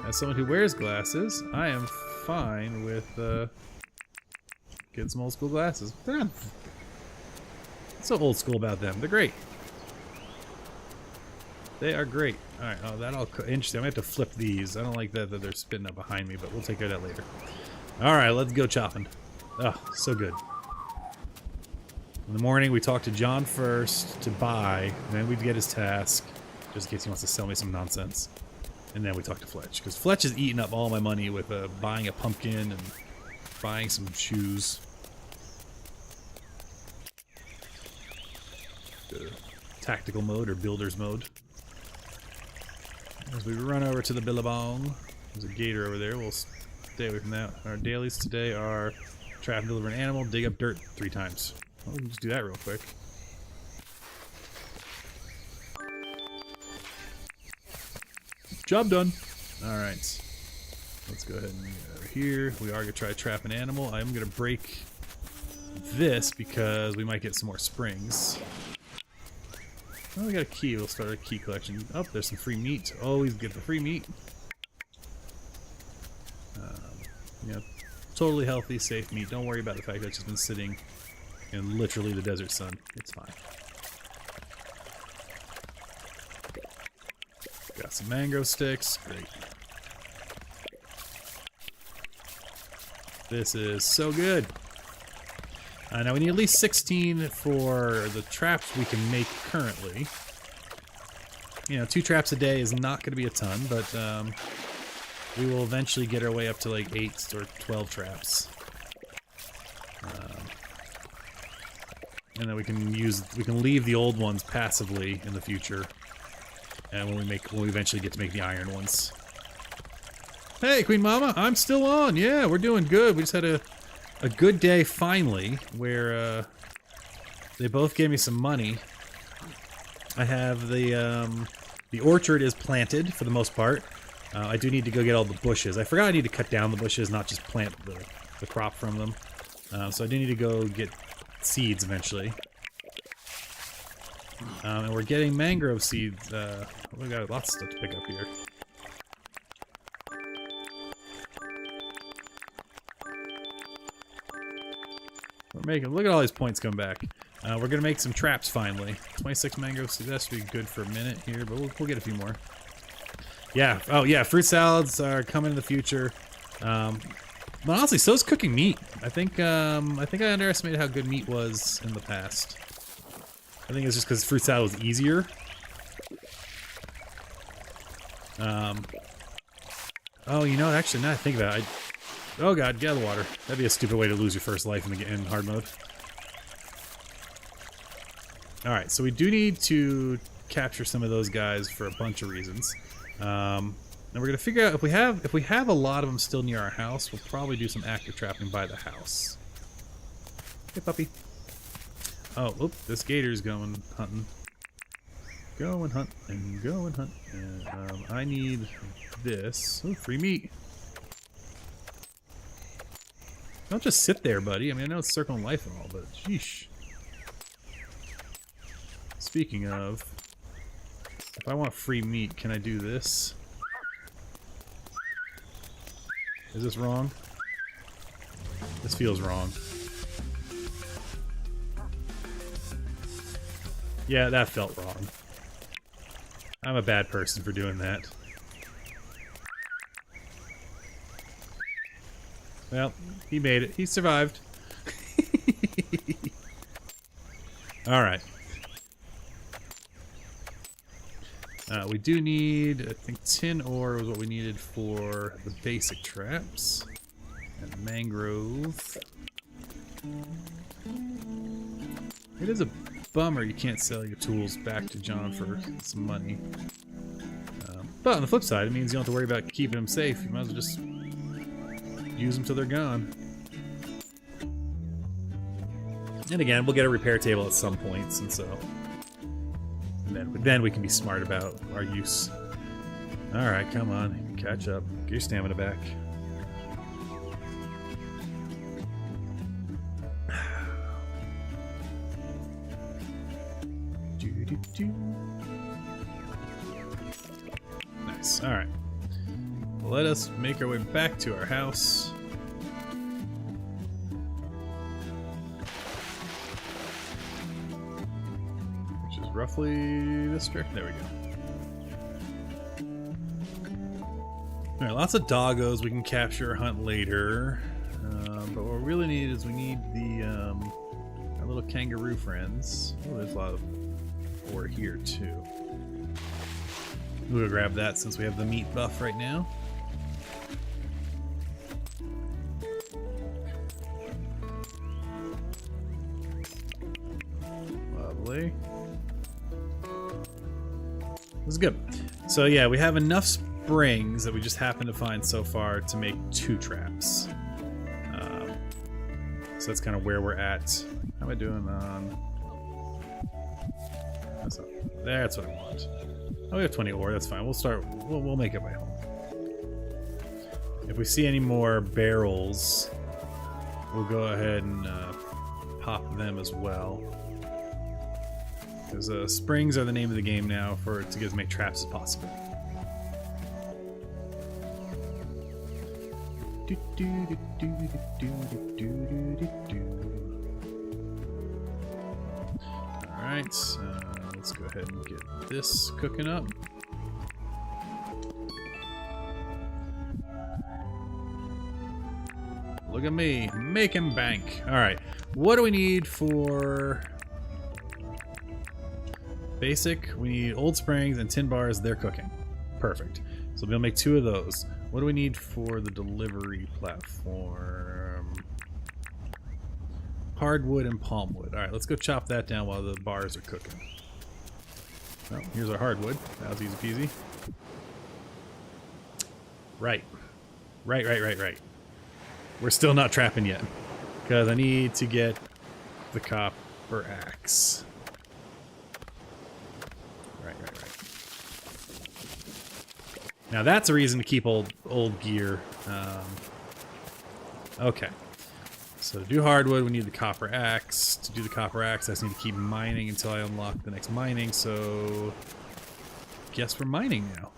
as someone who wears glasses, I am fine with getting some old school glasses. So old school about them. They're great. They are great. Alright, oh, that all interesting. I might have to flip these. I don't like that they're spitting up behind me, but we'll take care of that later. Alright, let's go chopping. Oh, so good. In the morning, we talk to John first to buy, and then we get his task, just in case he wants to sell me some nonsense. And then we talk to Fletch, because Fletch has eaten up all my money with buying a pumpkin and buying some shoes. Tactical mode or builder's mode. As we run over to the Billabong, there's a gator over there. We'll stay away from that. Our dailies today are trap and deliver an animal, dig up dirt 3 times. Well, we can just do that real quick. Job done. Alright. Let's go ahead and get over here. We are going to try to trap an animal. I'm going to break this because we might get some more springs. Oh, we got a key. We'll start a key collection. Oh, there's some free meat. Always get the free meat. You know, totally healthy, safe meat. Don't worry about the fact that it's just been sitting in literally the desert sun. It's fine. Got some mango sticks. Great. This is so good. Now we need at least 16 for the traps we can make currently. You know, 2 traps a day is not going to be a ton, but we will eventually get our way up to like 8 or 12 traps. And then we can leave the old ones passively in the future. And when we eventually get to make the iron ones. Hey, Queen Mama, I'm still on. Yeah, we're doing good. We just had a good day finally, where they both gave me some money. I have the orchard is planted for the most part. I do need to go get all the bushes. I forgot I need to cut down the bushes, not just plant the crop from them. So I do need to go get seeds eventually. And we're getting mangrove seeds. We got lots of stuff to pick up here. Look at all these points coming back. We're gonna make some traps finally. 26 mango seeds. That should be good for a minute here, but we'll get a few more. Yeah. Oh yeah. Fruit salads are coming in the future. But honestly, so is cooking meat. I think I underestimated how good meat was in the past. I think it's just because fruit salad was easier. Oh, you know, actually, now I think about it, oh god, get out of the water. That'd be a stupid way to lose your first life in hard mode. Alright, so we do need to capture some of those guys for a bunch of reasons. And we're gonna figure out if we have a lot of them still near our house, we'll probably do some active trapping by the house. Hey puppy. Oh, oop, this gator's going hunting. Go and hunt and go and hunt. And I need this. Oh, free meat. Don't just sit there, buddy. I mean, I know it's circle life and all, but sheesh. Speaking of, if I want free meat, can I do this? Is this wrong? This feels wrong. Yeah, that felt wrong. I'm a bad person for doing that. Well, he made it. He survived. Alright. We do need, I think, tin ore was what we needed for the basic traps. And mangrove. It is a bummer you can't sell your tools back to John for some money. But on the flip side, it means you don't have to worry about keeping them safe. You might as well just use them till they're gone. And again, we'll get a repair table at some points, and so... And then we can be smart about our use. Alright, come on. Catch up. Get your stamina back. Nice. Alright. Let us make our way back to our house. which is roughly this direction. There we go. All right, lots of doggos we can capture or hunt later. But what we really need is we need the our little kangaroo friends. Oh, there's a lot of ore here too. We'll grab that since we have the meat buff right now. Lovely. This is good. So yeah, we have enough springs that we just happen to find so far to make 2 traps. So that's kind of where we're at. How am I doing on... That's what I want. Oh, we have 20 ore. That's fine. We'll start. We'll make it by home. If we see any more barrels, we'll go ahead and pop them as well. Because springs are the name of the game now to get as many traps as possible. Alright, let's go ahead and get this cooking up. Look at me, making bank. Alright, what do we need for basic? We need old springs and tin bars, they're cooking. Perfect. So we'll be able to make 2 of those. What do we need for the delivery platform? Hardwood and palmwood. Alright, let's go chop that down while the bars are cooking. Well, here's our hardwood. That was easy peasy. Right. Right. We're still not trapping yet. Because I need to get the copper axe. Right. Now that's a reason to keep old gear. Okay. So to do hardwood, we need the copper axe. To do the copper axe, I just need to keep mining until I unlock the next mining, so... guess we're mining now.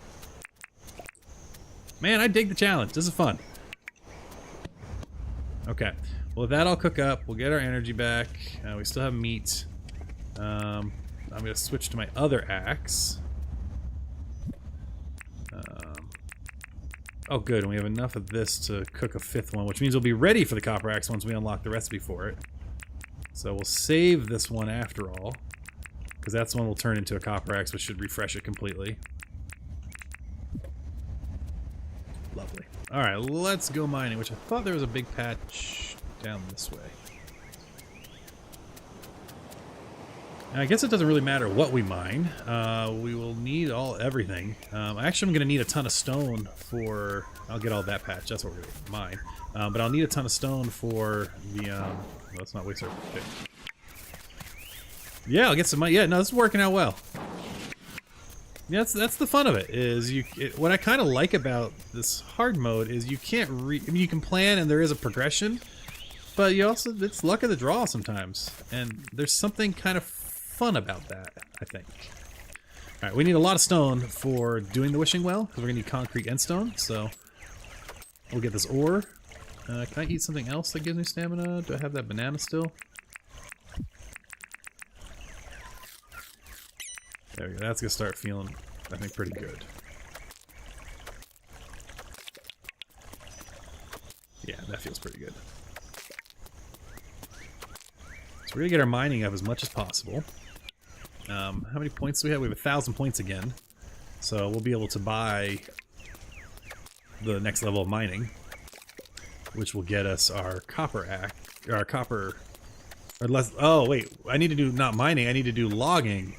Man, I dig the challenge. This is fun. Okay. Well, if that all cook up, we'll get our energy back. We still have meat. I'm going to switch to my other axe. Oh good, and we have enough of this to cook a 5th one, which means we'll be ready for the copper axe once we unlock the recipe for it. So we'll save this one after all, because that's one we'll turn into a copper axe, which should refresh it completely. Lovely. Alright, let's go mining, which I thought there was a big patch down this way. Now, I guess it doesn't really matter what we mine. We will need everything. Actually, I'm going to need a ton of stone for... I'll get all that patch. That's what we're going to mine. But I'll need a ton of stone for the... let's not waste our pick. Yeah, I'll get some money. Yeah, no, this is working out well. Yeah, that's the fun of it. Is what I kind of like about this hard mode is you can't I mean, you can plan and there is a progression, but you also it's luck of the draw sometimes, and there's something kind of fun about that, I think. Alright, we need a lot of stone for doing the wishing well, because we're going to need concrete and stone, so we'll get this ore. Can I eat something else that gives me stamina? Do I have that banana still? There we go, that's going to start feeling, I think, pretty good. Yeah, that feels pretty good. So we're going to get our mining up as much as possible. How many points do we have? We have 1,000 points again. So we'll be able to buy the next level of mining, which will get us our copper or less. Oh, wait. I need to do not mining. I need to do logging.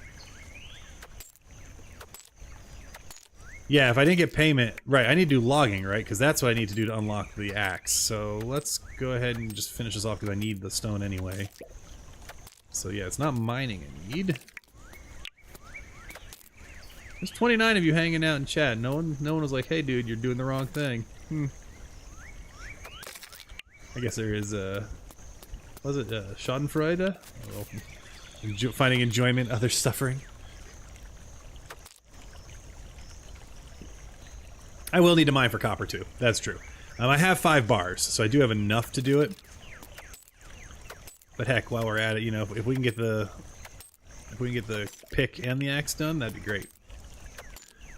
Yeah, if I didn't get payment... Right, I need to do logging, right? Because that's what I need to do to unlock the axe. So let's go ahead and just finish this off because I need the stone anyway. So yeah, it's not mining I need. There's 29 of you hanging out in chat. No one was like, "Hey, dude, you're doing the wrong thing." I guess there is was it Schadenfreude? Finding enjoyment, others suffering. I will need to mine for copper too. That's true. I have 5 bars, so I do have enough to do it. But heck, while we're at it, you know, if we can get the If we can get the pick and the axe done, that'd be great.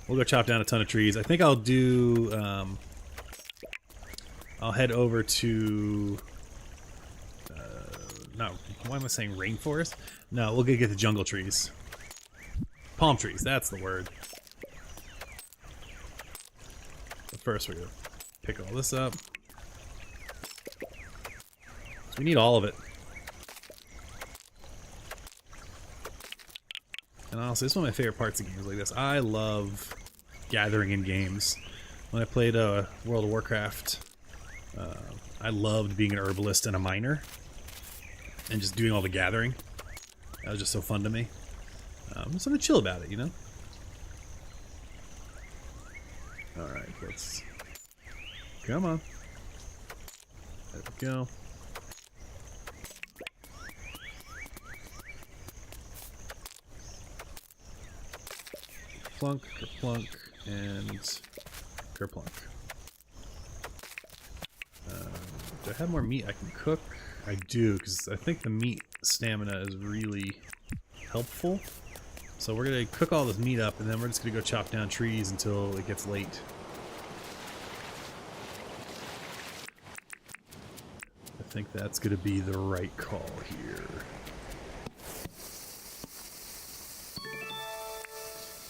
We'll go chop down a ton of trees. I think I'll do... I'll head over to... no, why am I saying rainforest? No, we'll get the jungle trees. Palm trees, that's the word. But first we're going to pick all this up. So we need all of it. And honestly, this is one of my favorite parts of games like this. I love gathering in games. When I played World of Warcraft, I loved being an herbalist and a miner. And just doing all the gathering. That was just so fun to me. There's something chill about it, you know? Alright, let's... Come on. There we go. Kerplunk, kerplunk, and kerplunk. Do I have more meat I can cook? I do, because I think the meat stamina is really helpful. So we're going to cook all this meat up, and then we're just going to go chop down trees until it gets late. I think that's going to be the right call here.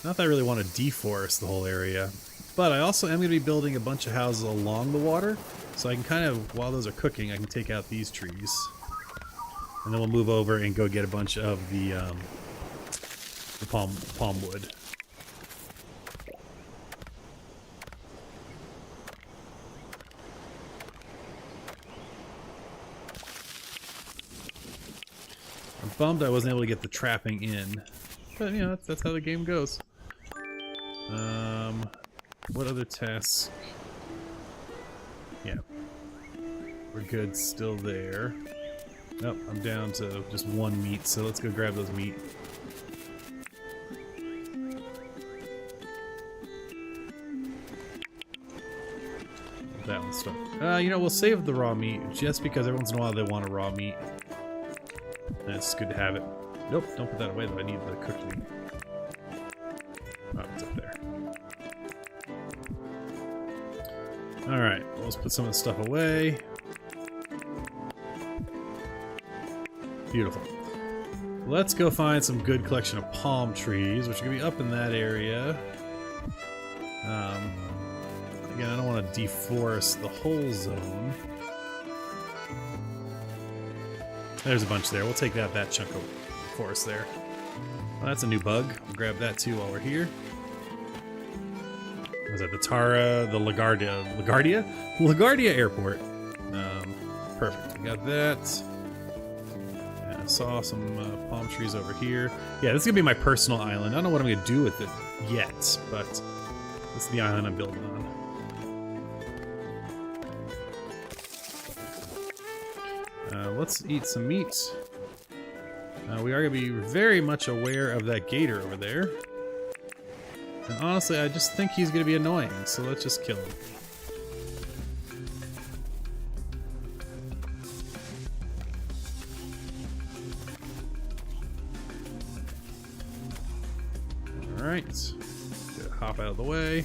Not that I really want to deforest the whole area, but I also am going to be building a bunch of houses along the water, so I can kind of, while those are cooking, I can take out these trees. And then we'll move over and go get a bunch of the palm wood. I'm bummed I wasn't able to get the trapping in, but you know, that's how the game goes. What other tasks? Yeah, we're good still there. Nope, I'm down to just one meat, so let's go grab those meat. That one's stuck. You know, we'll save the raw meat just because every once in a while they want a raw meat. And it's good to have it. Nope, don't put that away though. I need the cooked meat. Oh, it's up there. Alright, well, let's put some of the stuff away. Beautiful. Let's go find some good collection of palm trees, which are going to be up in that area. Again, I don't want to deforest the whole zone. There's a bunch there. We'll take that chunk of forest there. Well, that's a new bug. We'll grab that too while we're here. Was that the Tara, the LaGuardia Airport. Perfect. We got that. Yeah, I saw some palm trees over here. Yeah, this is gonna be my personal island. I don't know what I'm gonna do with it yet, but this is the island I'm building on. Let's eat some meat. We are going to be very much aware of that gator over there. And honestly, I just think he's going to be annoying, so let's just kill him. Alright. Hop out of the way.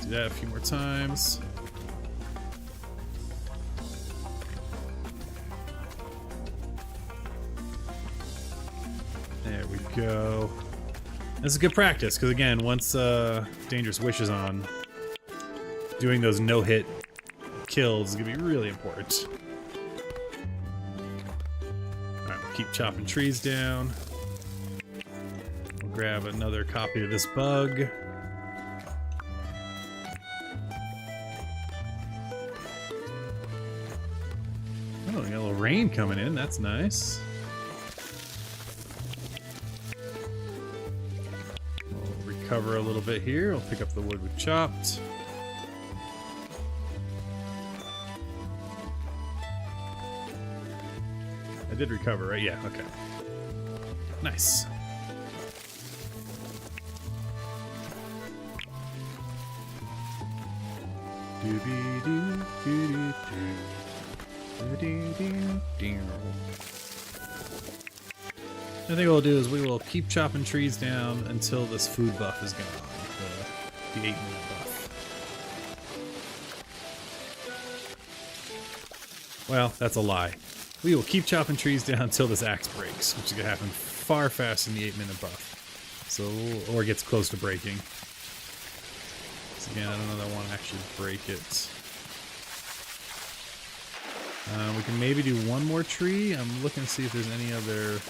Do that a few more times. There we go. This is good practice, because again, once Dangerous Wish is on, doing those no-hit kills is going to be really important. Alright, we'll keep chopping trees down. We'll grab another copy of this bug. Oh, we got a little rain coming in, that's nice. Cover a little bit here. We'll pick up the wood we've chopped. I did recover, right? Yeah, okay. Nice. I think what we'll do is we will keep chopping trees down until this food buff is gone. The 8-minute buff. Well, that's a lie. We will keep chopping trees down until this axe breaks, which is going to happen far faster than the 8-minute buff. So, or gets close to breaking. So again, I don't know that I want to actually break it. We can maybe do one more tree. I'm looking to see if there's any other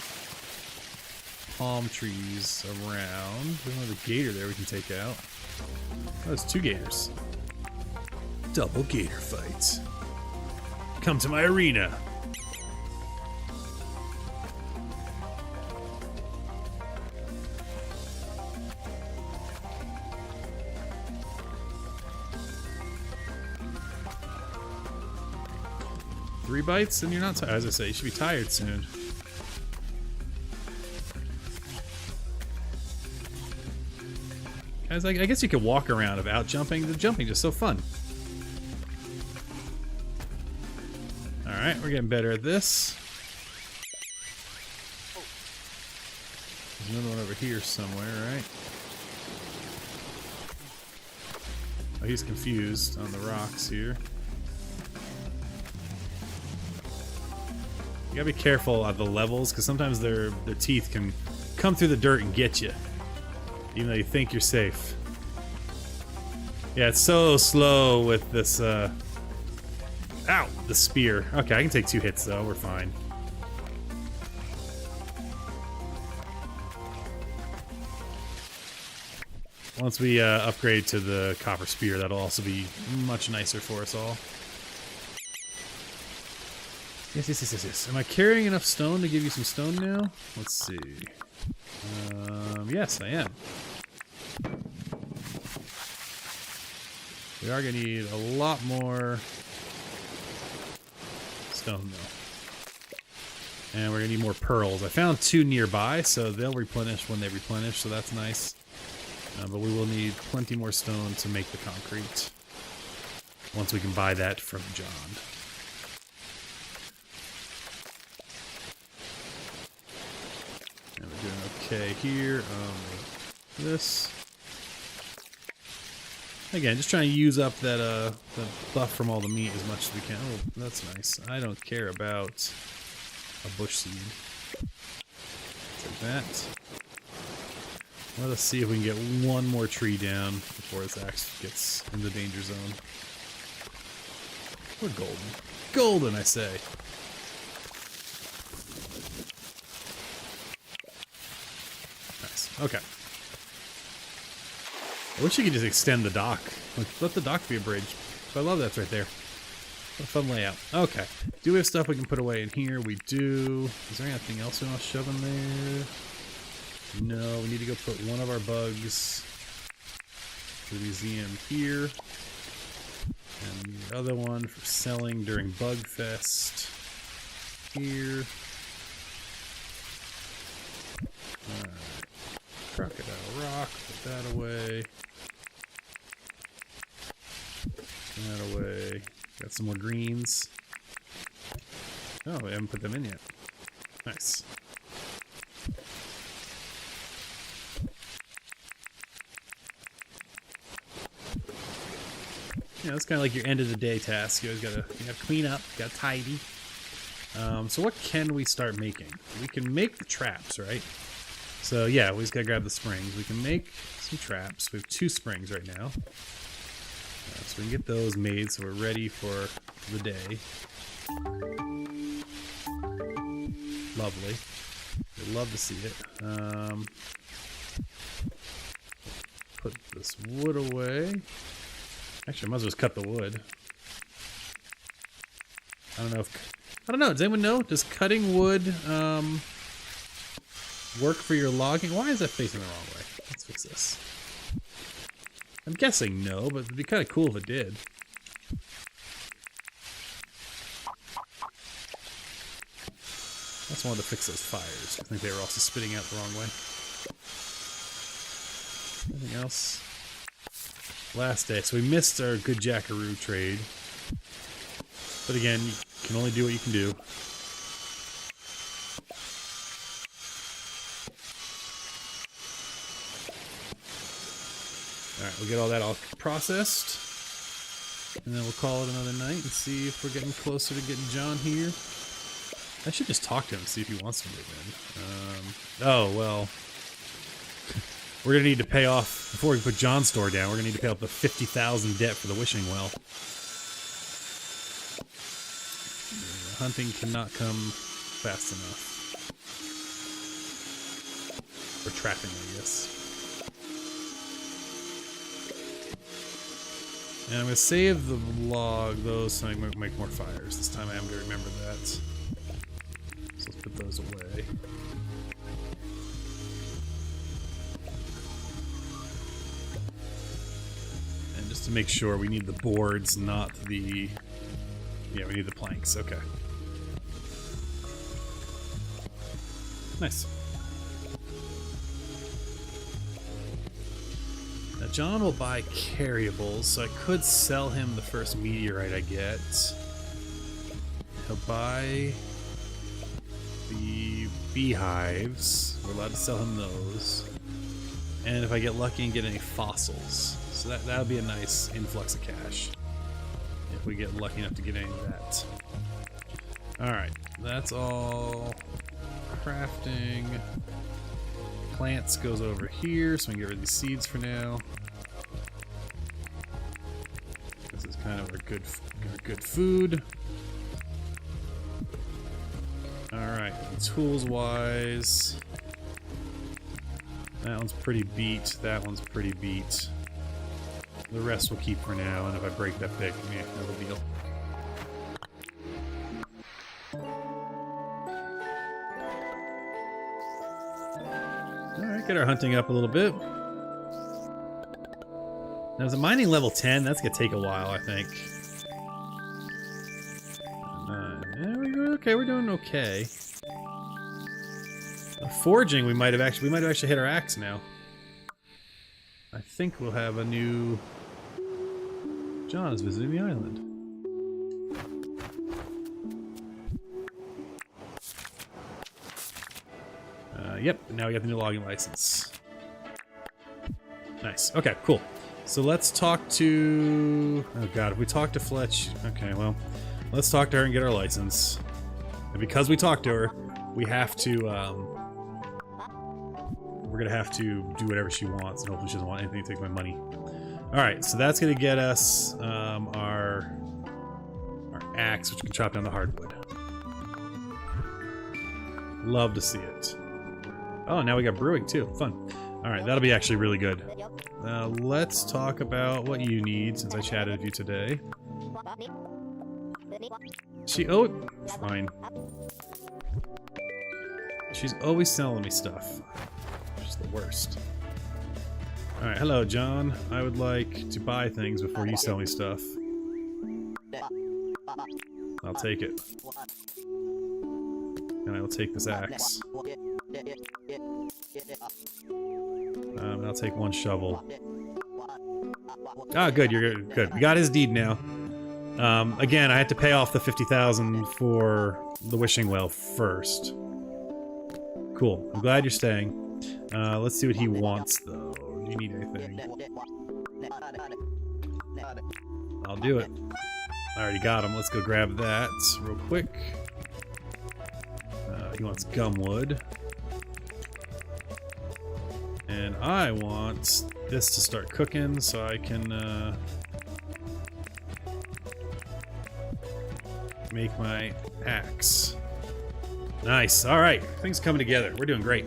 palm trees around. There's another gator there we can take out. Oh, there's 2 gators. Double gator fight. Come to my arena. Three bites and you're not tired. As I say, you should be tired soon. Guys, I guess you could walk around without jumping. The jumping is just so fun. Alright, we're getting better at this. There's another one over here somewhere, right? Oh, he's confused on the rocks here. You gotta be careful of the levels, because sometimes their teeth can come through the dirt and get you. Even though you think you're safe. Yeah, it's so slow with this, ow! The spear. Okay, I can take 2 hits though, we're fine. Once we upgrade to the copper spear, that'll also be much nicer for us all. Yes. Am I carrying enough stone to give you some stone now? Let's see. Yes, I am. We are going to need a lot more stone, though. And we're going to need more pearls. I found 2 nearby, so they'll replenish when they replenish, so that's nice. But we will need plenty more stone to make the concrete. Once we can buy that from John. And we're doing okay here. This. Again, just trying to use up that the buff from all the meat as much as we can. Oh, that's nice. I don't care about a bush seed. Take that. Let us see if we can get one more tree down before this axe gets in the danger zone. We're golden. Golden, I say. Nice. Okay. I wish you could just extend the dock. Like, let the dock be a bridge. But I love that's right there. What a fun layout. Okay. Do we have stuff we can put away in here? We do. Is there anything else we want to shove in there? No, we need to go put one of our bugs to the museum here. And the other one for selling during Bug Fest here. Alright. Crocodile Rock, put that away. That away. Got some more greens. Oh, we haven't put them in yet. Nice. Yeah, that's kind of like your end of the day task. You always gotta clean up, gotta tidy. So what can we start making? We can make the traps, right? So yeah, we just gotta grab the springs. We can make some traps. We have 2 springs right now. So we can get those made so we're ready for the day. Lovely. I'd love to see it. Put this wood away. Actually, I might as well just cut the wood. I don't know. Does anyone know? Does cutting wood work for your logging? Why is that facing the wrong way? Let's fix this. I'm guessing no, but it'd be kind of cool if it did. I just wanted to fix those fires. I think they were also spitting out the wrong way. Anything else? Last day. So we missed our good jackaroo trade. But again, you can only do what you can do. Alright, we'll get all that all processed. And then we'll call it another night and see if we're getting closer to getting John here. I should just talk to him and see if he wants to move in. Oh, well. We're going to need to pay off, before we put John's store down, we're going to need to pay off the 50,000 debt for the wishing well. Hunting cannot come fast enough. Or trapping, I guess. And I'm going to save the log, those, so I can make more fires. This time I am going to remember that. So let's put those away. And just to make sure, we need the boards, not the... Yeah, we need the planks. Okay. Nice. Now John will buy carryables, so I could sell him the first meteorite I get. He'll buy the beehives. We're allowed to sell him those. And if I get lucky and get any fossils. So that'll be a nice influx of cash. If we get lucky enough to get any of that. Alright, that's all crafting. Plants goes over here, so we can get rid of these seeds for now. This is kind of our good food. Alright, tools wise. That one's pretty beat, that one's pretty beat. The rest we'll keep for now, and if I break that pick, no big deal. Alright, get our hunting up a little bit. Now, is the mining level 10? That's gonna take a while, I think. Okay, we're doing okay. Forging, we might have actually hit our axe now. I think we'll have a new... John is visiting the island. Yep, now we got the new logging license. Nice. Okay, cool. So let's talk to... Oh god, if we talk to Fletch... Okay, well, let's talk to her and get our license. And because we talked to her, we have to, we're gonna have to do whatever she wants, and hopefully she doesn't want anything to take my money. Alright, so that's gonna get us, our axe, which can chop down the hardwood. Love to see it. Oh, now we got brewing too. Fun. Alright, that'll be actually really good. Let's talk about what you need, since I chatted with you today. Oh, fine. She's always selling me stuff. She's the worst. Alright, hello, John. I would like to buy things before you sell me stuff. I'll take it. And I will take this axe. And I'll take one shovel. Ah, good, you're good. We got his deed now. Again, I had to pay off the 50,000 for the wishing well first. Cool. I'm glad you're staying. Let's see what he wants, though. Do you need anything? I'll do it. I already got him. Let's go grab that real quick. He wants gumwood. And I want this to start cooking so I can make my axe. Nice. Alright. Things coming together. We're doing great.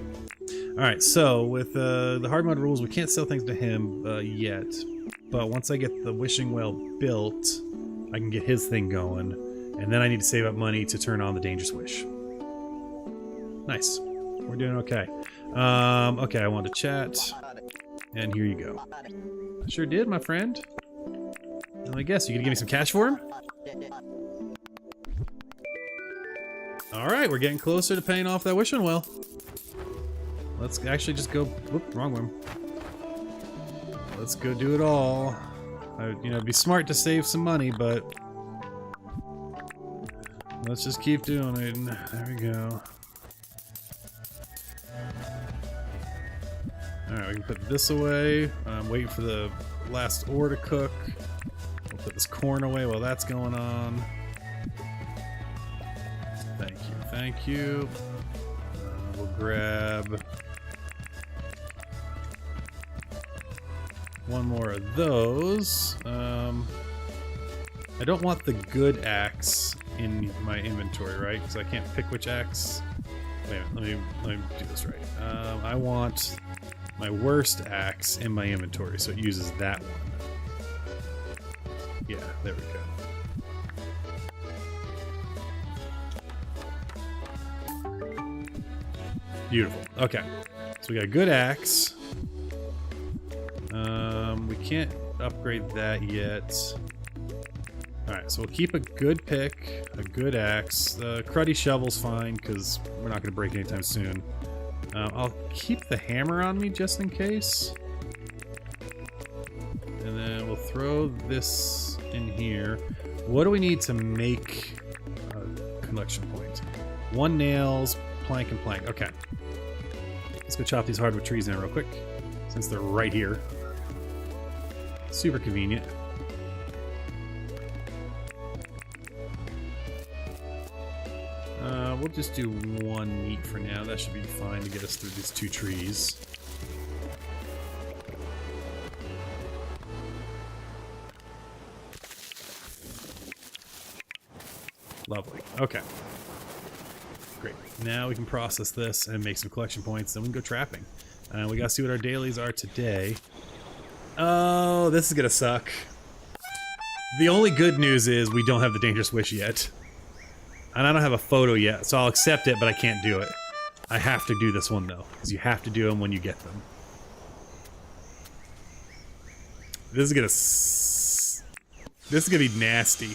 Alright, so with the hard mode rules, we can't sell things to him yet. But once I get the wishing well built, I can get his thing going. And then I need to save up money to turn on the dangerous wish. Nice. We're doing okay. Okay, I want to chat. And here you go. I sure did, my friend. Well, I guess you gonna give me some cash for him? Alright, we're getting closer to paying off that wishing well. Let's actually just go... Whoop, wrong one. Let's go do it all. You know, it'd be smart to save some money, but... Let's just keep doing it. There we go. Alright, we can put this away. I'm waiting for the last ore to cook. We'll put this corn away while that's going on. Thank you, thank you. We'll grab one more of those. I don't want the good axe in my inventory, right? Because I can't pick which axe. Wait a minute, let me do this right. I want my worst axe in my inventory, so it uses that one. Yeah, there we go. Beautiful. Okay, so we got a good axe. We can't upgrade that yet. Alright, so we'll keep a good pick, a good axe. The cruddy shovel's fine, because we're not going to break anytime soon. I'll keep the hammer on me just in case. And then we'll throw this in here. What do we need to make a collection point? 1 nails, plank, and plank. Okay. Let's go chop these hardwood trees in real quick, since they're right here. Super convenient. We'll just do 1 meat for now. That should be fine to get us through these 2 trees. Lovely. Okay. Great. Now we can process this and make some collection points. Then we can go trapping. We gotta see what our dailies are today. Oh, this is gonna suck. The only good news is we don't have the dangerous wish yet. And I don't have a photo yet, so I'll accept it, but I can't do it. I have to do this one, though, because you have to do them when you get them. This is gonna be nasty.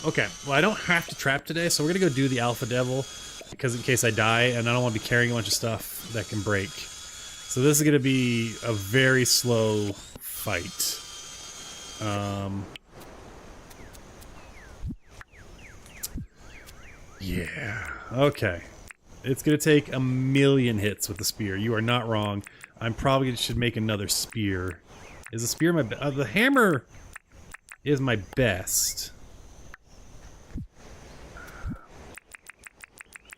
Okay, well, I don't have to trap today, so we're gonna go do the Alpha Devil, because in case I die, and I don't want to be carrying a bunch of stuff that can break. So this is gonna be a very slow fight. Yeah, okay. It's gonna take 1,000,000 hits with the spear. You are not wrong. I'm probably should make another spear. Is the spear my the hammer is my best.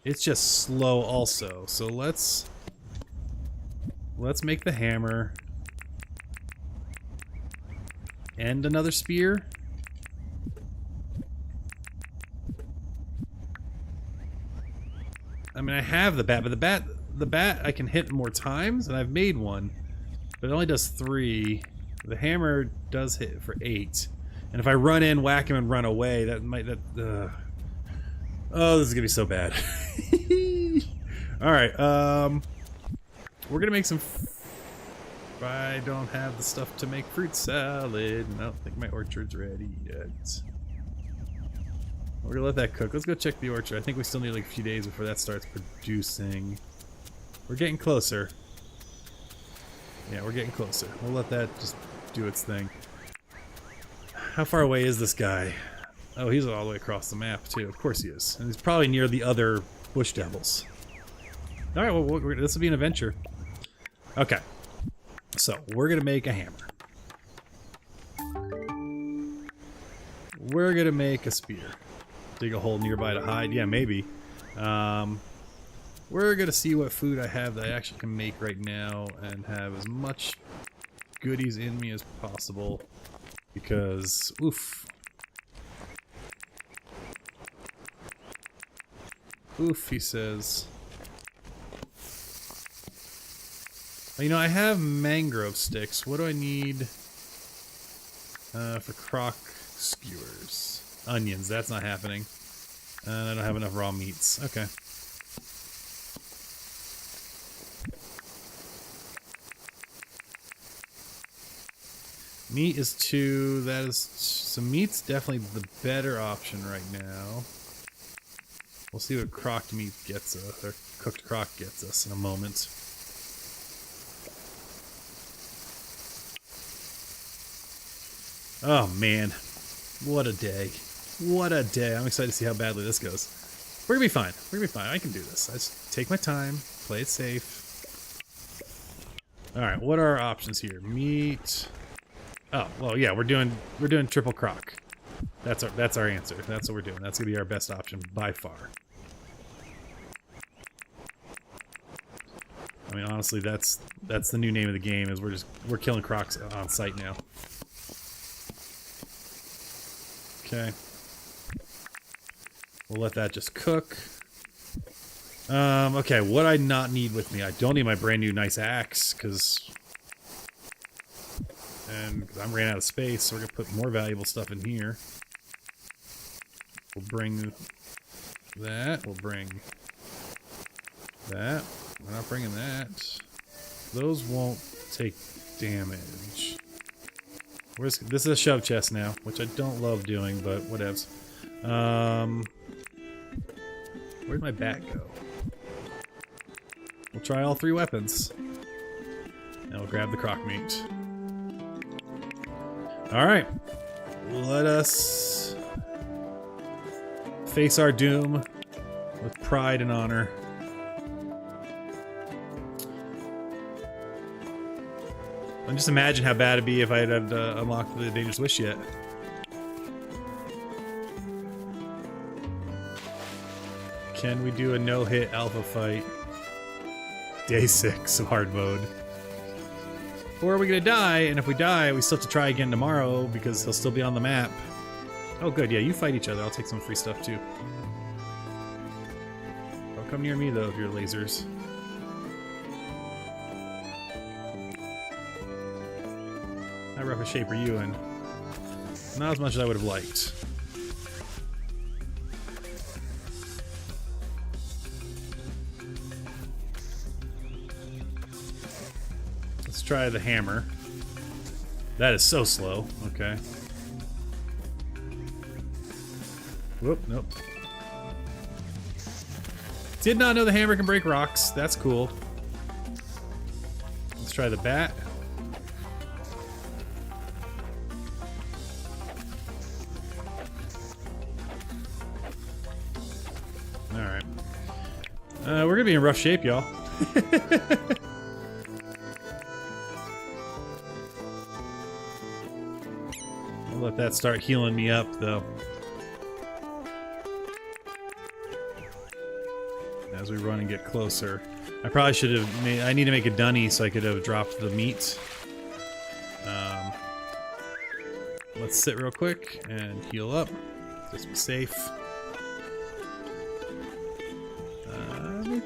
It's just slow also. So let's make the hammer and another spear. I mean, I have the bat, but the bat I can hit more times, and I've made one, but it only does 3. The hammer does hit for 8, and if I run in, whack him, and run away, that might oh, this is gonna be so bad. All right, we're gonna make some. I don't have the stuff to make fruit salad, and I don't think my orchard's ready yet. We're gonna let that cook. Let's go check the orchard. I think we still need like a few days before that starts producing. We're getting closer. Yeah, we're getting closer. We'll let that just do its thing. How far away is this guy? Oh, he's all the way across the map too. Of course he is. And he's probably near the other bush devils. Alright, well, this will be an adventure. Okay. So, we're gonna make a hammer. We're gonna make a spear. Dig a hole nearby to hide. Yeah, maybe. We're gonna see what food I have that I actually can make right now and have as much goodies in me as possible. Because, oof. Oof, he says. You know, I have mangrove sticks. What do I need for crock skewers? Onions, that's not happening. And I don't have enough raw meats. Okay. Meat is 2. That is... So meat's definitely the better option right now. We'll see what crocked meat gets us, or cooked crock gets us in a moment. Oh man, what a day. What a day. I'm excited to see how badly this goes. We're gonna be fine. We're gonna be fine. I can do this. I just take my time, play it safe. All right, what are our options here? Meat. Oh, well, yeah, we're doing triple croc. That's our answer. That's what we're doing. That's gonna be our best option by far. I mean, honestly, that's the new name of the game. Is we're killing crocs on site now. Okay. We'll let that just cook. Okay, what I not need with me? I don't need my brand new nice axe, because I'm ran out of space, so we're gonna put more valuable stuff in here. We'll bring that. We'll bring that. We're not bringing that. Those won't take damage. This is a shove chest now, which I don't love doing, but whatevs. Where'd my bat go? We'll try all 3 weapons. And we'll grab the croc meat. Alright. Let us face our doom with pride and honor. And just imagine how bad it'd be if I had unlocked the Dangerous Wish yet. Can we do a no-hit alpha fight? Day 6 of hard mode. Or are we gonna die? And if we die, we still have to try again tomorrow because he'll still be on the map. Oh good, yeah, you fight each other. I'll take some free stuff too. Don't come near me though if you're lasers. How rough a shape are you in? Not as much as I would have liked. Let's try the hammer. That is so slow. Okay. Whoop, nope. Did not know the hammer can break rocks. That's cool. Let's try the bat. Alright. We're gonna be in rough shape, y'all. I'll let that start healing me up, though. As we run and get closer. I probably should have made... I need to make a dunny so I could have dropped the meat. Let's sit real quick and heal up. Just be safe.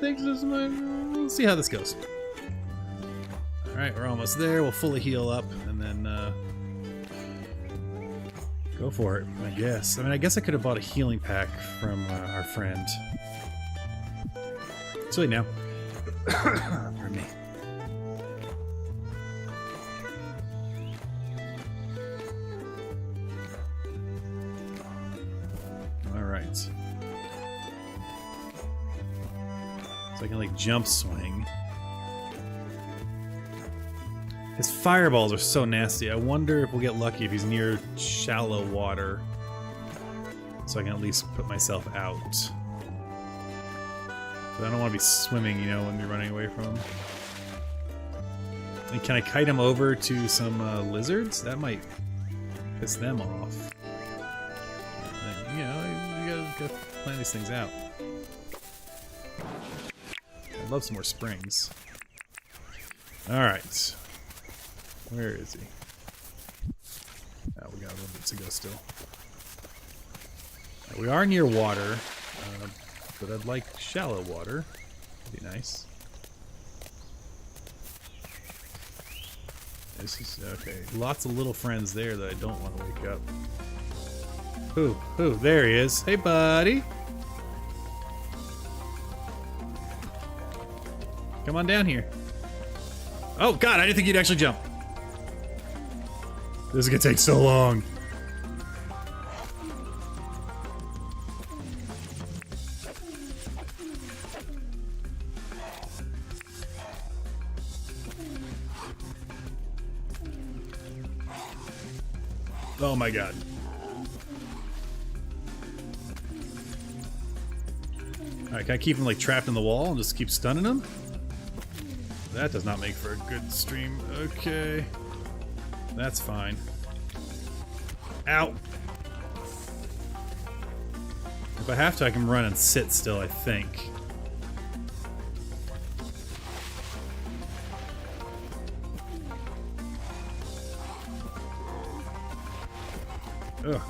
We'll see how this goes. Alright, we're almost there. We'll fully heal up and then go for it, I guess. I mean, I guess I could have bought a healing pack from our friend. It's late now. Pardon me. Alright. So I can, like, jump swing. His fireballs are so nasty. I wonder if we'll get lucky if he's near shallow water. So I can at least put myself out. But I don't want to be swimming, you know, when you're running away from him. And can I kite him over to some lizards? That might piss them off. And, you know, you gotta plan these things out. I'd love some more springs. Alright. Where is he? Oh, we got a little bit to go still. Right, we are near water, but I'd like shallow water. That'd be nice. This is okay. Lots of little friends there that I don't want to wake up. Who? There he is. Hey, buddy. Come on down here. Oh, God, I didn't think you'd actually jump. This is gonna take so long. Oh my God. Alright, can I keep him like trapped in the wall and just keep stunning him? That does not make for a good stream. Okay. That's fine. Ow! If I have to, I can run and sit still, I think. Ugh.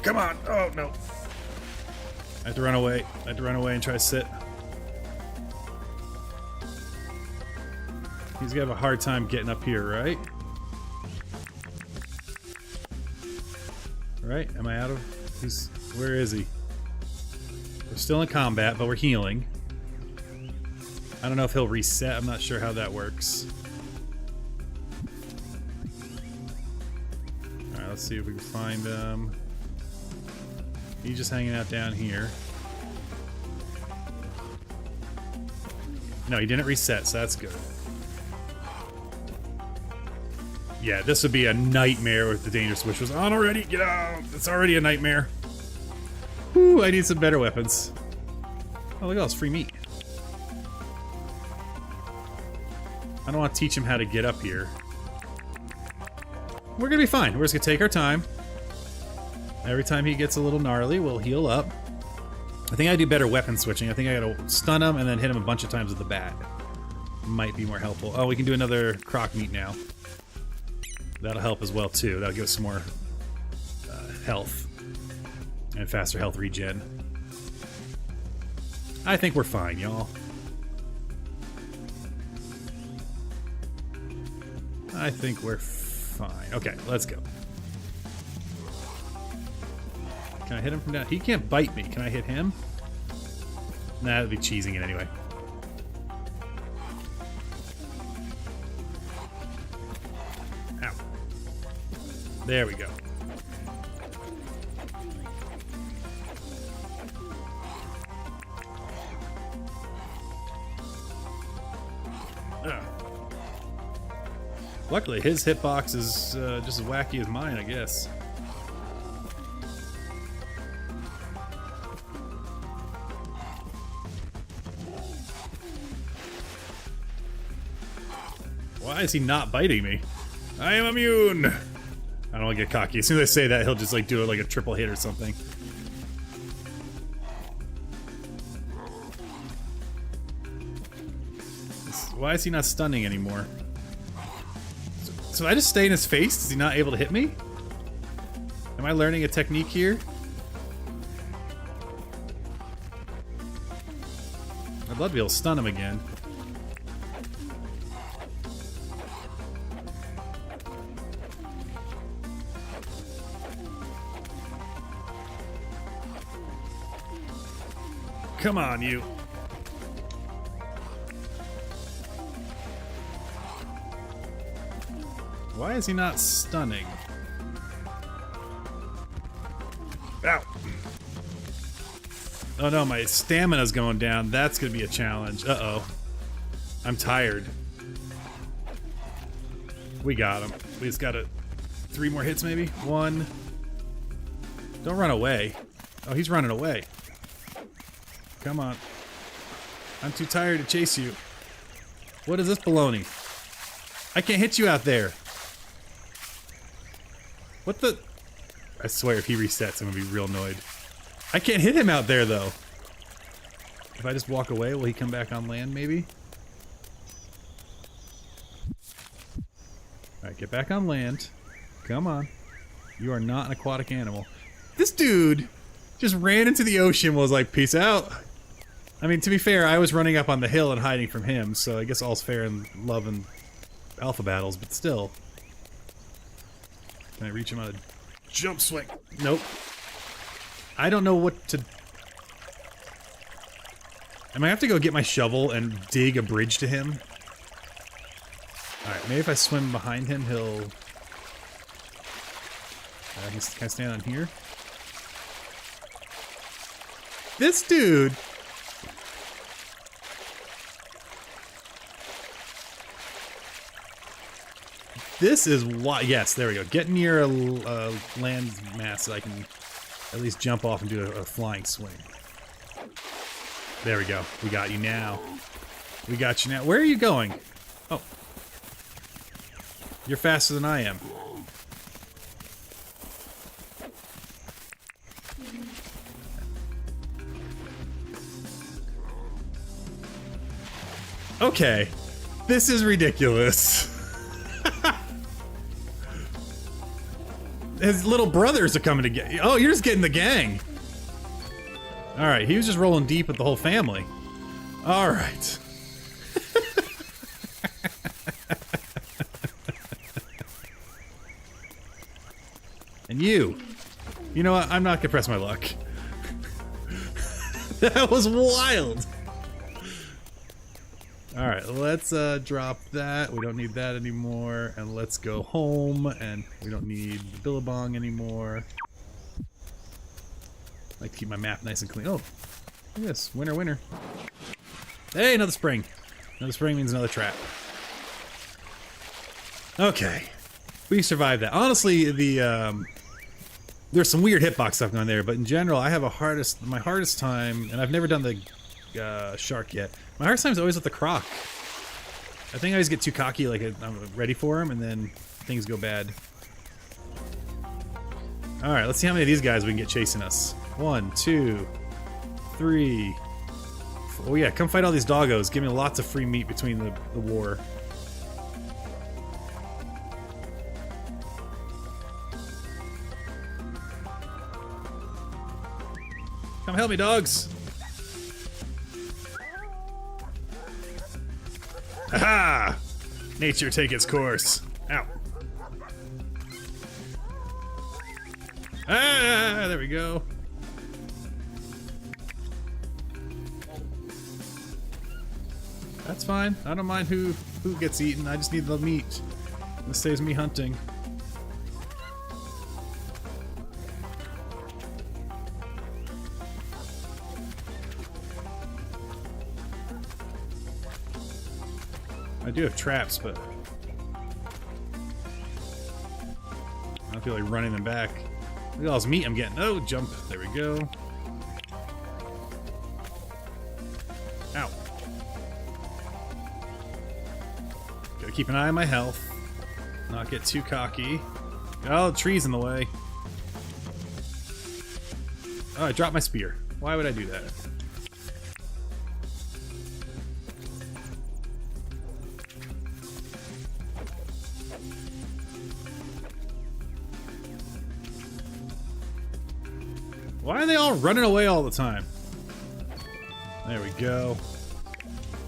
Come on! Oh, no. I have to run away. I have to run away and try to sit. He's gonna have a hard time getting up here, right? Right? Am I out of... Where is he? We're still in combat, but we're healing. I don't know if he'll reset. I'm not sure how that works. Alright, let's see if we can find... He's just hanging out down here. No, he didn't reset, so that's good. Yeah, this would be a nightmare if the danger switch was on already. Get out! It's already a nightmare. Whew, I need some better weapons. Oh, look at all this free meat. I don't want to teach him how to get up here. We're gonna be fine. We're just gonna take our time. Every time he gets a little gnarly, we'll heal up. I think I do better weapon switching. I think I gotta stun him and then hit him a bunch of times with the bat. Might be more helpful. Oh, we can do another croc meat now. That'll help as well, too. That'll give us some more health. And faster health regen. I think we're fine, y'all. I think we're fine. Okay, let's go. Can I hit him from down? He can't bite me. Can I hit him? Nah, that'd be cheesing it anyway. Ow. There we go. Luckily, his hitbox is just as wacky as mine, I guess. Why is he not biting me? I am immune! I don't want to get cocky. As soon as I say that, he'll just like do it like a triple hit or something. Why is he not stunning anymore? So I just stay in his face? Is he not able to hit me? Am I learning a technique here? I'd love to be able to stun him again. Come on, you. Why is he not stunning? Ow! Oh no, my stamina's going down. That's gonna be a challenge. Uh-oh. I'm tired. We got him. We just gotta... 3 more hits, maybe? 1. Don't run away. Oh, he's running away. Come on. I'm too tired to chase you. What is this baloney? I can't hit you out there. What the... I swear if he resets, I'm gonna be real annoyed. I can't hit him out there, though. If I just walk away, will he come back on land, maybe? Alright, get back on land. Come on. You are not an aquatic animal. This dude just ran into the ocean and was like, peace out. I mean, to be fair, I was running up on the hill and hiding from him, so I guess all's fair in love and alpha battles, but still. Can I reach him on a jump swing? Nope. I don't know what to... I might have to go get my shovel and dig a bridge to him. Alright, maybe if I swim behind him, he'll... can I stand on here? This dude... This is why. Yes, there we go. Get near a land mass that I can at least jump off and do a flying swing. There we go. We got you now. We got you now. Where are you going? Oh. You're faster than I am. Okay. This is ridiculous. His little brothers are coming to get you. Oh, you're just getting the gang. Alright, he was just rolling deep with the whole family. Alright. And you. You know what? I'm not gonna press my luck. That was wild. Alright, let's drop that. We don't need that anymore. And let's go home. And we don't need the billabong anymore. I like to keep my map nice and clean. Oh, look at this. Winner, winner. Hey, another spring. Another spring means another trap. Okay. We survived that. Honestly, there's some weird hitbox stuff going there, but in general, I have my hardest time, and I've never done the shark yet. My hardest time is always with the croc. I think I always get too cocky, like I'm ready for him, and then things go bad. Alright, let's see how many of these guys we can get chasing us. 1, 2, 3. Oh yeah, come fight all these doggos. Give me lots of free meat between the war. Come help me, dogs! Aha! Nature take its course. Ow. Ah, there we go. That's fine. I don't mind who gets eaten. I just need the meat. This saves me hunting. I do have traps, but I don't feel like running them back. Look at all this meat I'm getting. Oh, jump. There we go. Ow. Gotta keep an eye on my health. Not get too cocky. Oh, the tree's in the way. Oh, I dropped my spear. Why would I do that? Why are they all running away all the time? There we go.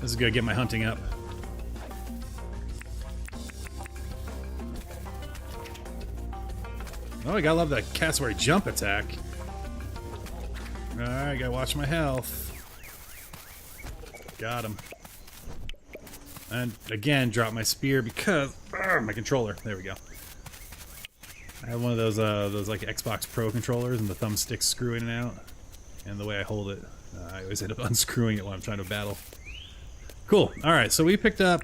This is gonna get my hunting up. Oh, I gotta love that cassowary jump attack. Alright, gotta watch my health. Got him. And again, drop my spear because my controller. There we go. I have one of those like Xbox Pro controllers, and the thumbstick screw in and out. And the way I hold it, I always end up unscrewing it while I'm trying to battle. Cool. All right, so we picked up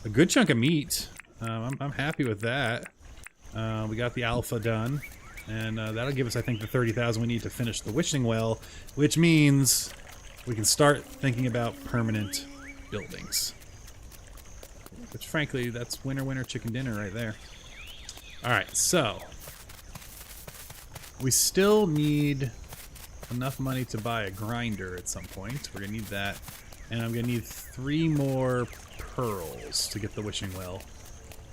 a good chunk of meat. I'm happy with that. We got the alpha done, and that'll give us, I think, the 30,000 we need to finish the wishing well, which means we can start thinking about permanent buildings. Which, frankly, that's winner, winner, chicken dinner right there. Alright, so we still need enough money to buy a grinder at some point. We're gonna need that. And I'm gonna need 3 more pearls to get the wishing well.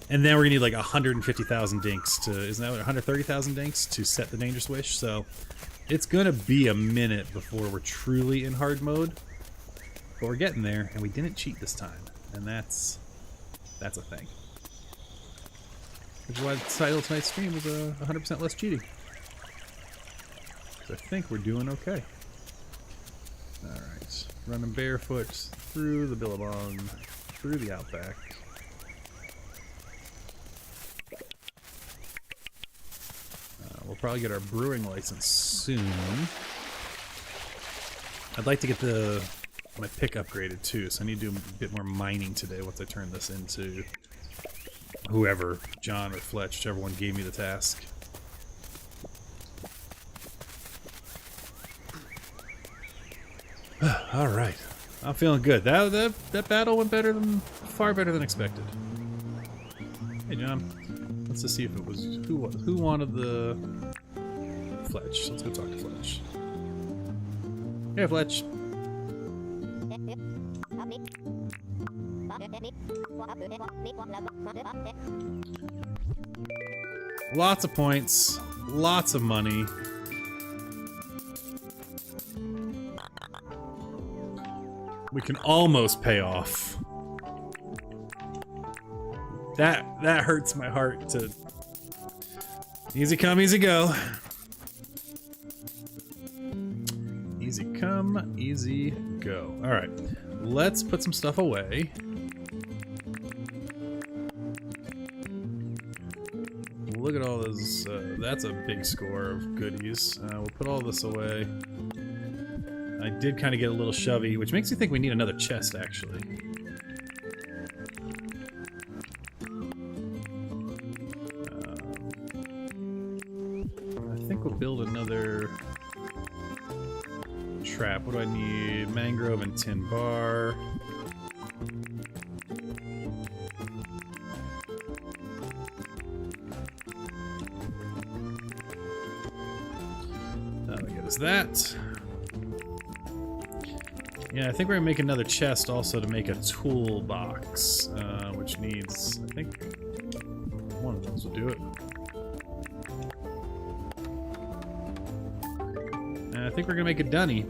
And then we're gonna need like 150,000 dinks to, isn't that what, 130,000 dinks to set the dangerous wish? So it's gonna be a minute before we're truly in hard mode. But we're getting there, and we didn't cheat this time. And that's a thing. Which is why the title of tonight's stream was 100% less cheating. So I think we're doing okay. Alright. Running barefoot through the billabong, through the outback. We'll probably get our brewing license soon. I'd like to get my pick upgraded too, so I need to do a bit more mining today once I turn this into whoever, John or Fletch, whichever one gave me the task. All right, I'm feeling good. That battle went far better than expected. Hey, John. Let's just see if it was who wanted the Fletch. Let's go talk to Fletch. Hey, Fletch. Lots of points, lots of money. We can almost pay off. That hurts my heart to... Easy come, easy go. Easy come, easy go. Alright, let's put some stuff away. Look at all those, that's a big score of goodies. We'll put all this away. I did kind of get a little shovey, which makes me think we need another chest, actually. I think we'll build another trap. What do I need? Mangrove and tin bar. That'll get us that. Yeah, I think we're gonna make another chest also to make a toolbox, which needs, I think, one of those will do it. And I think we're gonna make a dunny,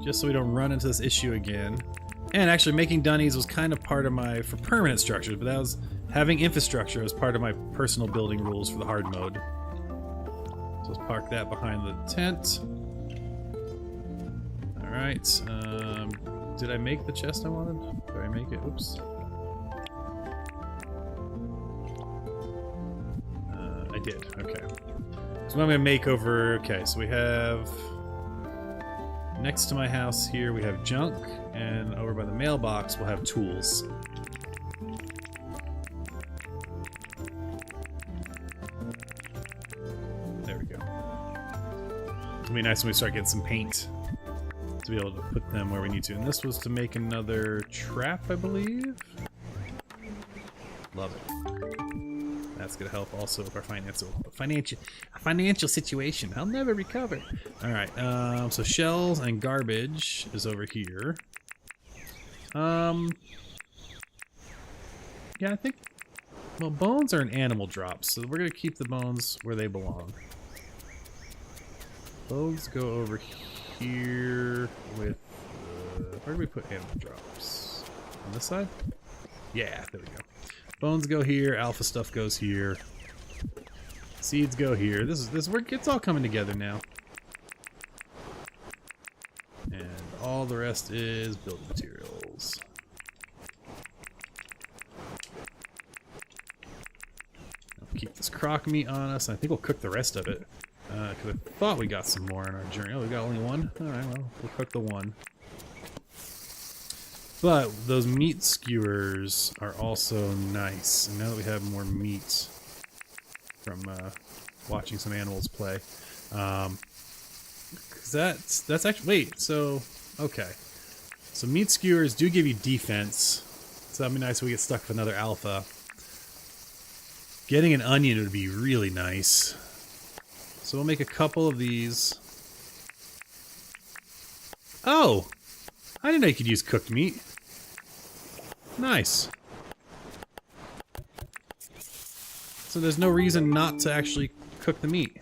just so we don't run into this issue again. And actually, making dunnies was kind of part of my for permanent structures, but that was having infrastructure as part of my personal building rules for the hard mode. So let's park that behind the tent. Alright, did I make the chest I wanted? Did I make it? Oops. I did, okay. So what I'm gonna make over, okay, so we have, next to my house here we have junk, and over by the mailbox we'll have tools. There we go. It'll be nice when we start getting some paint to be able to put them where we need to. And this was to make another trap, I believe. Love it. That's gonna help also with our financial situation. I'll never recover. All right. So shells and garbage is over here. Yeah, I think. Well, bones are an animal drop, so we're gonna keep the bones where they belong. Bones go over here with, where do we put animal drops? On this side? Yeah, there we go. Bones go here, alpha stuff goes here. Seeds go here. It's all coming together now. And all the rest is building materials. I'll keep this crock meat on us. I think we'll cook the rest of it. Because I thought we got some more on our journey. Oh, we got only one? Alright, well, we'll cook the one. But those meat skewers are also nice. And now that we have more meat from watching some animals play. Because that's actually... Wait, so... Okay. So meat skewers do give you defense. So that'd be nice if we get stuck with another alpha. Getting an onion would be really nice. So we'll make a couple of these. Oh! I didn't know you could use cooked meat. Nice. So there's no reason not to actually cook the meat.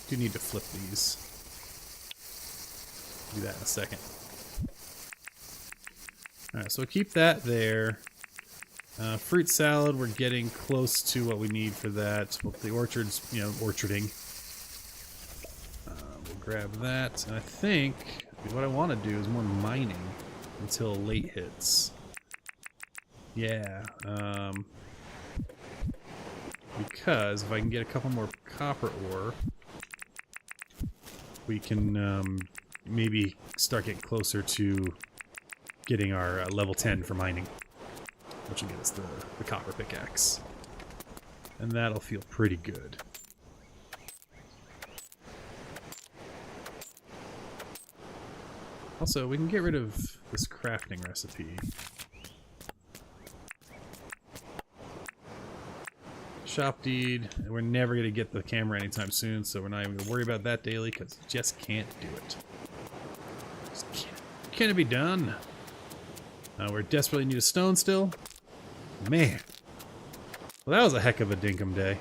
Do need to flip these. Do that in a second. Alright, so we'll keep that there. Fruit salad, we're getting close to what we need for that. Well, the orchard's, orcharding. We'll grab that. And I think what I want to do is more mining until late hits. Yeah. Because if I can get a couple more copper ore, we can maybe start getting closer to getting our level 10 for mining. Which will get us the copper pickaxe. And that'll feel pretty good. Also, we can get rid of this crafting recipe. Shop deed. We're never going to get the camera anytime soon, so we're not even going to worry about that daily because just can't do it. Just can't be done. We desperately need a stone still. Man. Well, that was a heck of a Dinkum day.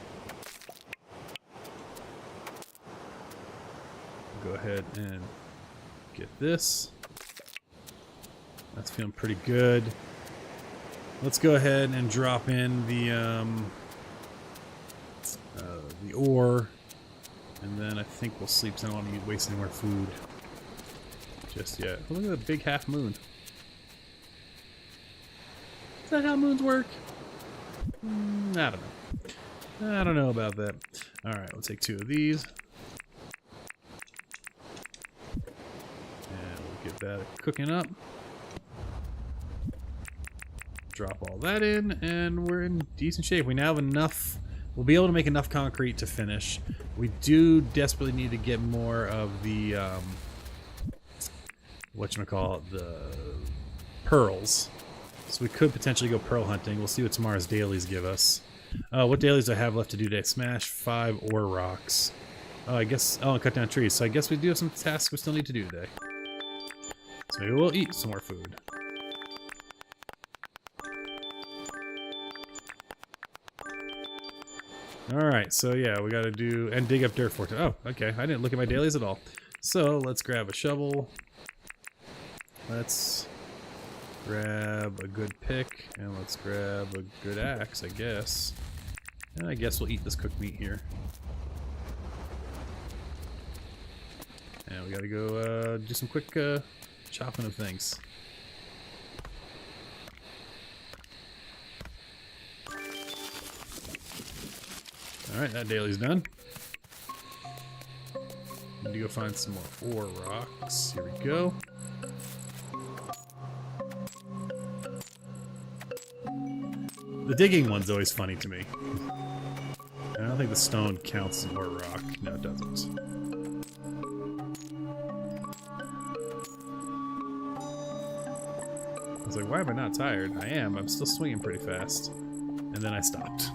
Go ahead and get this. That's feeling pretty good. Let's go ahead and drop in the ore, and then I think we'll sleep so I don't want to waste any more food just yet. Oh, look at the big half moon. Is that how moons work? I don't know. I don't know about that. Alright, we'll take 2 of these. And we'll get that cooking up. Drop all that in, and we're in decent shape. We now have enough. We'll be able to make enough concrete to finish. We do desperately need to get more of the, whatchamacallit, the pearls. So we could potentially go pearl hunting. We'll see what tomorrow's dailies give us. What dailies do I have left to do today? Smash 5 ore rocks. Oh, I guess, and cut down trees. So I guess we do have some tasks we still need to do today. So maybe we'll eat some more food. Alright, so yeah, we gotta do, and dig up dirt for it. Oh, okay, I didn't look at my dailies at all. So, let's grab a shovel. Let's grab a good pick, and let's grab a good axe, I guess. And I guess we'll eat this cooked meat here. And we gotta go do some quick chopping of things. Alright, that daily's done. Need to go find some more ore rocks. Here we go. The digging one's always funny to me. I don't think the stone counts as ore rock. No, it doesn't. I was like, why am I not tired? I am. I'm still swinging pretty fast. And then I stopped.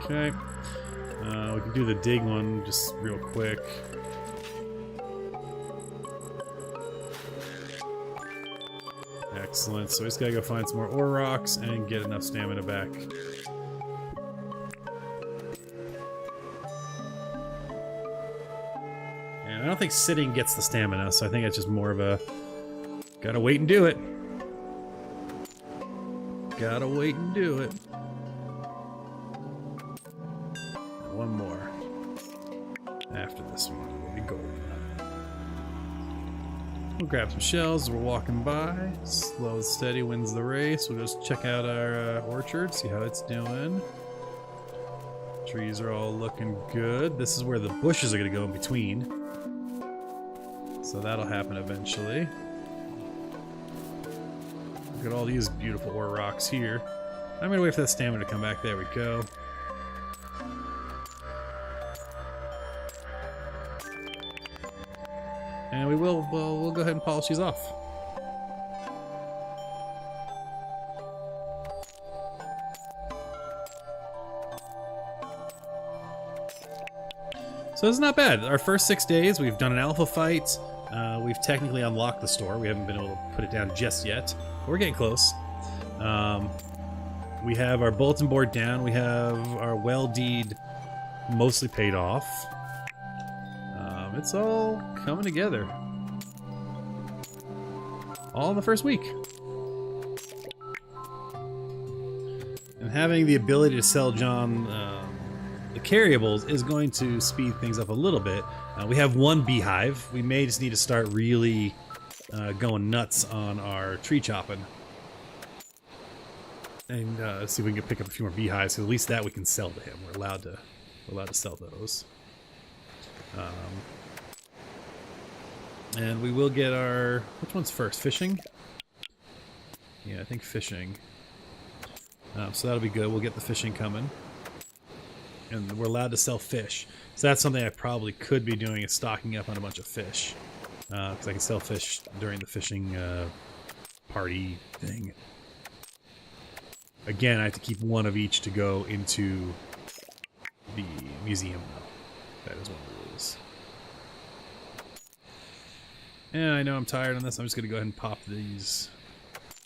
Okay. We can do the dig one just real quick. Excellent. So we just gotta go find some more ore rocks and get enough stamina back. And I don't think sitting gets the stamina, so I think it's just more of a gotta wait and do it. Gotta wait and do it. One more. After this one, we'll be golden. We'll grab some shells as we're walking by. Slow and steady wins the race. We'll just check out our orchard, see how it's doing. Trees are all looking good. This is where the bushes are going to go in between. So that'll happen eventually. Look at all these beautiful ore rocks here. I'm going to wait for that stamina to come back. There we go. And we'll go ahead and polish these off. So it's not bad. Our first 6 days, we've done an alpha fight. We've technically unlocked the store. We haven't been able to put it down just yet, but we're getting close. We have our bulletin board down. We have our well deed mostly paid off. It's all coming together. All in the first week. And having the ability to sell John the carryables is going to speed things up a little bit. We have 1 beehive. We may just need to start really going nuts on our tree chopping. And see if we can pick up a few more beehives. So at least that we can sell to him. We're allowed to sell those. And we will get our... Which one's first? Fishing? Yeah, I think fishing. So that'll be good. We'll get the fishing coming. And we're allowed to sell fish. So that's something I probably could be doing, is stocking up on a bunch of fish. Because I can sell fish during the fishing party thing. Again, I have to keep one of each to go into the museum, though. That is one of the rules. And I know I'm tired on this. I'm just going to go ahead and pop these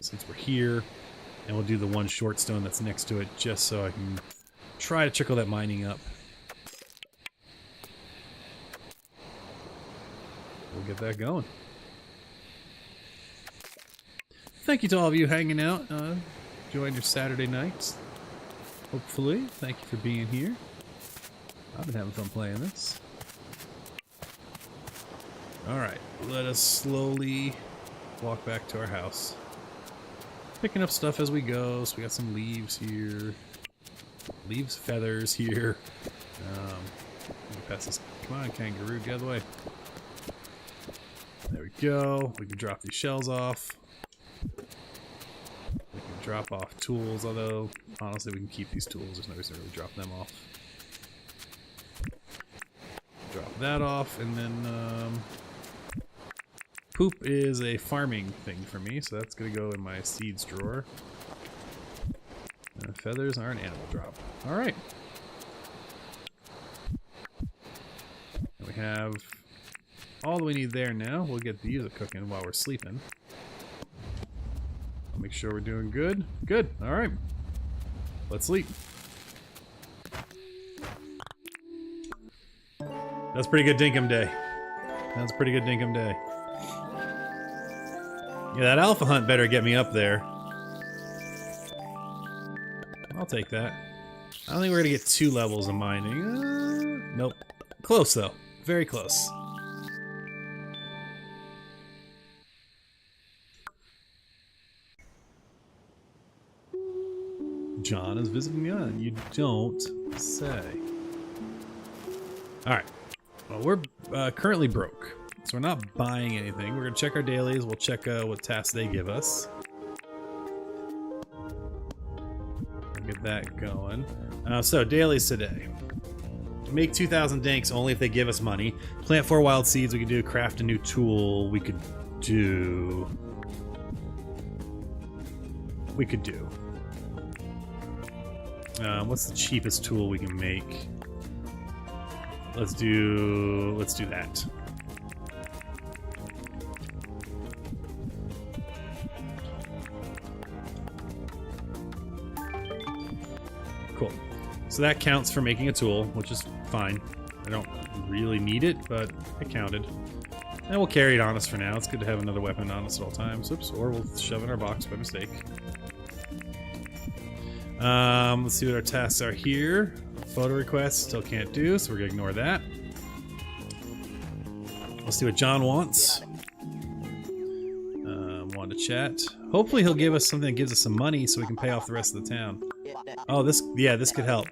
since we're here. And we'll do the one short stone that's next to it just so I can try to trickle that mining up. We'll get that going. Thank you to all of you hanging out, enjoying your Saturday nights. Hopefully. Thank you for being here. I've been having fun playing this. Alright, let us slowly walk back to our house. Picking up stuff as we go, so we got some leaves here. Leaves, feathers here. Pass this. Come on, kangaroo, get out of the way. There we go. We can drop these shells off. We can drop off tools, although honestly we can keep these tools. There's no reason to really drop them off. Drop that off, and then poop is a farming thing for me, so that's going to go in my seeds drawer. Feathers are an animal drop. Alright. We have all that we need there now. We'll get these cooking while we're sleeping. I'll make sure we're doing good. Good. Alright. Let's sleep. That's a pretty good Dinkum day. That's a pretty good Dinkum day. Yeah, that alpha hunt better get me up there. I'll take that. I don't think we're gonna get 2 levels of mining. Nope. Close though. Very close. John is visiting the island. You don't say. Alright. Well, we're currently broke. So we're not buying anything. We're going to check our dailies. We'll check what tasks they give us. Get that going. So, dailies today. Make 2,000 dinks only if they give us money. Plant 4 wild seeds. We could do. Craft a new tool. We could do. What's the cheapest tool we can make? Let's do that. Cool. So that counts for making a tool, which is fine. I don't really need it, but it counted. And we'll carry it on us for now. It's good to have another weapon on us at all times. Oops, or we'll shove it in our box by mistake. Let's see what our tasks are here. Photo requests, still can't do, so we're gonna ignore that. Let's see what John wants. Want to chat. Hopefully he'll give us something that gives us some money so we can pay off the rest of the town. Oh, this could help.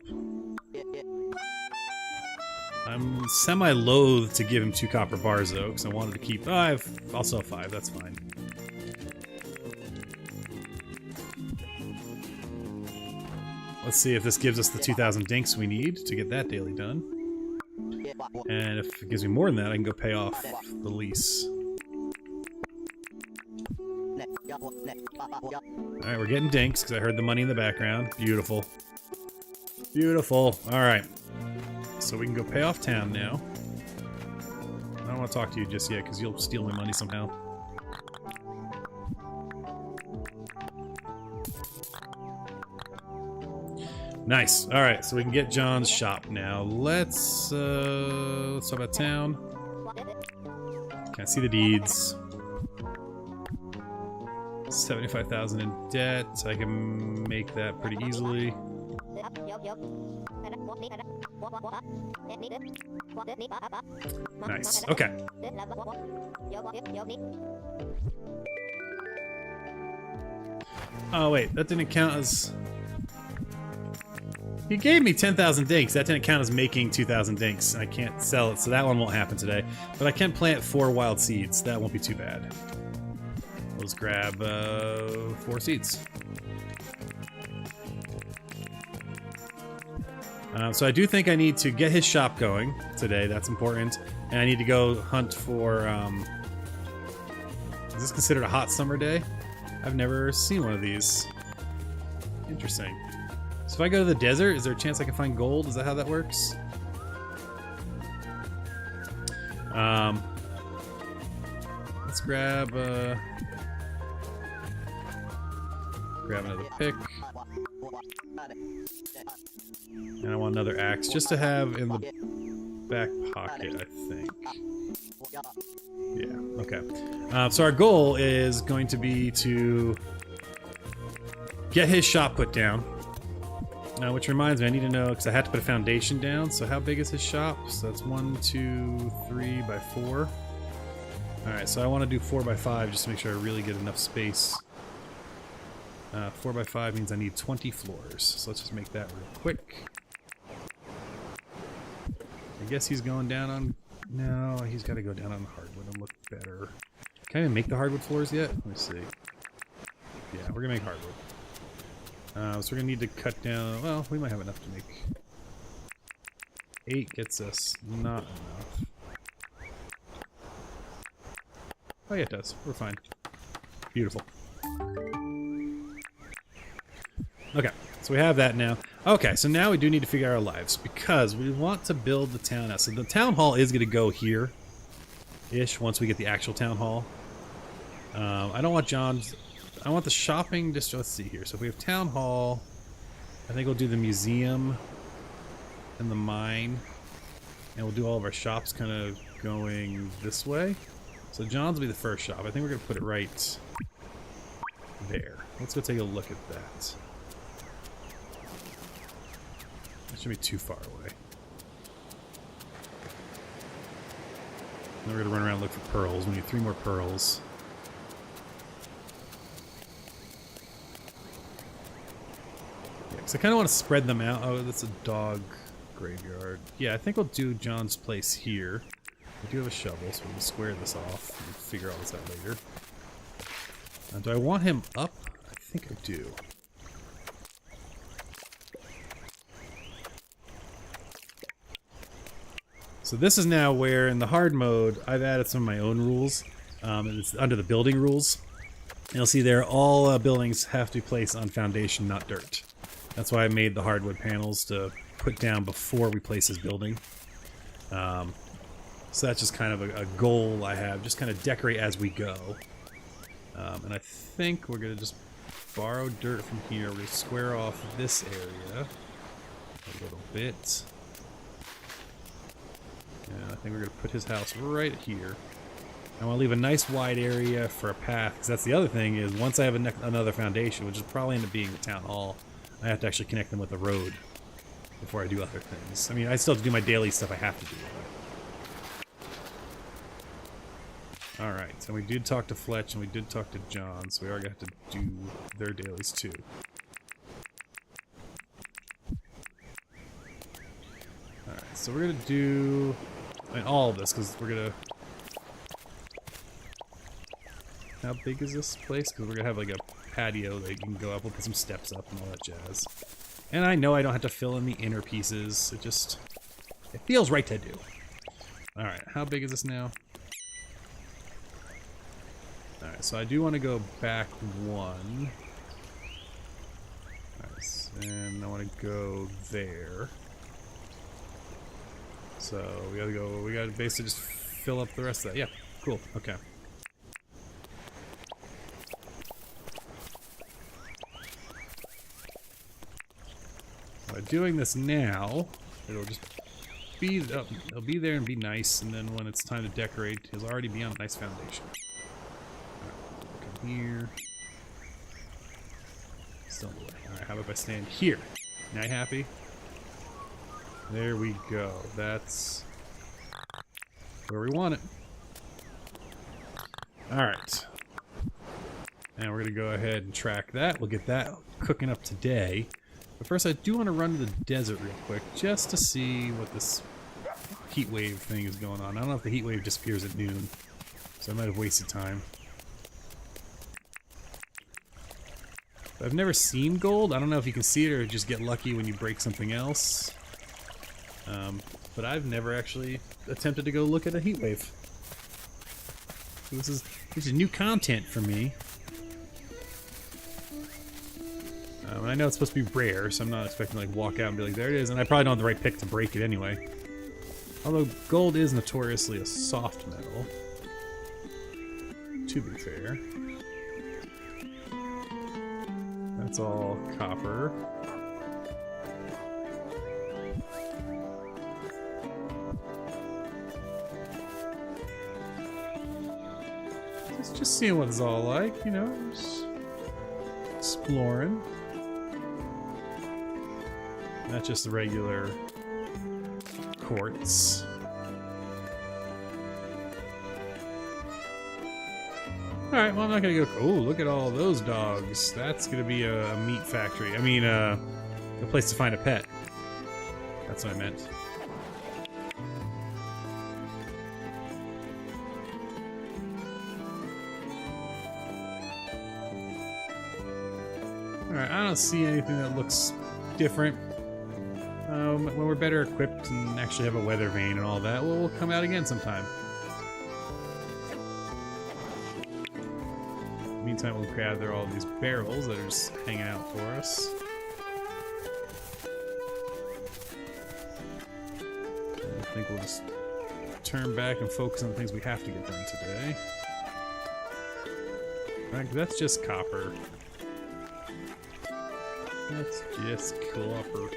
I'm semi-loath to give him 2 copper bars, though, because I wanted to keep... I'll sell 5, that's fine. Let's see if this gives us the 2,000 dinks we need to get that daily done. And if it gives me more than that, I can go pay off the lease. Alright, we're getting dinks, because I heard the money in the background. Beautiful. Beautiful. Alright. So we can go pay off town now. I don't want to talk to you just yet, because you'll steal my money somehow. Nice. All right, so we can get John's shop now. Let's talk about town. Can't see the deeds. 75,000 in debt. I can make that pretty easily. Nice. Okay. Oh wait, that didn't count as. He gave me 10,000 dinks. That didn't count as making 2,000 dinks. I can't sell it, so that one won't happen today. But I can plant 4 wild seeds. That won't be too bad. Let's grab 4 seeds. So I do think I need to get his shop going today. That's important. And I need to go hunt for... is this considered a hot summer day? I've never seen one of these. Interesting. So if I go to the desert, is there a chance I can find gold? Is that how that works? Let's grab another pick. And I want another axe just to have in the back pocket, I think. Yeah, okay. So our goal is going to be to get his shop put down. Which reminds me, I need to know, because I had to put a foundation down. So how big is his shop? So that's 1, 2, 3 by 4. Alright, so I want to do 4 by 5 just to make sure I really get enough space. 4 by 5 means I need 20 floors. So let's just make that real quick. I guess he's going down on... No, he's got to go down on hardwood and look better. Can I even make the hardwood floors yet? Let me see. Yeah, we're going to make hardwood. So we're going to need to cut down... Well, we might have enough to make... 8 gets us not enough. Oh yeah, it does. We're fine. Beautiful. Okay, so we have that now. Okay, so now we do need to figure out our lives, because we want to build the townhouse. So the town hall is going to go here-ish once we get the actual town hall. I don't want John's... I want the shopping district. Let's see here. So if we have town hall, I think we'll do the museum and the mine, and we'll do all of our shops kind of going this way. So John's will be the first shop. I think we're going to put it right there. Let's go take a look at that. That shouldn't be too far away. Then we're going to run around and look for pearls. We need 3 more pearls. Yeah, because I kind of want to spread them out. Oh, that's a dog graveyard. Yeah, I think we'll do John's place here. I do have a shovel, so we can square this off and figure all this out later. Do I want him up? I think I do. So this is now where, in the hard mode, I've added some of my own rules. It's under the building rules. And you'll see there, all buildings have to be placed on foundation, not dirt. That's why I made the hardwood panels to put down before we place his building. So that's just kind of a goal I have, just kind of decorate as we go. And I think we're going to just borrow dirt from here. We're going to square off this area a little bit. And I think we're going to put his house right here. I want to leave a nice wide area for a path, because that's the other thing is once I have another foundation, which is probably end up being the town hall, I have to actually connect them with the road before I do other things. I mean, I still have to do my daily stuff I have to do. Alright, so we did talk to Fletch and we did talk to John, so we are going to have to do their dailies too. Alright, so we're going to do all of this, because we're going to... How big is this place? Because we're going to have like a patio that you can go up, we'll put some steps up and all that jazz. And I know I don't have to fill in the inner pieces, it feels right to do. Alright, how big is this now? Alright, so I do want to go back 1. Nice. And I want to go there. So we gotta basically just fill up the rest of that. Yeah, cool, okay. By doing this now, it'll just be up, it'll be there and be nice, and then when it's time to decorate, it'll already be on a nice foundation. Here. Still in the way. Alright, how about if I stand here? Now you happy? There we go. That's where we want it. Alright. And we're going to go ahead and track that. We'll get that cooking up today. But first I do want to run to the desert real quick, just to see what this heat wave thing is going on. I don't know if the heat wave disappears at noon, so I might have wasted time. I've never seen gold. I don't know if you can see it or just get lucky when you break something else. But I've never actually attempted to go look at a heat wave. This is new content for me. And I know it's supposed to be rare, so I'm not expecting to like walk out and be like, there it is. And I probably don't have the right pick to break it anyway. Although gold is notoriously a soft metal, to be fair. That's all copper. Just seeing what it's all like, you know, just exploring. Not just the regular quartz. Alright, well, I'm not gonna go. Oh, look at all those dogs. That's gonna be a meat factory. I mean, a place to find a pet. That's what I meant. Alright, I don't see anything that looks different. When we're better equipped and actually have a weather vane and all that, we'll come out again sometime. Meantime, we'll gather all these barrels that are just hanging out for us. And I think we'll just turn back and focus on the things we have to get done today. Right, that's just copper. That's just copper.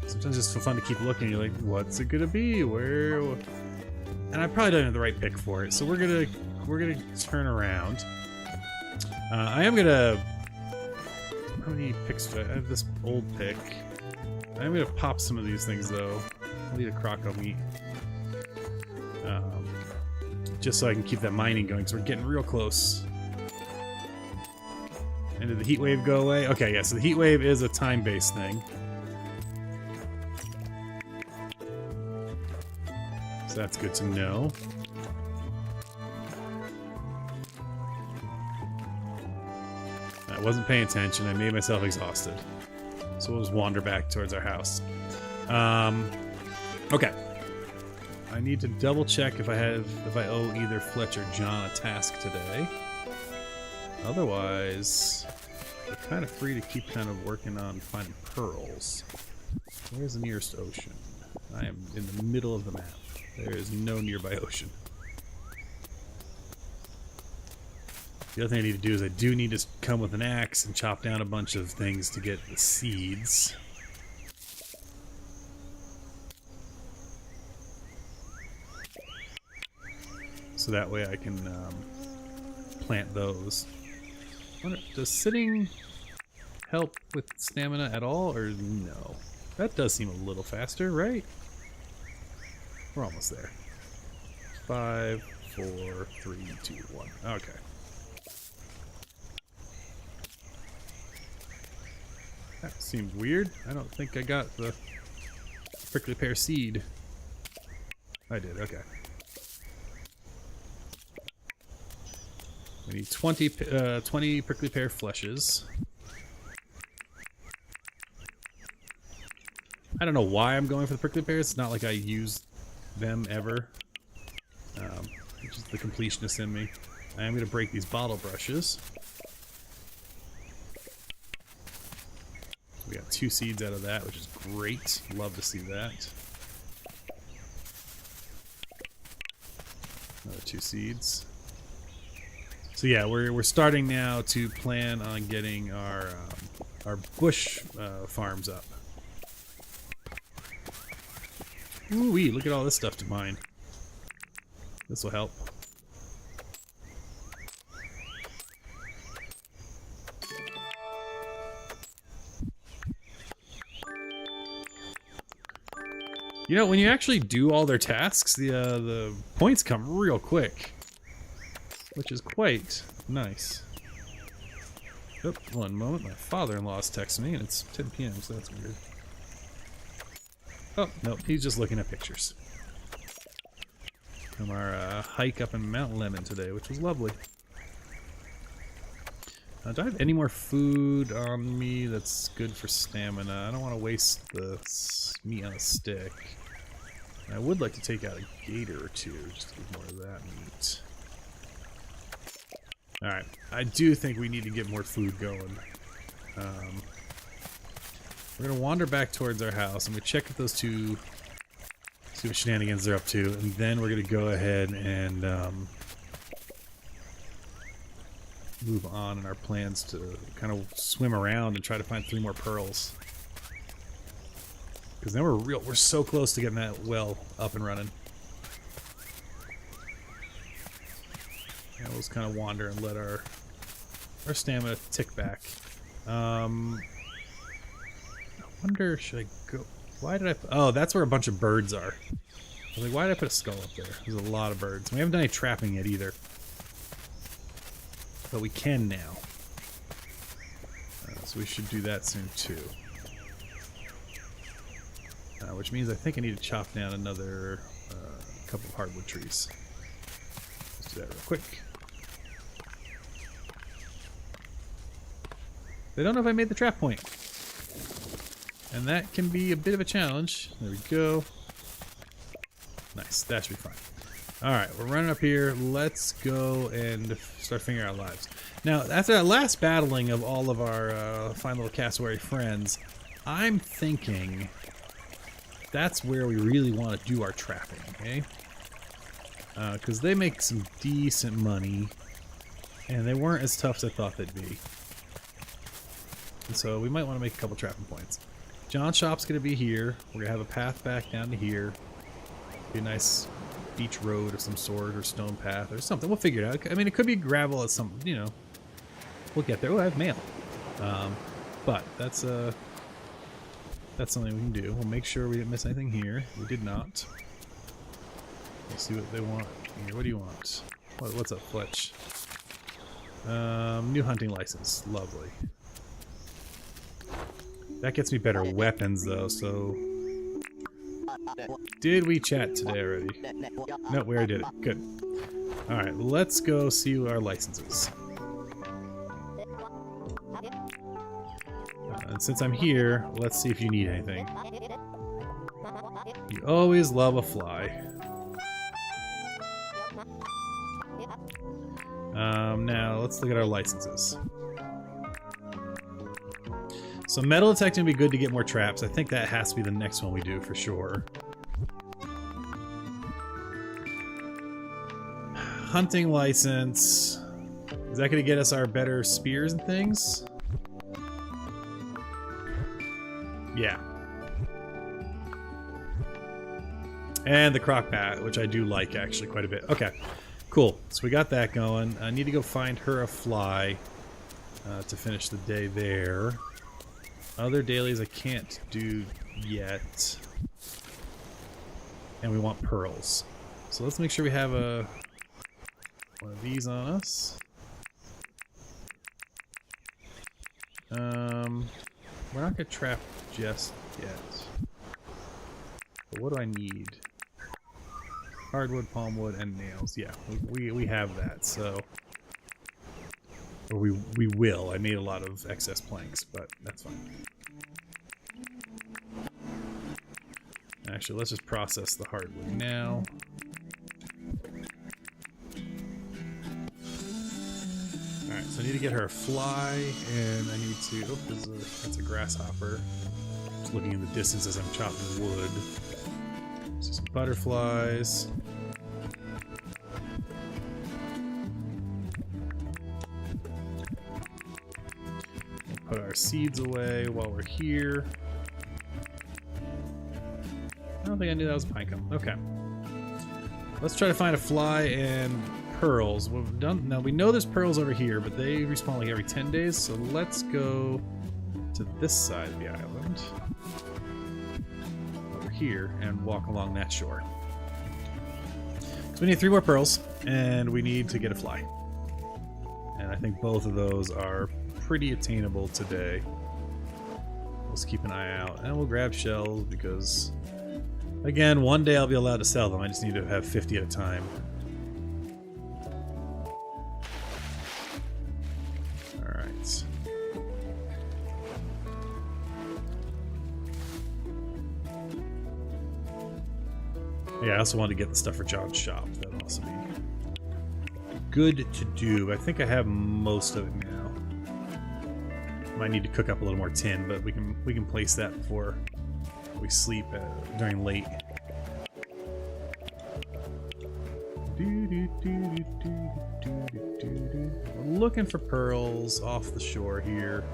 Sometimes it's so fun to keep looking. You're like, what's it gonna be? Where? And I probably don't have the right pick for it, so we're gonna turn around. I am gonna. How many picks do I have? This old pick. I am gonna pop some of these things though. I'll need a croco meat. Just so I can keep that mining going, because we're getting real close. And did the heat wave go away? Okay, yeah, so the heat wave is a time-based thing. So that's good to know. I wasn't paying attention. I made myself exhausted. So we'll just wander back towards our house. Okay. I need to double check if I owe either Fletch or John a task today. Otherwise, we're kind of free to keep kind of working on finding pearls. Where's the nearest ocean? I am in the middle of the map. There is no nearby ocean. The other thing I need to do is I do need to come with an axe and chop down a bunch of things to get the seeds. So that way I can plant those. Does sitting help with stamina at all, or no? That does seem a little faster, right? We're almost there. 5, 4, 3, 2, 1. Okay. That seems weird. I don't think I got the prickly pear seed. I did, okay. We need 20 prickly pear fleshes. I don't know why I'm going for the prickly pears. It's not like I use them ever. Which is the completionist in me. I am going to break these bottle brushes. We got 2 seeds out of that, which is great. Love to see that. Another 2 seeds. So yeah, we're starting now to plan on getting our bush farms up. Ooh-wee, look at all this stuff to mine. This will help. You know, when you actually do all their tasks, the points come real quick, which is quite nice. Oh, one moment, my father-in-law is texting me, and it's 10 p.m., so that's weird. Oh, nope, he's just looking at pictures from our hike up in Mount Lemon today, which was lovely. Do I have any more food on me that's good for stamina? I don't want to waste the meat on a stick. I would like to take out a gator or two just to get more of that meat. Alright, I do think we need to get more food going. We're going to wander back towards our house. I'm going to check if those two, see what shenanigans they're up to, and then we're going to go ahead and move on in our plans to kind of swim around and try to find 3 more pearls. Because then we're so close to getting that well up and running. Yeah, we'll just kind of wander and let our stamina tick back. I wonder, should I go? Why did I? Oh, that's where a bunch of birds are. I was like, why did I put a skull up there? There's a lot of birds. We haven't done any trapping yet either, but we can now. So we should do that soon too. Which means I think I need to chop down another couple of hardwood trees. Let's do that real quick. They don't know if I made the trap point. And that can be a bit of a challenge. There we go. Nice, that should be fine. Alright, we're running up here. Let's go and start figuring out our lives. Now, after that last battling of all of our fine little cassowary friends, I'm thinking that's where we really want to do our trapping, okay? Because they make some decent money, and they weren't as tough as I thought they'd be. And so we might want to make a couple trapping points. John's shop's going to be here. We're going to have a path back down to here. Be a nice beach road of some sort, or stone path, or something. We'll figure it out. I mean, it could be gravel at some, you know. We'll get there. Oh, I have mail. But that's something we can do. We'll make sure we didn't miss anything here. We did not. Let's see what they want here. What do you want? What's up, Fletch? New hunting license. Lovely. That gets me better weapons, though, so... Did we chat today already? No, we already did it. Good. Alright, let's go see our licenses. And since I'm here, let's see if you need anything. You always love a fly. Now, let's look at our licenses. So metal detecting would be good to get more traps. I think that has to be the next one we do for sure. Hunting license. Is that going to get us our better spears and things? Yeah. And the crock bat, which I do like actually quite a bit. Okay, cool. So we got that going. I need to go find her a fly to finish the day there. Other dailies I can't do yet. And we want pearls. So let's make sure we have one of these on us. We're not gonna trap just yet. But what do I need? Hardwood, palm wood, and nails. Yeah, we have that, so... Or we will. I made a lot of excess planks, but that's fine. Actually, let's just process the hardwood now. Alright, so I need to get her a fly, and I need to... Oh, that's a grasshopper. Just looking in the distance as I'm chopping wood. So some butterflies. Put our seeds away while we're here. I don't think I knew that was a pine cone. Okay. Let's try to find a fly and pearls. We've done. Now we know there's pearls over here, but they respawn like every 10 days. So let's go to this side of the island. Over here and walk along that shore. So we need 3 more pearls, and we need to get a fly. And I think both of those are pretty attainable today. Let's keep an eye out, and we'll grab shells because, again, one day I'll be allowed to sell them. I just need to have 50 at a time. Alright, Alright. Yeah, I also wanted to get the stuff for John's shop. That would also be good to do. I think I have most of it now. Might need to cook up a little more tin, but we can place that before we sleep during late. We're looking for pearls off the shore here.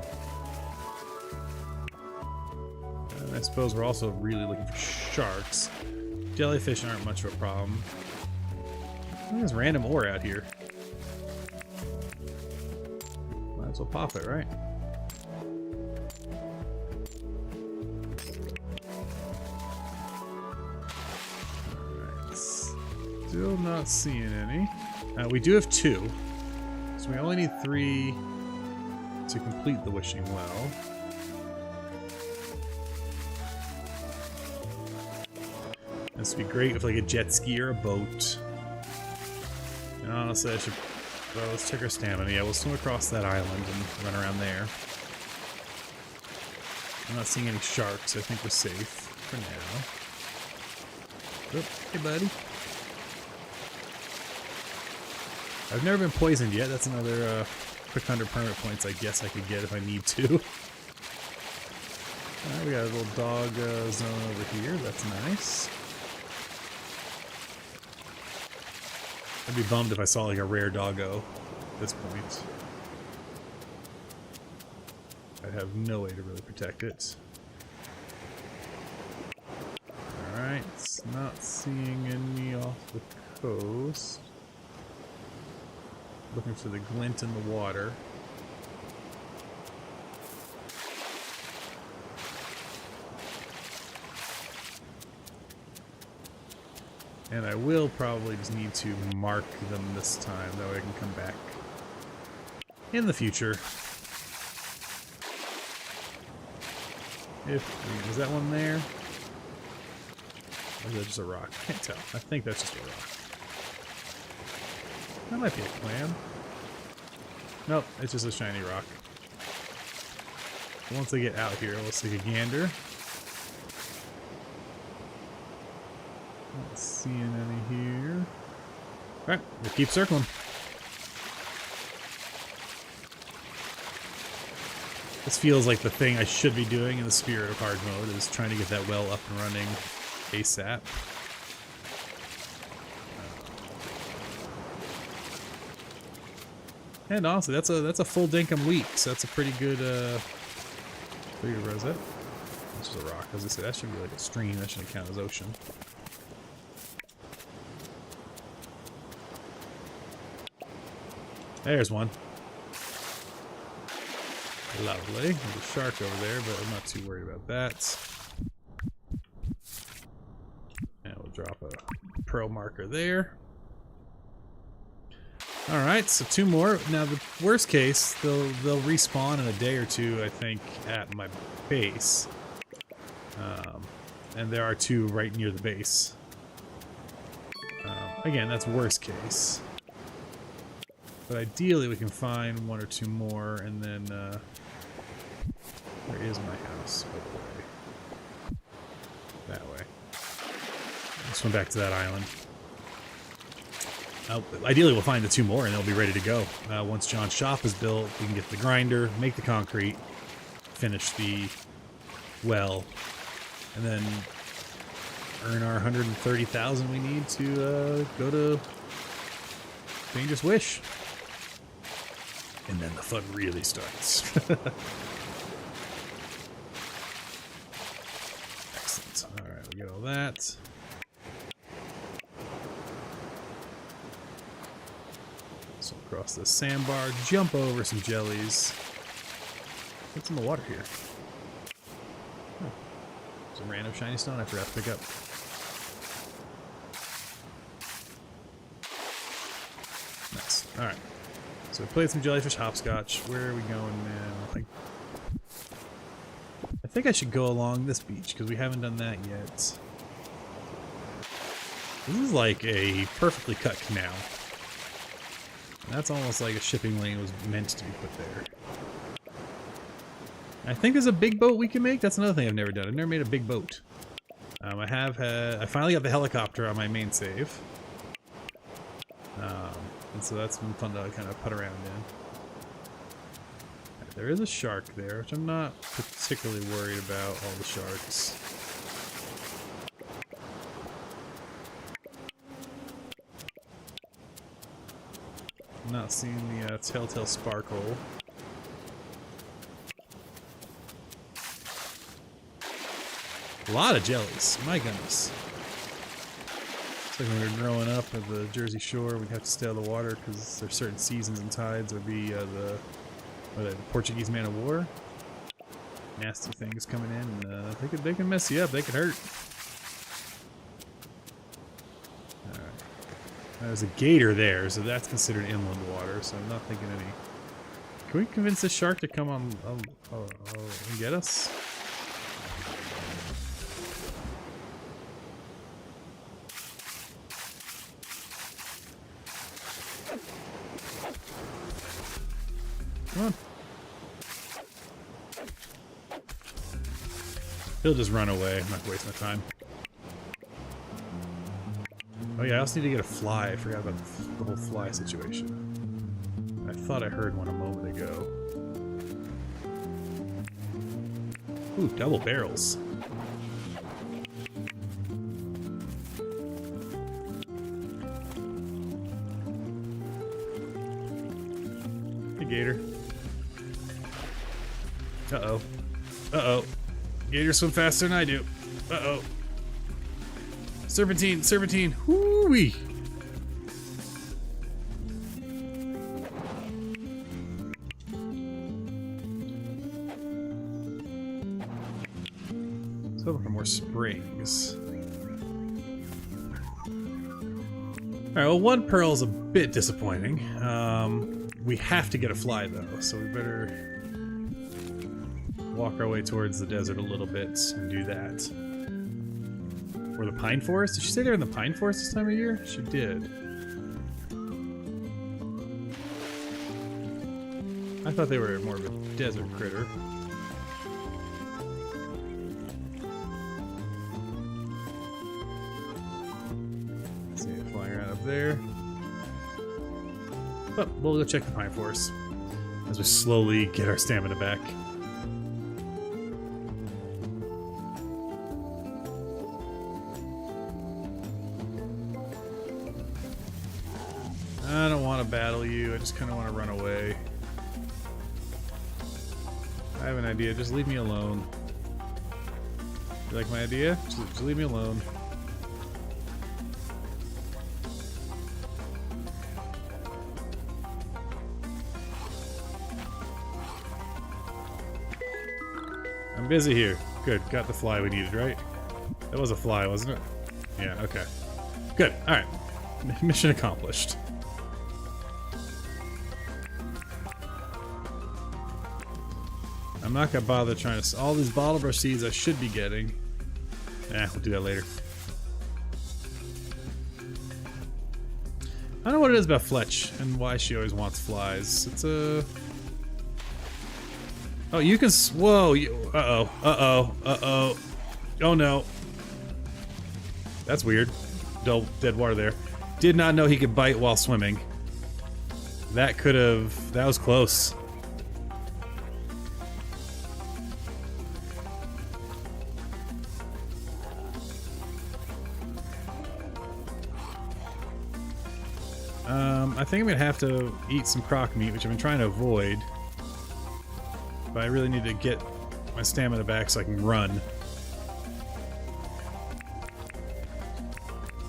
And I suppose we're also really looking for sharks. Jellyfish aren't much of a problem. There's random ore out here. Might as well pop it, right? Alright. Still not seeing any. We do have 2. So we only need 3 to complete the wishing well. This would be great with like a jet ski or a boat. And honestly, I should. Well, let's check our stamina. Yeah, we'll swim across that island and run around there. I'm not seeing any sharks. I think we're safe for now. Oh, hey, buddy. I've never been poisoned yet. That's another quick 100 permit points I guess I could get if I need to. Alright, we got a little dog zone over here. That's nice. I'd be bummed if I saw like a rare doggo at this point. I'd have no way to really protect it. Alright, not seeing any off the coast. Looking for the glint in the water. And I will probably just need to mark them this time, that way I can come back in the future. Is that one there? Or is that just a rock? I can't tell. I think that's just a rock. That might be a clam. Nope, it's just a shiny rock. Once I get out here, let's take a gander. Not seeing any here. Alright, we'll keep circling. This feels like the thing I should be doing in the spirit of hard mode, is trying to get that well up and running ASAP. And honestly, that's a full Dinkum week, so that's a pretty good rosette. This is a rock, as I said. That should be like a stream. That shouldn't count as ocean. There's one. Lovely. There's a shark over there, but I'm not too worried about that. And we'll drop a pearl marker there. Alright, so 2 more. Now, the worst case, they'll respawn in a day or 2, I think, at my base. And there are 2 right near the base. Again, that's worst case. But ideally, we can find 1 or 2 more, and then, where is my house? Oh boy. That way. Let's swim back to that island. Ideally, we'll find the 2 more, and they'll be ready to go. Once John's shop is built, we can get the grinder, make the concrete, finish the well, and then earn our 130,000 we need to go to Dangerous Wish. And then the fun really starts. Excellent. Alright, we get all that. So across the sandbar, jump over some jellies. What's in the water here? Oh, some random shiny stone I forgot to pick up. Nice. Alright. So we played some jellyfish hopscotch. Where are we going now? I think I should go along this beach because we haven't done that yet. This is like a perfectly cut canal. And that's almost like a shipping lane was meant to be put there. I think there's a big boat we can make. That's another thing I've never done. I've never made a big boat. I finally got the helicopter on my main save. And so that's been fun to kind of put around in. There is a shark there, which I'm not particularly worried about, all the sharks. I'm not seeing the telltale sparkle. A lot of jellies, my goodness. It's like when we were growing up at the Jersey Shore, we'd have to stay out of the water because there's certain seasons and tides. There'd be the Portuguese man of war. Nasty things coming in, and they can mess you up. They can hurt. All right. There's a gator there, so that's considered inland water. So I'm not thinking any. Can we convince this shark to come on and get us? Come on. He'll just run away. I'm not wasting my time. Oh yeah, I also need to get a fly. I forgot about the whole fly situation. I thought I heard one a moment ago. Ooh, double barrels. Hey, gator. Uh-oh. Uh-oh. Gators swim faster than I do. Uh-oh. Serpentine, serpentine. Whoo-wee. Let's go for more springs. Alright, well, one pearl is a bit disappointing. We have to get a fly, though, so we better walk our way towards the desert a little bit and do that. Or the pine forest? Did she say they're in the pine forest this time of year? She did. I thought they were more of a desert critter. See it flying around up there. But we'll go check the pine forest as we slowly get our stamina back. I don't want to battle you, I just kind of want to run away. I have an idea, just leave me alone. You like my idea? Just leave me alone. I'm busy here. Good, got the fly we needed, right? That was a fly, wasn't it? Yeah, okay. Good, alright. Mission accomplished. I'm not gonna bother trying to. All these bottle brush seeds I should be getting. We'll do that later. I don't know what it is about Fletch and why she always wants flies. It's a. Oh, you can. Whoa! Uh-oh. Uh-oh. Uh-oh. Oh no. That's weird. Dead water there. Did not know he could bite while swimming. That could have. That was close. I think I'm gonna have to eat some croc meat, which I've been trying to avoid. But I really need to get my stamina back so I can run.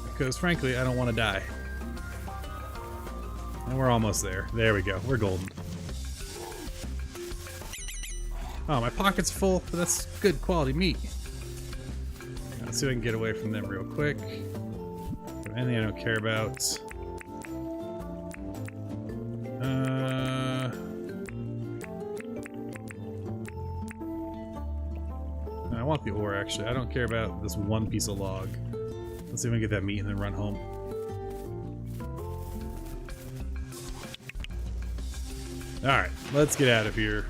Because frankly, I don't want to die. And we're almost there. There we go. We're golden. Oh, my pocket's full, but that's good quality meat. Let's see if I can get away from them real quick. Anything I don't care about. I want the ore, actually. I don't care about this one piece of log. Let's see if we can get that meat and then run home. Alright, let's get out of here.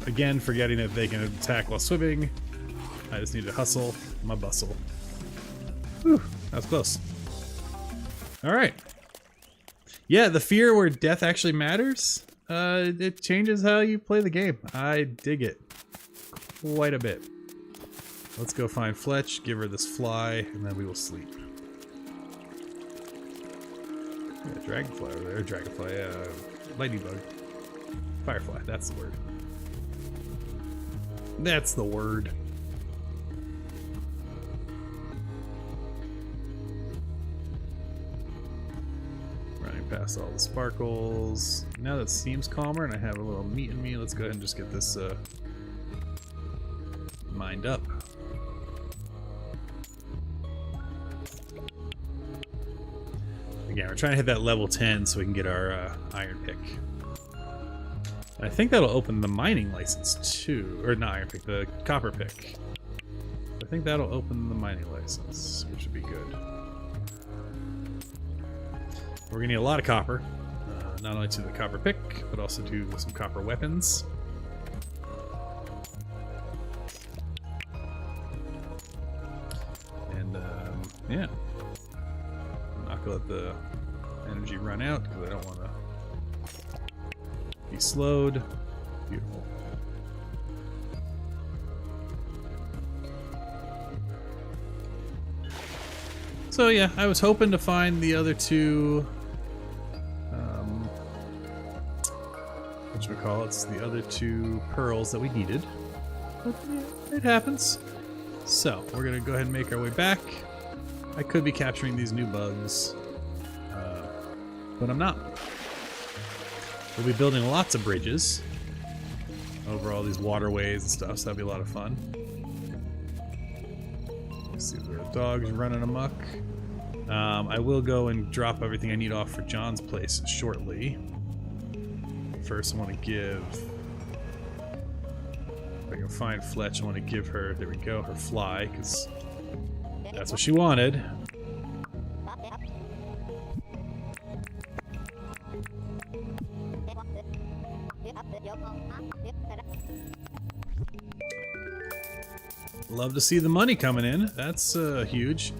again, forgetting that they can attack while swimming. I just need to hustle my bustle. Whew, that was close. Alright. Yeah, the fear where death actually matters, it changes how you play the game. I dig it quite a bit. Let's go find Fletch, give her this fly, and then we will sleep. Yeah, dragonfly over there. Dragonfly, lightning bug. Firefly, that's the word. That's the word. Running past all the sparkles. Now that seems calmer and I have a little meat in me, let's go ahead and just get this mined up. Again, we're trying to hit that level 10 so we can get our iron pick. I think that'll open the mining license too, or not iron pick, the copper pick. I think that'll open the mining license, which would be good. We're gonna need a lot of copper, not only to the copper pick, but also to some copper weapons. And yeah, I'm not gonna let the energy run out because I don't want to be slowed. Beautiful. So yeah, I was hoping to find the other two, whatchamacallits, the other two pearls that we needed. But yeah, it happens. So, we're gonna go ahead and make our way back. I could be capturing these new bugs, but I'm not. We'll be building lots of bridges over all these waterways and stuff, so that'll be a lot of fun. Let's see, there are dogs running amok. I will go and drop everything I need off for John's place shortly. First, I want to give... If I can find Fletch, I want to give her, there we go, her fly, because that's what she wanted. Love to see the money coming in. That's huge.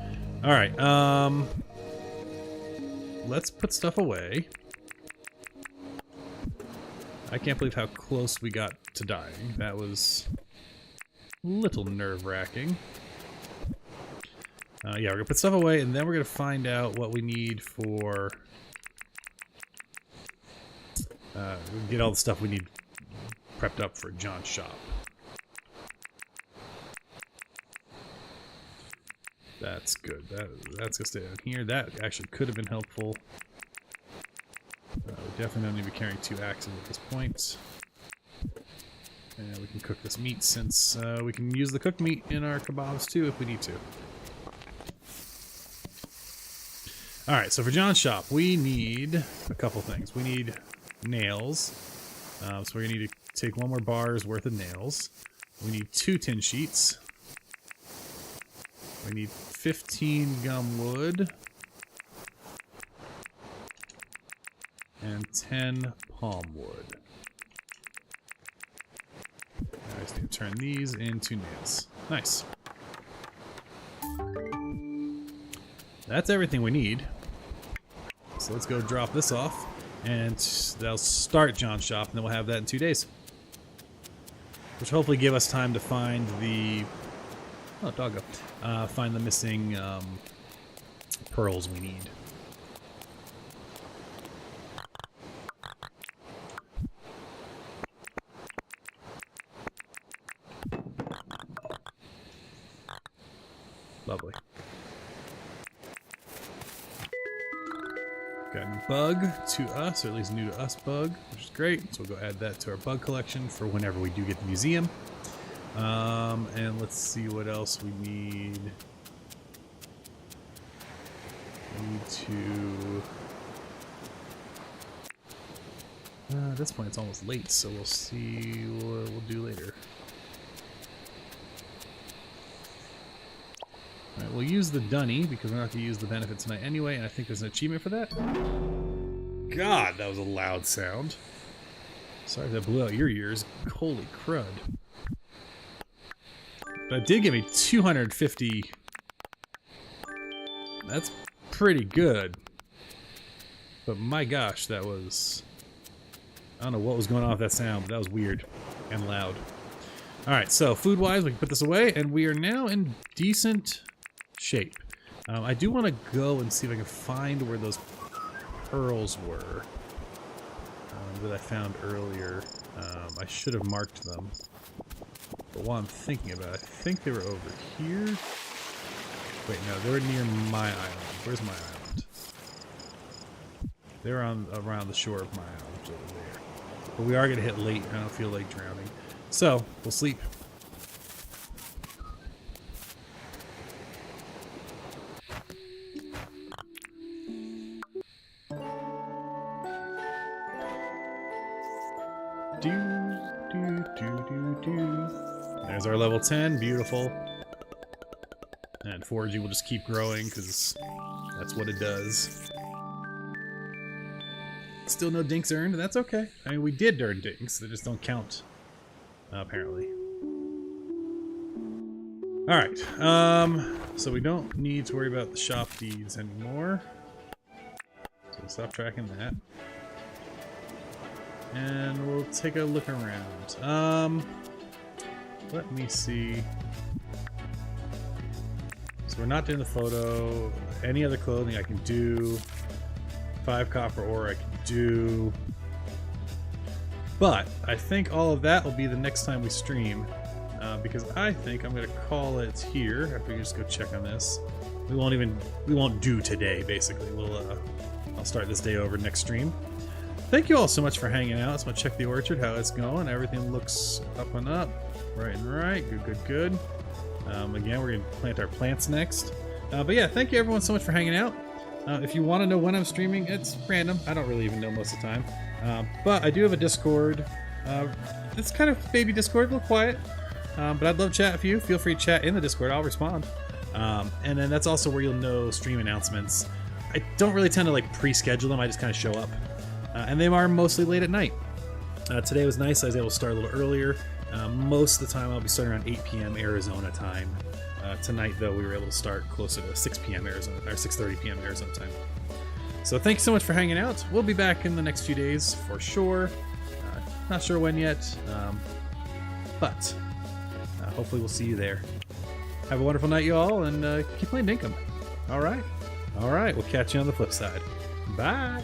All right, let's put stuff away. I can't believe how close we got to dying. That was a little nerve-wracking. Yeah, we're gonna put stuff away, and then we're gonna find out what we need for... get all the stuff we need prepped up for John's shop. That's good. That's gonna stay down here. That actually could have been helpful. We definitely don't need to be carrying 2 axes at this point. And we can cook this meat since we can use the cooked meat in our kebabs too if we need to. Alright, so for John's shop, we need a couple things. We need nails. So we're going to need to take 1 more bar's worth of nails. We need 2 tin sheets. We need 15 gum wood. And 10 palm wood. I just need to turn these into nails. Nice. That's everything we need. So let's go drop this off. And that'll start John's shop, and then we'll have that in 2 days. Which will hopefully give us time to find the... Oh, doggo. Find the missing pearls we need. Lovely. Got a bug to us, or at least new to us bug, which is great. So we'll go add that to our bug collection for whenever we do get the museum. And let's see what else we need. We need to... at this point it's almost late, so we'll see what we'll do later. Alright, we'll use the dunny, because we're not going to use the benefit tonight anyway, and I think there's an achievement for that. God, that was a loud sound. Sorry that blew out your ears. Holy crud. But it did give me 250. That's pretty good. But my gosh, that was... I don't know what was going on with that sound, but that was weird and loud. Alright, so food-wise, we can put this away, and we are now in decent shape. I do want to go and see if I can find where those pearls were that I found earlier. I should have marked them. But while I'm thinking about it, I think they were over here. Wait, no, they were near my island. Where's my island? They're around the shore of my island over there. But we are going to hit late. I don't feel like drowning. So, we'll sleep. There's our level 10. Beautiful. And foraging will just keep growing because that's what it does. Still no dinks earned. That's okay. I mean, we did earn dinks. They just don't count, apparently. Alright. So we don't need to worry about the shop deeds anymore. So we'll stop tracking that. And we'll take a look around. Let me see. So we're not doing the photo. Any other clothing I can do. 5 copper ore I can do. But I think all of that will be the next time we stream. Because I think I'm going to call it here. After we just go check on this. We won't do today, basically. I'll start this day over next stream. Thank you all so much for hanging out. Let's go check the orchard, how it's going. Everything looks up and up. Right and right. Good, good, good. Again, we're going to plant our plants next. But yeah, thank you everyone so much for hanging out. If you want to know when I'm streaming, it's random. I don't really even know most of the time. But I do have a Discord. It's kind of baby Discord, a little quiet. But I'd love to chat with you. Feel free to chat in the Discord. I'll respond. And then that's also where you'll know stream announcements. I don't really tend to like pre-schedule them. I just kind of show up. And they are mostly late at night. Today was nice. I was able to start a little earlier. Most of the time I'll be starting around 8 p.m. Arizona time. Tonight, though, we were able to start closer to 6 p.m. Arizona, or 6:30 p.m. Arizona time. So thanks so much for hanging out. We'll be back in the next few days for sure. Not sure when yet, but hopefully we'll see you there. Have a wonderful night, you all, and keep playing Dinkum. All right. We'll catch you on the flip side. Bye.